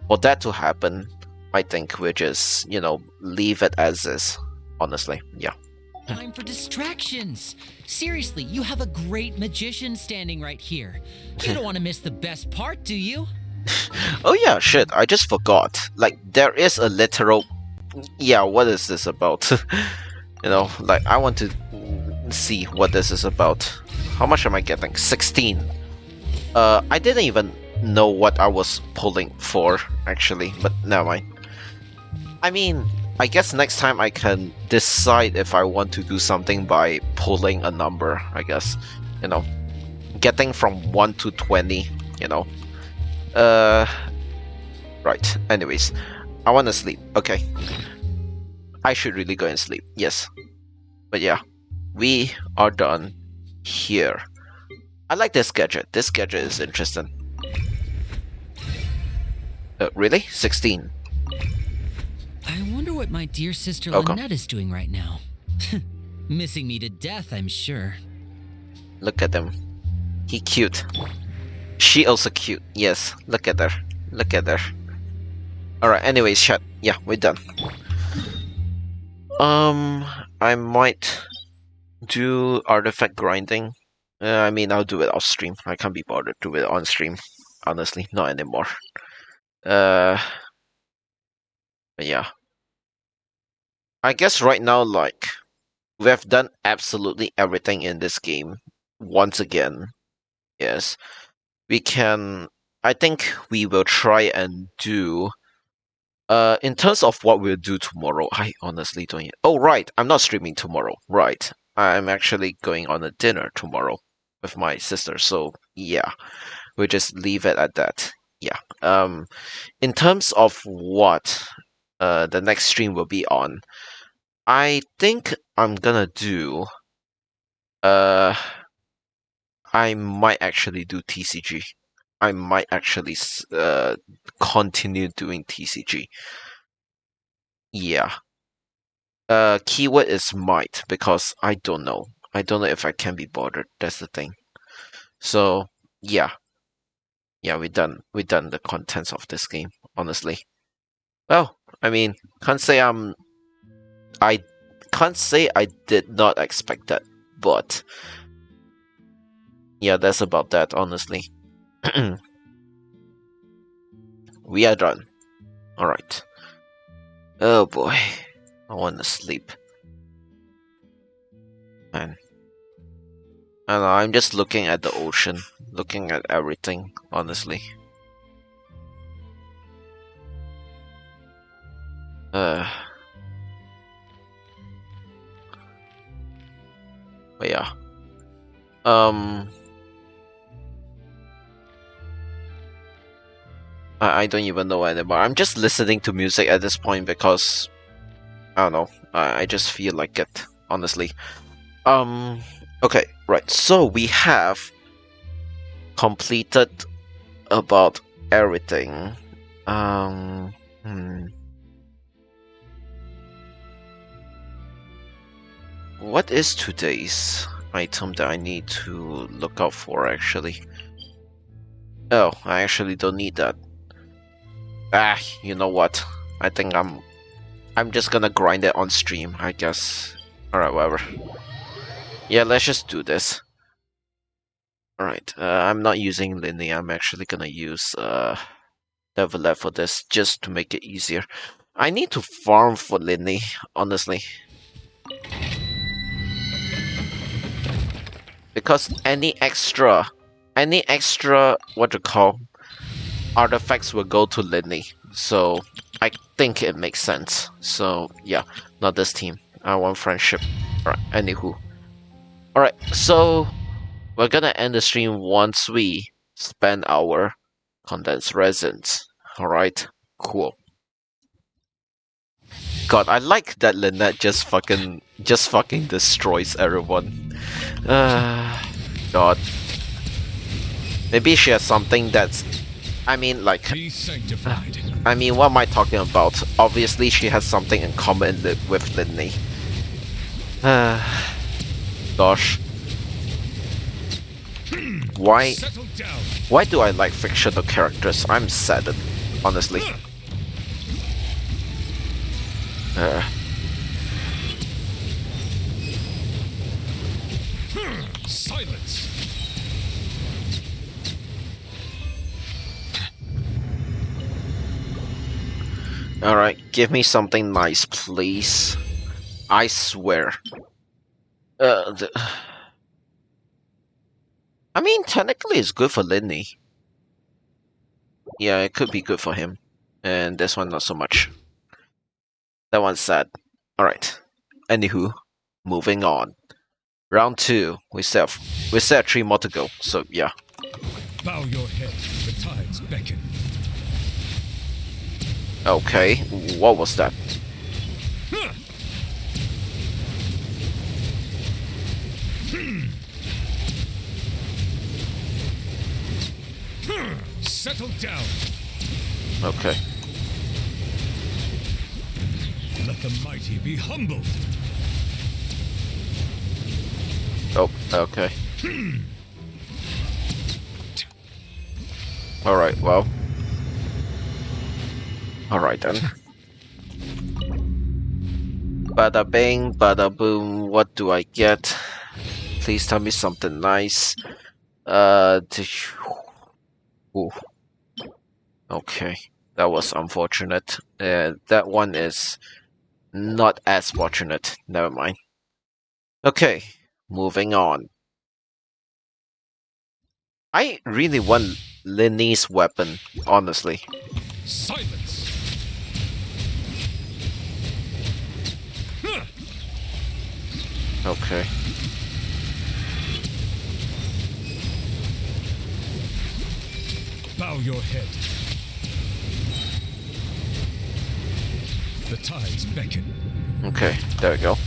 for that to happen, I think we'll just, you know, leave it as is. Honestly, yeah. Time for distractions. Seriously, you have a great magician standing right here. You don't want to miss the best part, do you? Oh yeah, shit, I just forgot. Like, there is a literal... Yeah, what is this about? You know, like, I want to see what this is about. How much am I getting? 16. I didn't even know what I was pulling for, actually, but never mind. I mean, I guess next time I can decide if I want to do something by pulling a number, I guess. You know, getting from 1 to 20, you know. Right, anyways. I want to sleep. Okay. I should really go and sleep. Yes. But yeah. We are done here. I like this gadget. This gadget is interesting. Really? 16. I wonder what my dear sister Lynette is doing right now. Missing me to death, I'm sure. Look at them. He cute. She also cute. Yes. Look at her. Look at her. Alright, anyways, chat. Yeah, we're done. I might do artifact grinding. I mean, I'll do it off stream. I can't be bothered to do it on stream. Honestly, not anymore. But yeah. I guess right now, like, we have done absolutely everything in this game. Once again. Yes. We can... I think we will try and do... in terms of what we'll do tomorrow, I honestly don't... Oh, right. I'm not streaming tomorrow. Right. I'm actually going on a dinner tomorrow with my sister. So, yeah. We'll just leave it at that. Yeah. In terms of what the next stream will be on, I think I'm gonna do... I might actually do TCG. I might actually continue doing TCG. Yeah. Keyword is might, because I don't know. I don't know if I can be bothered. That's the thing. So yeah, we done the contents of this game. Honestly, well, I mean, I can't say I did not expect that, but yeah, that's about that. Honestly, we are done. All right. Oh boy, I want to sleep. Man. I don't know, I'm just looking at the ocean, looking at everything, honestly. But yeah. I don't even know anymore. I'm just listening to music at this point because I don't know. I just feel like it, honestly. Okay, right. So we have completed about everything. What is today's item that I need to look out for actually? Oh, I actually don't need that. Ah, you know what? I think I'm just gonna grind it on stream, I guess. Alright, whatever. Yeah, let's just do this. Alright, I'm not using Linny, I'm actually gonna use Devilet for this, just to make it easier. I need to farm for Linny, honestly. Because any extra what you call artifacts will go to Linny. So I think it makes sense. So yeah, not this team. I want friendship. Alright, anywho. Alright, so we're gonna end the stream once we spend our condensed resins. Alright, cool. God, I like that Lynette just fucking destroys everyone. God. Maybe she has something that's, I mean, like, I mean, what am I talking about? Obviously, she has something in common with Linny. Gosh. Why do I like fictional characters? I'm saddened, honestly. Silence. Alright, give me something nice, please. I swear. I mean, technically it's good for Linny. Yeah, it could be good for him. And this one not so much. That one's sad. Alright. Anywho, moving on. Round 2. We still have 3 more to go, so yeah. Bow your head, the tides beckon. Okay, what was that? Settle down. Okay. Let the mighty be humbled. Oh, okay. Alright, well. Alright then. Bada bing, bada boom, what do I get? Please tell me something nice. Ooh. Okay, that was unfortunate. That one is not as fortunate. Never mind. Okay, moving on. I really want Linny's weapon, honestly. Silence. Okay. Bow your head. The tides beckon. Okay, there we go.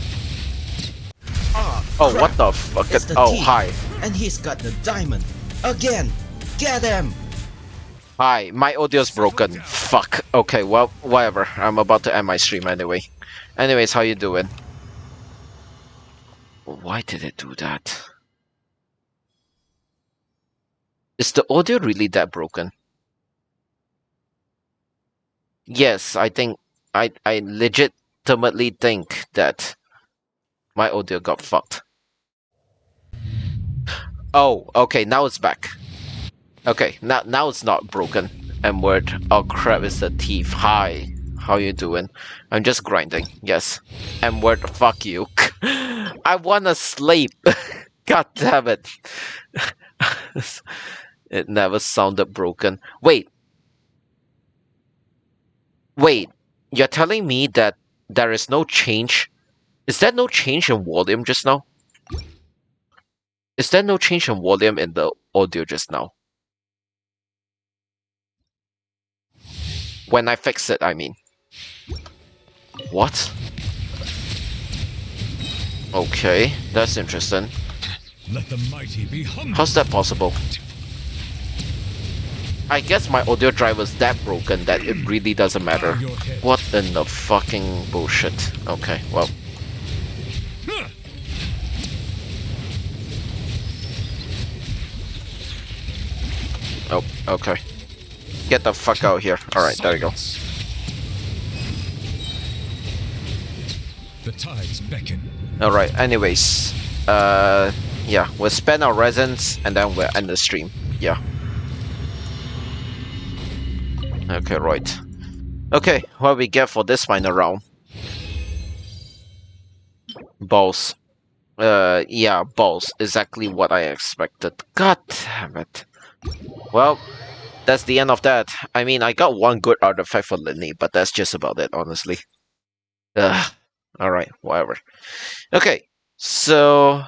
Oh, what the fuck? Oh, hi. And he's got the diamond. Again. Get him. Hi, my audio's broken. Fuck. Okay, well, whatever. I'm about to end my stream anyway. Anyways, how you doing? Why did it do that? Is the audio really that broken? Yes, I think I legitimately think that my audio got fucked. Oh, okay, now it's back. Okay, now it's not broken. M-word. Oh crap, it's the thief. Hi, how you doing? I'm just grinding. Yes. M-word, fuck you. I wanna sleep. God damn it. It never sounded broken. Wait, you're telling me that there is no change? Is there no change in volume just now? Is there no change in volume in the audio just now? When I fix it, I mean. What? Okay, that's interesting. Let the mighty be humble. How's that possible? I guess my audio driver's that broken that it really doesn't matter. What in the fucking bullshit? Okay, well. Oh, okay. Get the fuck out of here. Alright, there you go. The tides beckon. Alright, anyways. Yeah, we'll spend our resins and then we'll end the stream. Yeah. Okay, right. Okay, what we get for this final round? Balls. Yeah, balls. Exactly what I expected. God damn it. Well, that's the end of that. I mean, I got one good artifact for Linny, but that's just about it, honestly. Alright, whatever. Okay, so...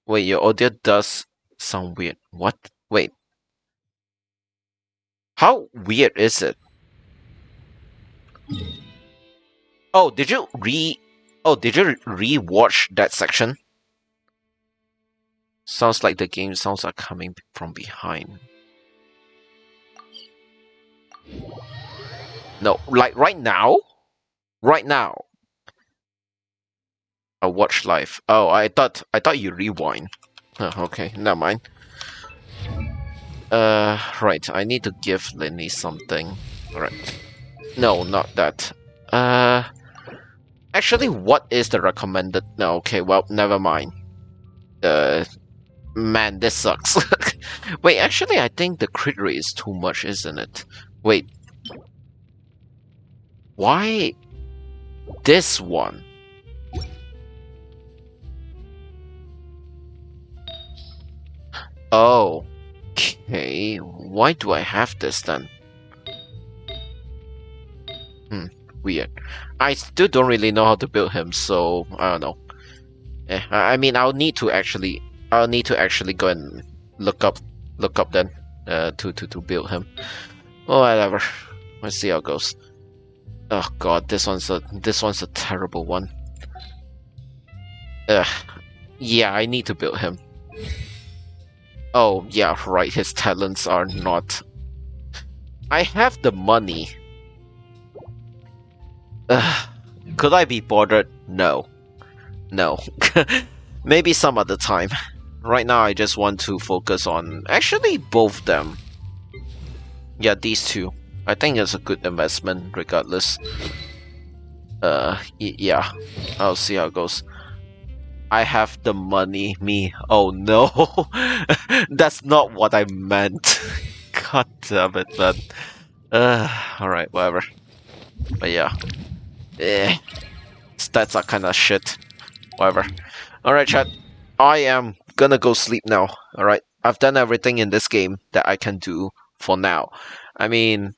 Wait, your audio does sound weird. What? Wait. How weird is it? Oh, did you re-watch that section? Sounds like the game sounds are coming from behind. No, like right now? Right now. I watch live. Oh, I thought you rewind. Okay, never mind. Right, I need to give Linny something. Alright. No, not that. Actually, what is the recommended? No, okay, well, never mind. Man, this sucks. Wait, actually, I think the crit rate is too much, isn't it? Wait. Why this one? Oh. Okay, why do I have this then? Weird. I still don't really know how to build him, so I don't know. I mean, I'll need to actually go and look up then, to build him. Oh, whatever. Let's see how it goes. Oh god, this one's a terrible one. Yeah, I need to build him. Oh yeah, right. His talents are not. I have the money. Could I be bothered? No. No. Maybe some other time. Right now, I just want to focus on actually both them. Yeah, these two. I think it's a good investment, regardless. Yeah. I'll see how it goes. I have the money. Me. Oh no. That's not what I meant. God damn it, man. Alright, whatever. But yeah. Stats are kinda shit. Whatever. Alright, chat. I am gonna go sleep now. Alright. I've done everything in this game that I can do for now. I mean...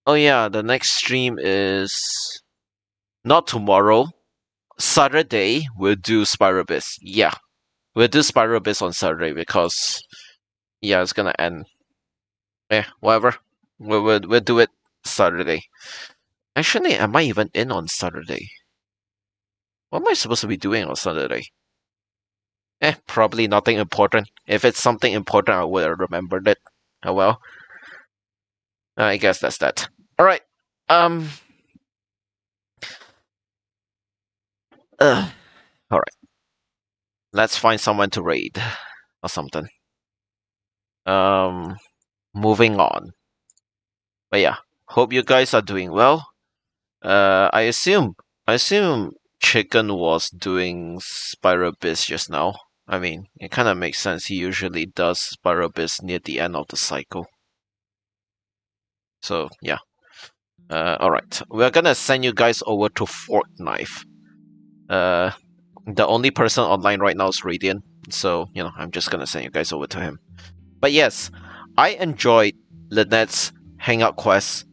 Oh yeah, the next stream is... Not tomorrow. Saturday, we'll do Spiral Abyss. Yeah. We'll do Spiral Abyss on Saturday because... Yeah, it's gonna end. Whatever. We'll do it Saturday. Actually, am I even in on Saturday? What am I supposed to be doing on Saturday? Probably nothing important. If it's something important, I would have remembered it. Oh well. I guess that's that. Alright. Alright. Let's find someone to raid. Or something. Moving on. But yeah, hope you guys are doing well. I assume Chicken was doing Spiral Biz just now. I mean, it kind of makes sense. He usually does Spiral Biz near the end of the cycle. So yeah. Alright, we're gonna send you guys over to Fork Knife. The only person online right now is Radiant, so you know I'm just gonna send you guys over to him. But yes, I enjoyed Lynette's Hangout quest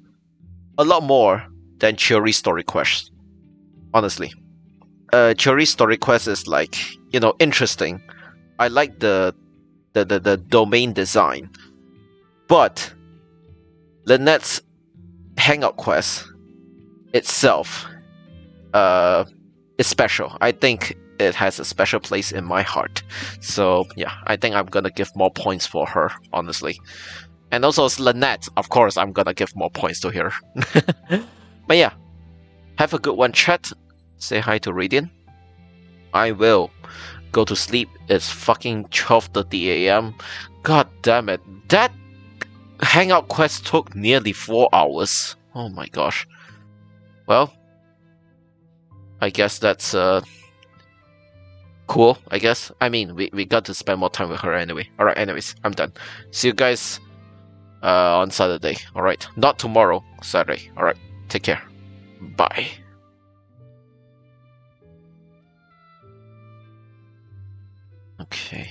a lot more than Chiori's story quest. Honestly, Chiori's story quest is like, you know, interesting. I like the domain design, but Lynette's Hangout quest itself is special. I think it has a special place in my heart. So yeah, I think I'm gonna give more points for her, honestly. And also as Lynette, of course, I'm gonna give more points to her. But yeah, have a good one, chat. Say hi to Radiant. I will go to sleep. It's fucking 12:30 a.m. God damn it. That Hangout quest took nearly 4 hours. Oh my gosh. Well, I guess that's cool, I guess. I mean, we got to spend more time with her anyway. Alright, anyways, I'm done. See you guys on Saturday. Alright, not tomorrow, Saturday. Alright, take care. Bye. Okay.